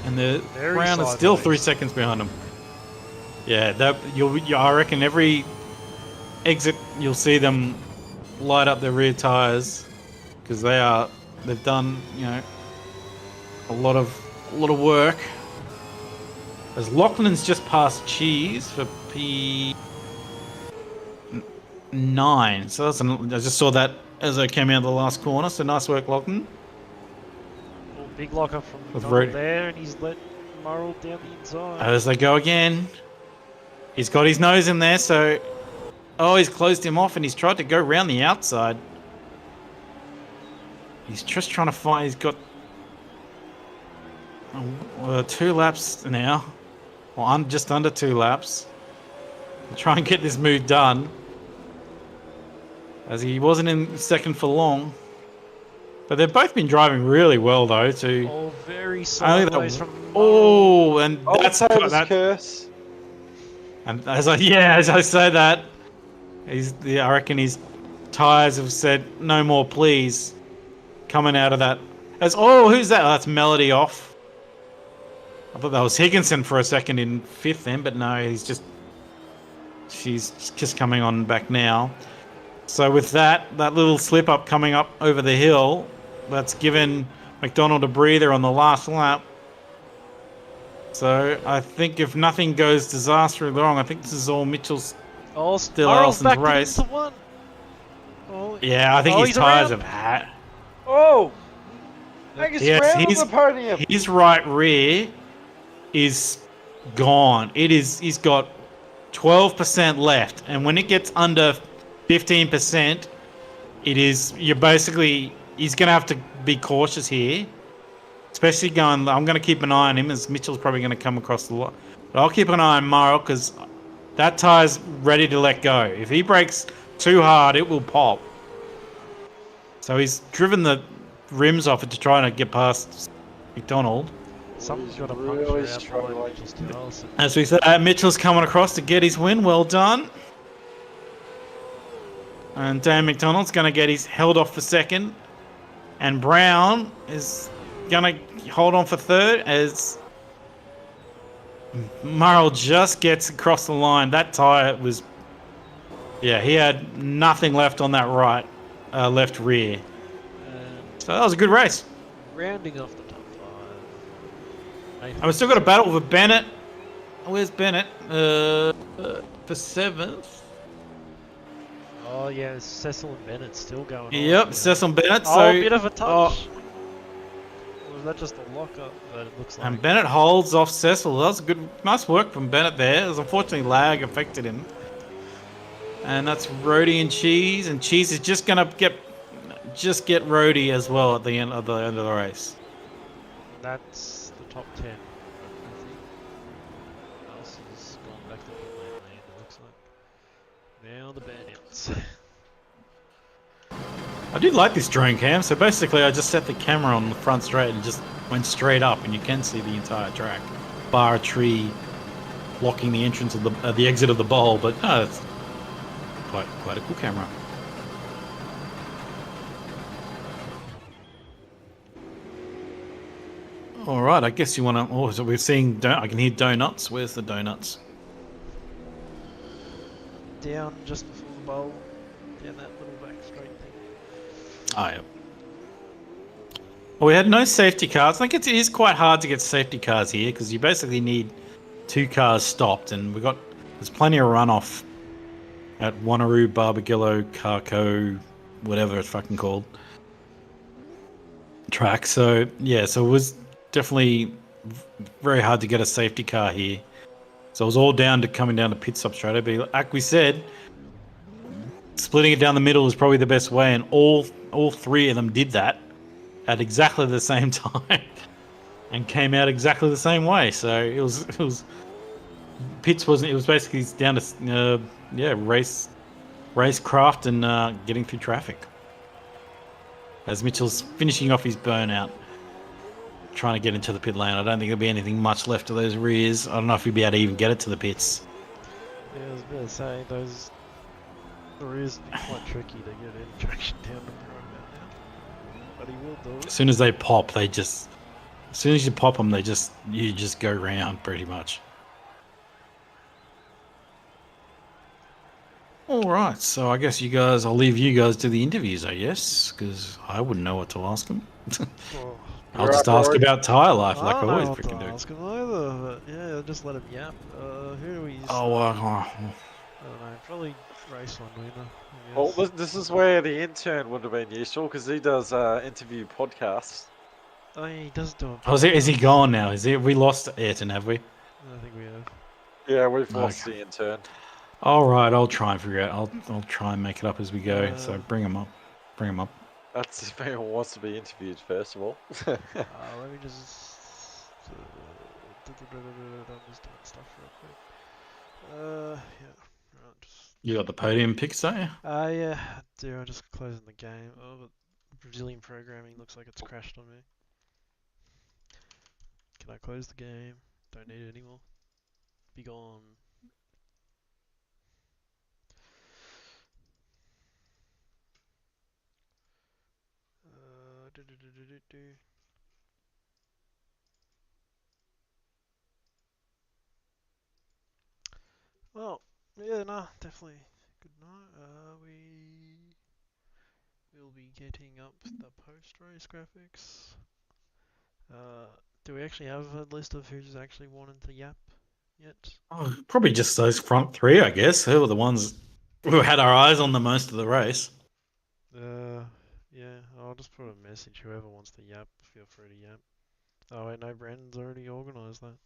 And the round is still 3 seconds behind him. Yeah, I reckon every exit, you'll see them light up their rear tires because they've done, you know, a lot of work. As Lachlan's just passed Cheese for P9, so I just saw that as I came out of the last corner. So nice work, Lachlan. Well, big locker from With McDonald Rody. there, and he's let Murrell down the inside. As they go again, he's got his nose in there. So, he's closed him off, and he's tried to go round the outside. He's just trying to find. He's got 2 laps now. Well, just under 2 laps. To try and get this move done. As he wasn't in second for long. But they've both been driving really well, though. Very sideways from and That's that's that curse. And as I say that, I reckon his tyres have said no more, please. Coming out of that. Who's that? Oh, that's Melody off. I thought that was Higginson for a second in 5th then, but no, she's just coming on back now. So with that little slip up coming up over the hill, that's given McDonald a breather on the last lap. So I think if nothing goes disastrously wrong, I think this is all Mitchell's still Allison's race. Into one. Yeah, I think his tyres have had. Oh! Angus Yes, Brown on the podium. his right rear is gone. He's got 12% left, and when it gets under 15%, he's gonna have to be cautious here. Especially I'm gonna keep an eye on him as Mitchell's probably gonna come across the lot. But I'll keep an eye on Murrell because that tire's ready to let go. If he brakes too hard, it will pop. So he's driven the rims off it to try and get past McDonald. Something's got a Really puncture out struggling. behind Mitchell's to Allison. As we said, Mitchell's coming across to get his win. Well done. And Dan McDonald's going to get his held off for second. And Brown is going to hold on for third as Murrell just gets across the line. That tyre was... Yeah, he had nothing left on that left rear. So that was a good race. Rounding off the top 5. And we've still got a battle with Bennett. Where's Bennett? For 7th. Oh yeah, Cecil and Bennett still going on. Yep, Cecil and Bennett. Oh, So, a bit of a touch. Or was that just a lock-up? But it looks like... And Bennett holds off Cecil. That was nice work from Bennett there. It was unfortunately lag affected him. And that's Rody and Cheese. And Cheese is just going to get Rody as well at the end of the race. That's the top 10. I think. Allison's gone back to pit lane, it looks like. Now the burnouts. I do like this drone cam. So basically I just set the camera on the front straight and just went straight up. And you can see the entire track. Bar a tree blocking the entrance of the exit of the bowl. But no, it's quite a cool camera. All right, I guess you want to... Oh, so we're seeing... I can hear donuts. Where's the donuts? Down just before the bowl. Down that little back straight thing. Oh, yeah. Well, we had no safety cars. I think it is quite hard to get safety cars here because you basically need 2 cars stopped, and there's plenty of runoff at Wanneroo, Barbagallo, Carco, whatever it's fucking called, track. So yeah, so it was definitely very hard to get a safety car here. So it was all down to coming down to pit stop straight. But like we said, splitting it down the middle is probably the best way, and all 3 of them did that at exactly the same time and came out exactly the same way. So it was pits wasn't. It was basically down to racecraft and getting through traffic. As Mitchell's finishing off his burnout, trying to get into the pit lane. I don't think there'll be anything much left of those rears. I don't know if he'll be able to even get it to the pits. Yeah, I was about to say, the rears be quite tricky to get any traction down the road now. But he will do it. As soon as they pop, as soon as you pop them, you just go round pretty much. All right, so I guess I'll leave you guys to the interviews, I guess, because I wouldn't know what to ask them. Oh, I'll just ask about tyre life like I I don't always know what to freaking do. ask him either, but yeah, just let him yap. Who do we Oh, start? I don't know, probably race one winner, I Well, guess. this is where the intern would have been useful because he does interview podcasts. Oh, yeah, he does do a oh, is he podcast. gone now? We lost Ayrton, have we? I think we have. Yeah, we've lost Okay. the intern. All right, I'll try and figure out. I'll try and make it up as we go. So bring him up. Bring him up. That's if anyone wants to be interviewed, first of all. Let me just... I'm just doing stuff real quick. Yeah. Right, just... You got the podium picks, don't you? Yeah, I do. I'm just closing the game. Oh, but Brazilian programming looks like it's crashed on me. Can I close the game? Don't need it anymore. Be gone. Do. Well, yeah, no, definitely. Good night. We'll be getting up the post-race graphics. Do we actually have a list of who's actually wanting to yap yet? Oh, probably just those front three, I guess. Who were the ones who had our eyes on the most of the race? Yeah, I'll just put a message. Whoever wants to yap, feel free to yap. Oh wait, no, Brandon's already organised that.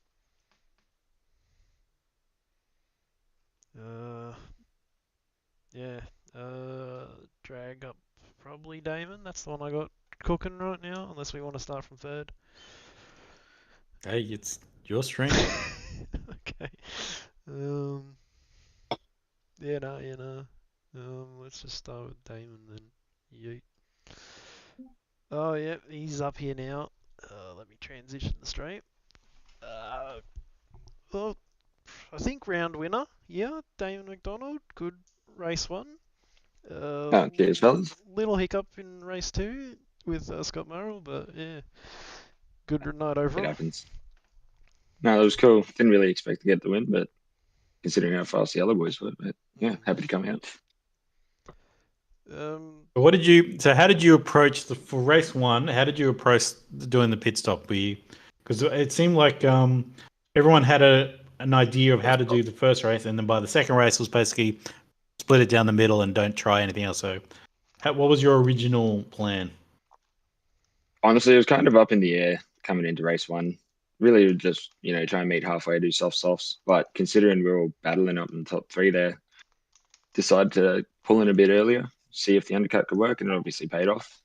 Yeah, drag up probably Damon. That's the one I got cooking right now, unless we want to start from third. Hey, it's your stream. Okay. Yeah, let's just start with Damon then. Yeet. Oh, yeah, he's up here now. Let me transition the stream. Well, I think round winner. Yeah, Damon McDonald. Good race one. Cheers, fellas. Little hiccup in race two with Scott Murrell, but yeah, good night It overall. happens. No, it was cool. Didn't really expect to get the win, but considering how fast the other boys were, but yeah, happy to come out. How did you approach for race one? How did you approach doing the pit stop? Because it seemed like everyone had an idea of how to do the first race, and then by the second race it was basically split it down the middle and don't try anything else. So, what was your original plan? Honestly, it was kind of up in the air coming into race one. Really, just try and meet halfway, do soft softs. But considering we were all battling up in the top three there, decided to pull in a bit earlier, see if the undercut could work, and it obviously paid off.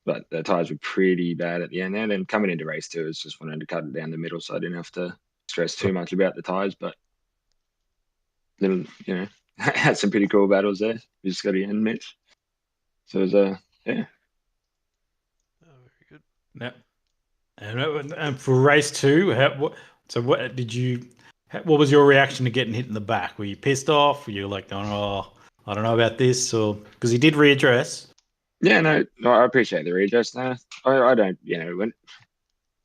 But the tires were pretty bad at the end there. Then coming into race two, it's just wanted to cut it down the middle, so I didn't have to stress too much about the tires. But little, had some pretty cool battles there. We just got to end, Mitch. So it was yeah. Oh, very good. Yeah. And for race two, what was your reaction to getting hit in the back? Were you pissed off? Were you like, oh, I don't know about this, or because he did readdress? Yeah, no, I appreciate the readdress. No, I don't. When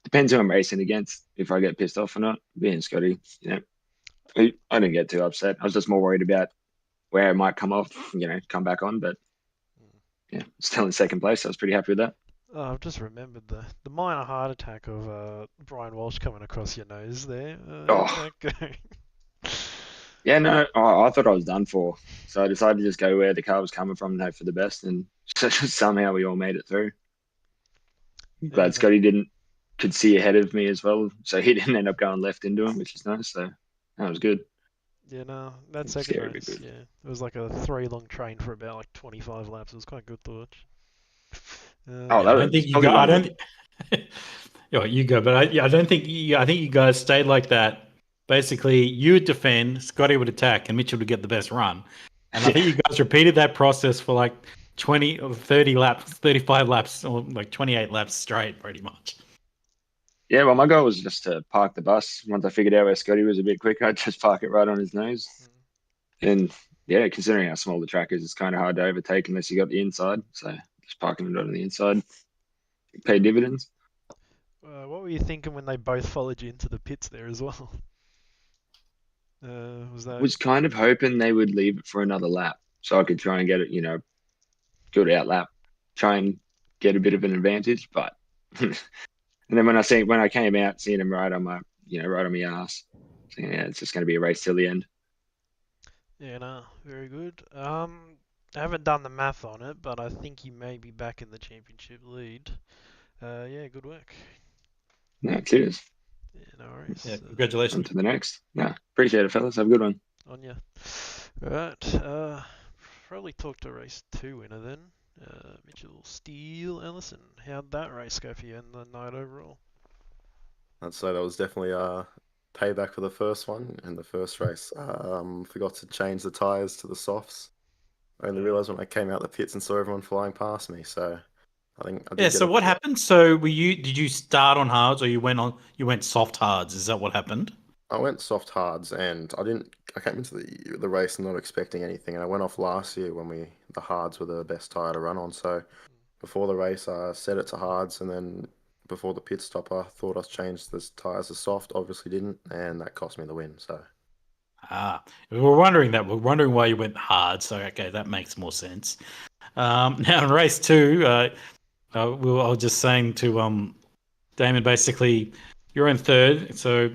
depends who I'm racing against if I get pissed off or not. Being Scotty, I didn't get too upset. I was just more worried about where it might come off, come back on. But yeah, still in second place. So I was pretty happy with that. Oh, I've just remembered the minor heart attack of Brian Walsh coming across your nose there. Yeah, no, I thought I was done for. So I decided to just go where the car was coming from and hope for the best. And somehow we all made it through. Glad Scotty could see ahead of me as well. So he didn't end up going left into him, which is nice. So that was good. Yeah, no, that second race, yeah. It was like a 3-long train for about like 25 laps. It was quite good to watch. I don't think you go. You go, but I don't think. I think you guys stayed like that. Basically, you would defend, Scotty would attack, and Mitchell would get the best run. And I think you guys repeated that process for like 20 or 30 laps, 35 laps, or like 28 laps straight, pretty much. Yeah, well, my goal was just to park the bus. Once I figured out where Scotty was a bit quicker, I'd just park it right on his nose. And yeah, considering how small the track is, it's kind of hard to overtake unless you got the inside. So just parking it on the inside, pay dividends. What were you thinking when they both followed you into the pits there as well? Was that? Was kind of hoping they would leave it for another lap so I could try and get it, good out lap, try and get a bit of an advantage. But and then when I came out, seeing him right on my ass, thinking, yeah, it's just going to be a race till the end. Yeah, no, very good. I haven't done the math on it, but I think he may be back in the championship lead. Yeah, good work. No, cheers. Yeah, no worries. Yeah, On congratulations. to the next. No, appreciate it, fellas. Have a good one. On ya. Right. Probably talk to race 2 winner then. Mitchell Steele Ellison. How'd that race go for you in the night overall? I'd say that was definitely payback for the first one in the first race. Forgot to change the tyres to the softs. I only realised when I came out the pits and saw everyone flying past me. So I think I did Yeah. get So a- what happened? So did you start on hards or you went soft hards? Is that what happened? I went soft hards and I came into the race not expecting anything, and I went off last year when the hards were the best tyre to run on. So before the race I set it to hards, and then before the pit stop I thought I changed the tyres to soft, obviously didn't, and that cost me the win. So We were wondering that. We're wondering why you went hard. So okay, that makes more sense. Now in race 2, I was just saying to Damon, basically, you're in third, so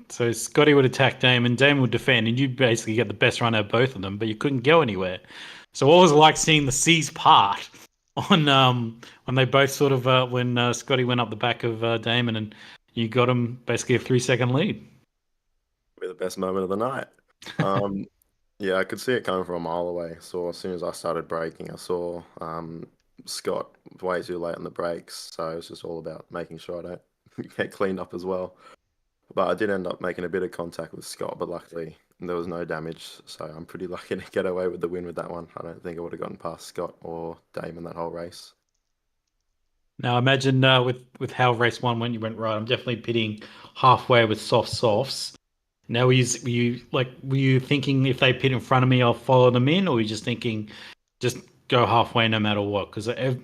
so Scotty would attack Damon, Damon would defend, and you basically get the best run out of both of them, but you couldn't go anywhere. So what was it like seeing the seas part on when they both sort of when Scotty went up the back of Damon and you got him basically a 3-second lead? be the best moment of the night. Yeah, I could see it coming from a mile away. So as soon as I started braking, I saw Scott way too late on the brakes. So it was just all about making sure I don't get cleaned up as well. But I did end up making a bit of contact with Scott, but luckily there was no damage. So I'm pretty lucky to get away with the win with that one. I don't think I would have gotten past Scott or Damon that whole race. Now imagine with how race 1 went, you went right. I'm definitely pitting halfway with softs. Now were you thinking if they pit in front of me, I'll follow them in, or were you just thinking just go halfway no matter what?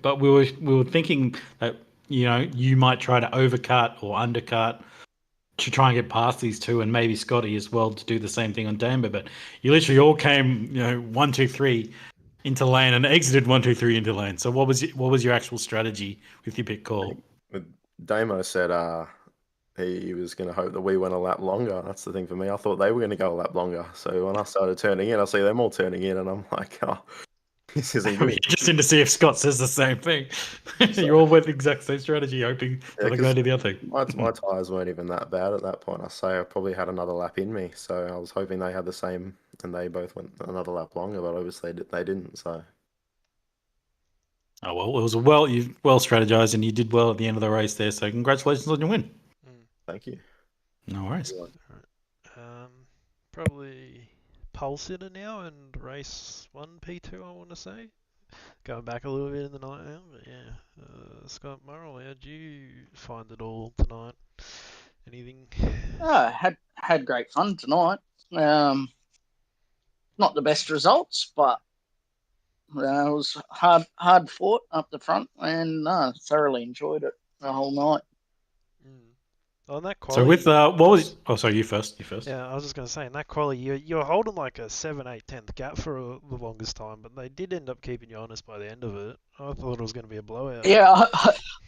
But we were thinking that you might try to overcut or undercut to try and get past these two, and maybe Scotty as well to do the same thing on Damon. But you literally all came 1, 2, 3 into lane and exited 1, 2, 3 into lane. So what was your actual strategy with your pit call? Damo said he was going to hope that we went a lap longer. That's the thing for me. I thought they were going to go a lap longer. So when I started turning in, I see them all turning in, and I'm like, oh, this isn't good. Interesting to see if Scott says the same thing. You all went the exact same strategy, hoping that I go to the other thing. My tyres weren't even that bad at that point. I say I probably had another lap in me. So I was hoping they had the same, and they both went another lap longer, but obviously they didn't. So. Oh well, it was you well strategized, and you did well at the end of the race there. So congratulations on your win. Thank you. No worries. Probably pole sitter now and race 1 P2, I want to say. Going back a little bit in the night now, but yeah. Scott Murrell, how'd you find it all tonight? Anything? Had great fun tonight. Not the best results, but it was hard fought up the front, and thoroughly enjoyed it the whole night. On that So quality, with what was? Oh, sorry, you first. yeah, I was just going to say, in that quality, you're holding like a 7, 8, 10th gap for the longest time, but they did end up keeping you honest by the end of it. I thought it was going to be a blowout. Yeah,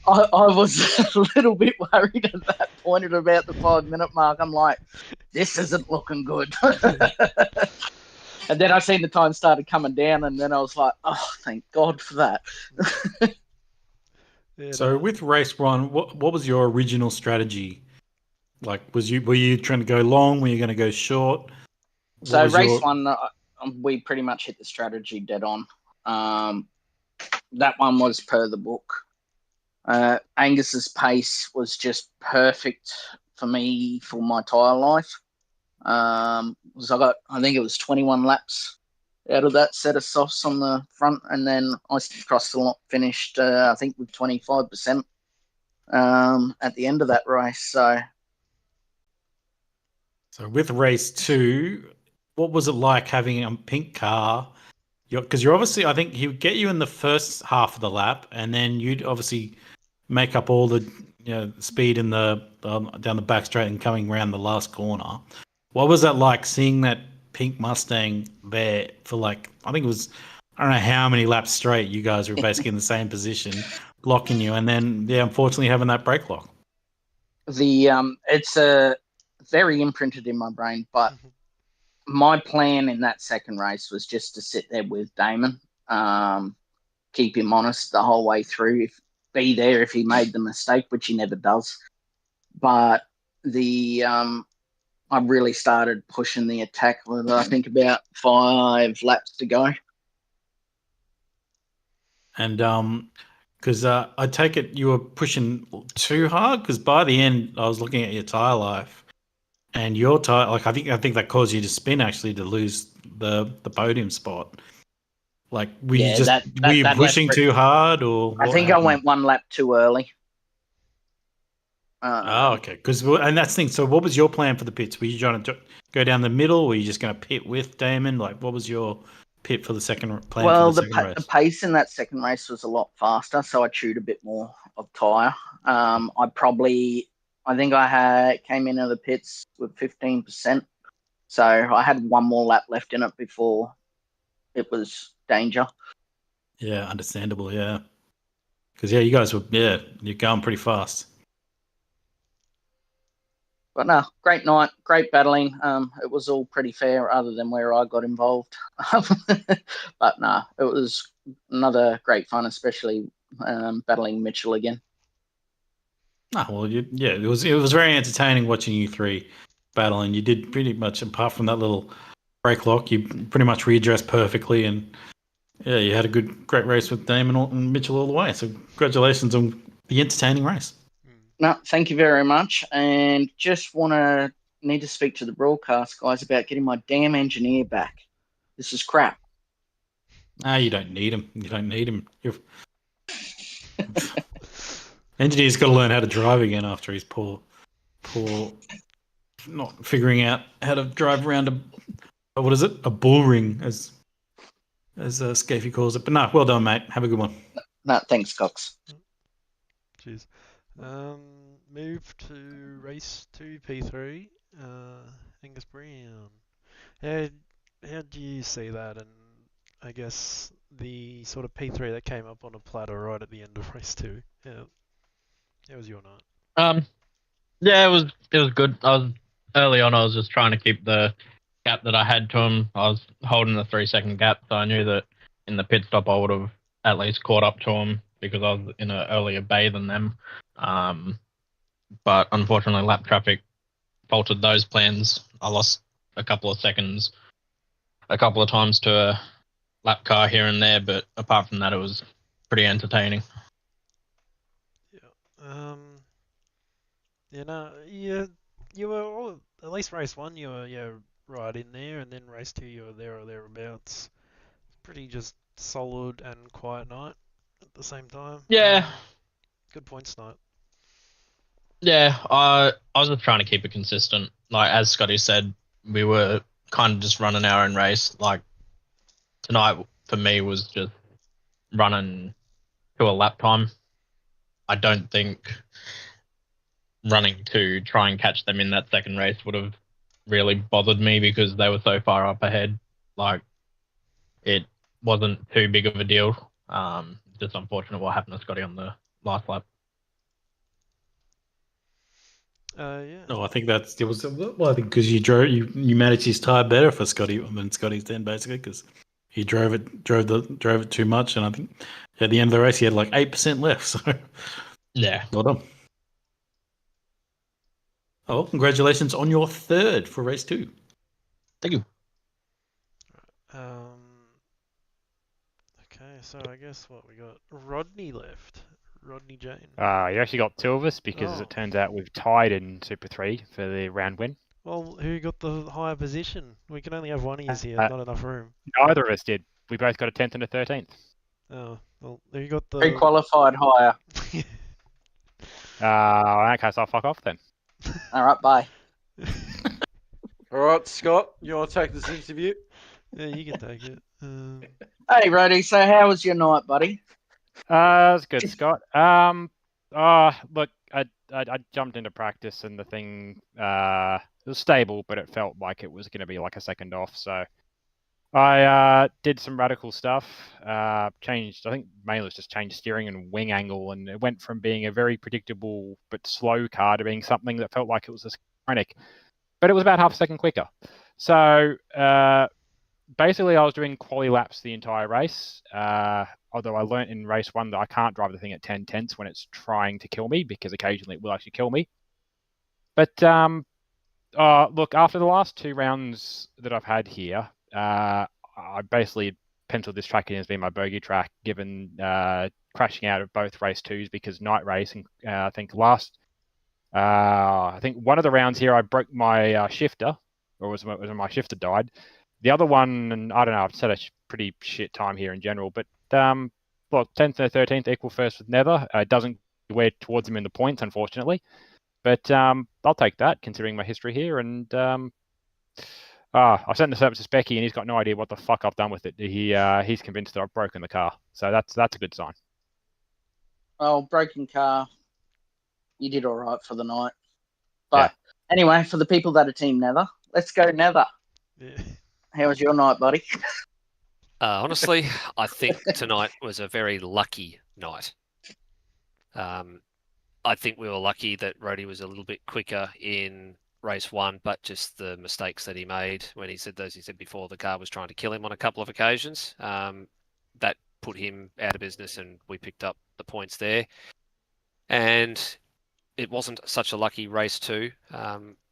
I was a little bit worried at that point at about the 5-minute mark. I'm like, this isn't looking good. And then I seen the time started coming down, and then I was like, oh, thank God for that. Yeah, So with race 1, what was your original strategy? Like, were you trying to go long? Were you going to go short? So race 1, we pretty much hit the strategy dead on. That one was per the book. Angus's pace was just perfect for me for my tyre life. I think it was 21 laps out of that set of softs on the front, and then I crossed the lot, finished I think with 25% at the end of that race. So with race 2, what was it like having a pink car? Because you're obviously, I think he would get you in the first half of the lap, and then you'd obviously make up all the speed in the down the back straight and coming around the last corner. What was that like seeing that pink Mustang there for like, I think it was, I don't know how many laps straight you guys were basically in the same position, blocking you, and then, yeah, unfortunately having that brake lock. It's very imprinted in my brain, but my plan in that second race was just to sit there with Damon, keep him honest the whole way through, be there if he made the mistake, which he never does. But I really started pushing the attack with, I think, about 5 laps to go. And because I take it you were pushing too hard, because by the end I was looking at your tire life, and your tire, like I think that caused you to spin actually to lose the podium spot. Like were you pushing too hard, or I think I went 1 lap too early. Okay. And that's the thing. So, what was your plan for the pits? Were you trying to go down the middle? Were you just going to pit with Damon? Like, what was your pit for the second plan? Well, for the second race? The pace in that second race was a lot faster, so I chewed a bit more of tyre. I think I came into the pits with 15%, so I had 1 more lap left in it before it was danger. Yeah, understandable. Yeah, because you guys were you're going pretty fast. But no, great night, great battling. It was all pretty fair, other than where I got involved. But no, it was another great fun, especially battling Mitchell again. Well, it was very entertaining watching you three battle, and you did pretty much, apart from that little brake lock, you pretty much readdressed perfectly, and you had a great race with Damon and Mitchell all the way. So congratulations on the entertaining race. No, thank you very much, and just need to speak to the broadcast guys about getting my damn engineer back. This is crap. You don't need him. You don't need him. Engineer's got to learn how to drive again after his poor not figuring out how to drive around a bullring, as Scafey calls it. But no, well done, mate. Have a good one. No, thanks, Cox. Cheers. Move to race 2, P3. Angus Brown. How do you see that? And I guess the sort of P3 that came up on a platter right at the end of race 2. How was your night? Yeah, it was good. Early on. I was just trying to keep the gap that I had to him. I was holding the 3-second gap, so I knew that in the pit stop I would have at least caught up to him because I was in an earlier bay than them. But unfortunately, lap traffic faltered those plans. I lost a couple of seconds a couple of times to a lap car here and there, but apart from that, it was pretty entertaining. You were all, at least race 1, you were right in there, and then race 2, you were there or thereabouts. Pretty just solid and quiet night at the same time. Yeah. Good points tonight. Yeah, I was just trying to keep it consistent. Like, as Scotty said, we were kind of just running our own race. Like, tonight for me was just running to a lap time. I don't think running to try and catch them in that second race would have really bothered me because they were so far up ahead. Like, it wasn't too big of a deal. Just unfortunate what happened to Scotty on the last lap. No, I think I think because you managed his tire better for Scotty than Scotty's then, basically, because he drove it too much, and I think at the end of the race he had like 8% left. So yeah, well done. Oh, congratulations on your 3rd for race 2. Thank you. Okay, so I guess we got Rodney left. Rodney Jane. You actually got 2 of us because it turns out we've tied in Super 3 for the round win. Well, who got the higher position? We can only have one of us here, not enough room. Neither of us did. We both got a 10th and a 13th. Oh, well, who got the... Pre-qualified higher. In that case, I'll fuck off then. All right, bye. All right, Scott, you want to take this interview? Yeah, you can take it. Hey, Roddy, so how was your night, buddy? That's good, Scott. Look, I jumped into practice and the thing, the It was stable, but it felt like it was going to be like a second off. So I did some radical stuff. Changed, I think mainly it was just changed steering and wing angle, and it went from being a very predictable but slow car to being something that felt like it was a schizophrenic. But it was about half a second quicker. So basically, I was doing quali laps the entire race. Although I learnt in race 1 that I can't drive the thing at 10 tenths when it's trying to kill me, because occasionally it will actually kill me. But look, after the last 2 rounds that I've had here, I basically penciled this track in as being my bogey track, given crashing out of both race 2s because night race, and I think one of the rounds here I broke my shifter, or was my shifter died. The other one, and I don't know, I've set a pretty shit time here in general, but look, 10th and 13th equal first with Nether. It doesn't wear towards him in the points, unfortunately. But I'll take that, considering my history here. And I sent this over to Specky, and he's got no idea what the fuck I've done with it. He's convinced that I've broken the car, so that's a good sign. Oh, broken car. You did all right for the night. But anyway, for the people that are Team Nether, let's go Nether. Yeah. How was your night, buddy? Honestly, I think tonight was a very lucky night. I think we were lucky that Rody was a little bit quicker in race 1, but just the mistakes that he made when he said before the car was trying to kill him on a couple of occasions. That put him out of business, and we picked up the points there. And it wasn't such a lucky race 2.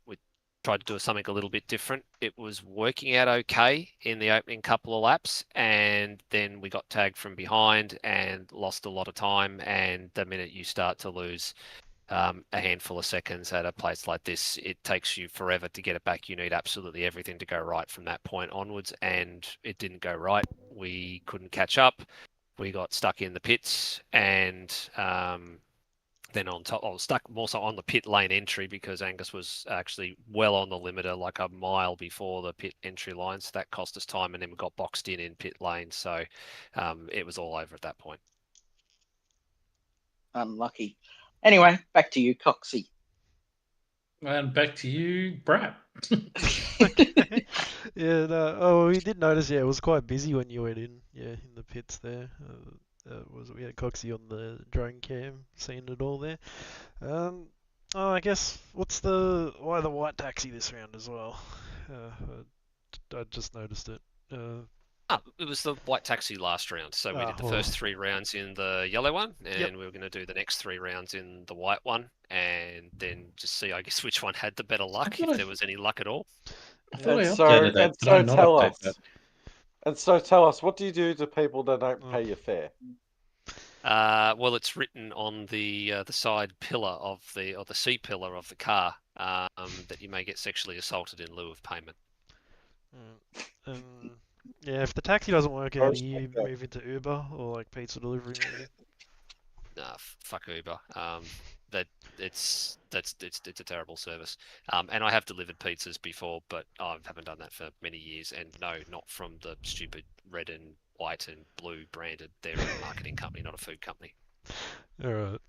We tried to do something a little bit different. It was working out okay in the opening couple of laps, and then we got tagged from behind and lost a lot of time. And the minute you start to lose a handful of seconds at a place like this, it takes you forever to get it back. You need absolutely everything to go right from that point onwards, and it didn't go right. We couldn't catch up. We got stuck in the pits, and then on top, I was stuck more so on the pit lane entry because Angus was actually well on the limiter, like a mile before the pit entry line. So that cost us time, and then we got boxed in pit lane. So it was all over at that point. Unlucky. Anyway, back to you, Coxie. And back to you, Brad. Yeah, no, oh, we did notice, it was quite busy when you went in, in the pits there. We had Coxie on the drone cam, seeing it all there. I guess, why the white taxi this round as well? I just noticed it. It was the white taxi last round. So we did the first 3 rounds in the yellow one, and we were going to do the next 3 rounds in the white one, and then just see, I guess, which one had the better luck, if there was any luck at all. And so tell us, what do you do to people that don't pay your fare? Well, it's written on the side pillar or the C pillar of the car that you may get sexually assaulted in lieu of payment. Yeah, if the taxi doesn't work out, you move into Uber or like pizza delivery maybe. Nah, fuck Uber. It's a terrible service. And I have delivered pizzas before, but I haven't done that for many years. And no, not from the stupid red and white and blue branded. They're a marketing company, not a food company. All right.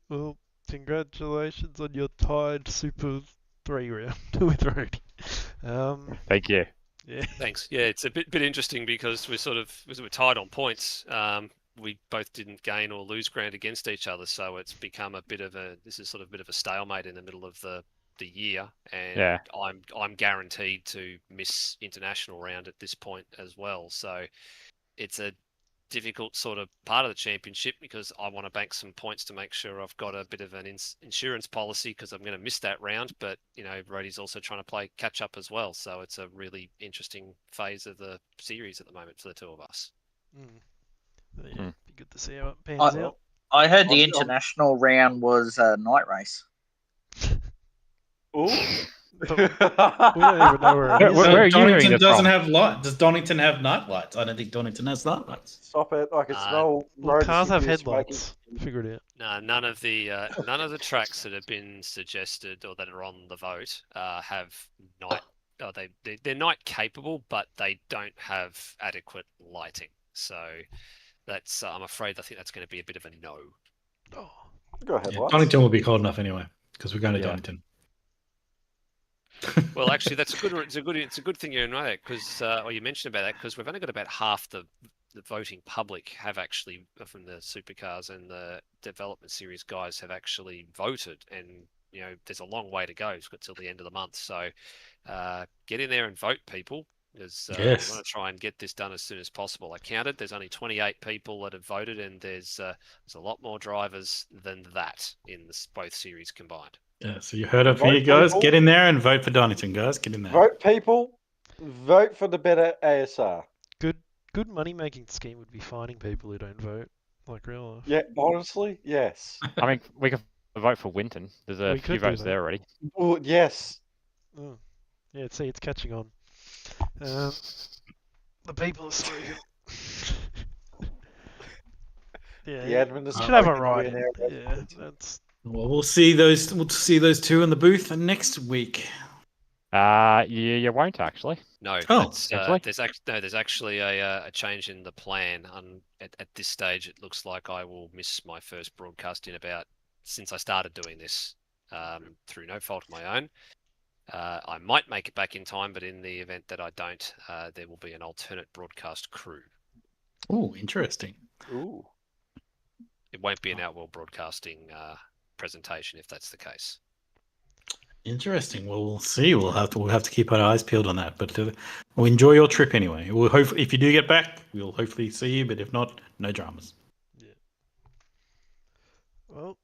Well, congratulations on your tied Super 3 round with Rody. Thank you. Yeah. Thanks. Yeah, it's a bit interesting because we're tied on points. We both didn't gain or lose ground against each other, so it's become a bit of a stalemate in the middle of the year, and I'm guaranteed to miss international round at this point as well. So it's a difficult sort of part of the championship because I want to bank some points to make sure I've got a bit of an insurance policy because I'm going to miss that round. But Rody's also trying to play catch up as well, so it's a really interesting phase of the series at the moment for the two of us. Yeah, be good to see how it pans out. I heard the international round was a night race. Ooh. We don't even know where it is. Where are you hearing Donington this doesn't from? have light. Does Donington have night lights? I don't think Donington has night lights. Stop it! I can smell. Well, cars have headlights. Figure it out. No, none of the tracks that have been suggested or that are on the vote have night. Oh, they're night capable, but they don't have adequate lighting. So that's I'm afraid I think that's going to be a bit of a no. Go ahead. Yeah, Donington will be cold enough anyway because we're going to Donington. Well, actually, that's a good. It's a good thing you know that because, or you mentioned about that because we've only got about half the voting public have actually from the supercars and the development series guys have actually voted, and there's a long way to go. It's got till the end of the month, so get in there and vote, people, because we Yes. want to try and get this done as soon as possible. I counted. There's only 28 people that have voted, and there's a lot more drivers than that in both series combined. Yeah, so you heard it from Vote, you guys. people. Get in there and vote for Donington, guys. Get in there. Vote, people. Vote for the better ASR. Good money making scheme would be finding people who don't vote, like real life. Yeah, honestly, yes. I mean, we could vote for Winton. There's a We few could do votes that. there already. Oh, yes. Oh. Yeah, see, it's catching on. The people are spoken. Yeah, The you admin is should have a spoken, right we in. are now Yeah, resident. that's. Well, we'll see those. We'll see those two in the booth next week. You won't actually. No, Oh, there's actually a change in the plan. At this stage, it looks like I will miss my first broadcast since I started doing this through no fault of my own. I might make it back in time, but in the event that I don't, there will be an alternate broadcast crew. Oh, interesting. Ooh. It won't be an Outworld Broadcasting presentation if that's the case. Interesting. Well, we'll see. We'll have to keep our eyes peeled on that. But we'll enjoy your trip anyway. We'll hopefully, if you do get back, we'll hopefully see you. But if not, no dramas. Yeah. Well,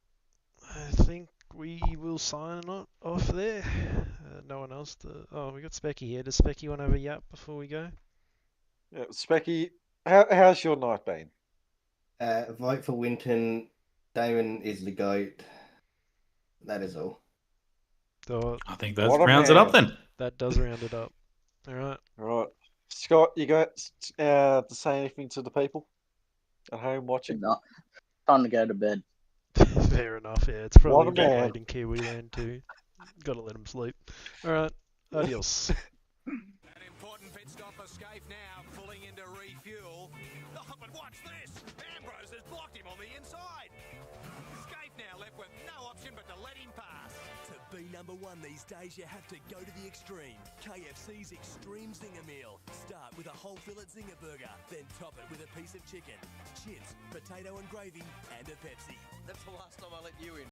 I think we will sign off there. No one else. Oh, we got Specky here. Does Specky want to have a yap before we go? Yeah, Specky, how's your night been? Vote for Winton. Damon is the GOAT. That is all. I think that rounds it up then. That does round it up. All right. Right. Scott, you got to say anything to the people at home watching? No. Time to go to bed. Fair enough. Yeah, it's probably What a a bit man. late in Kiwiland too. Got to let him sleep. All right. Adios. An important pit stop escape now, pulling into refuel. Oh, but watch this! Ambrose has blocked him on the inside. Escape now left with no option but to let him pass. To be number one these days, you have to go to the extreme. KFC's Extreme Zinger Meal. Start with a whole fillet zinger burger, then top it with a piece of chicken, chips, potato and gravy, and a Pepsi. That's the last time I let you in.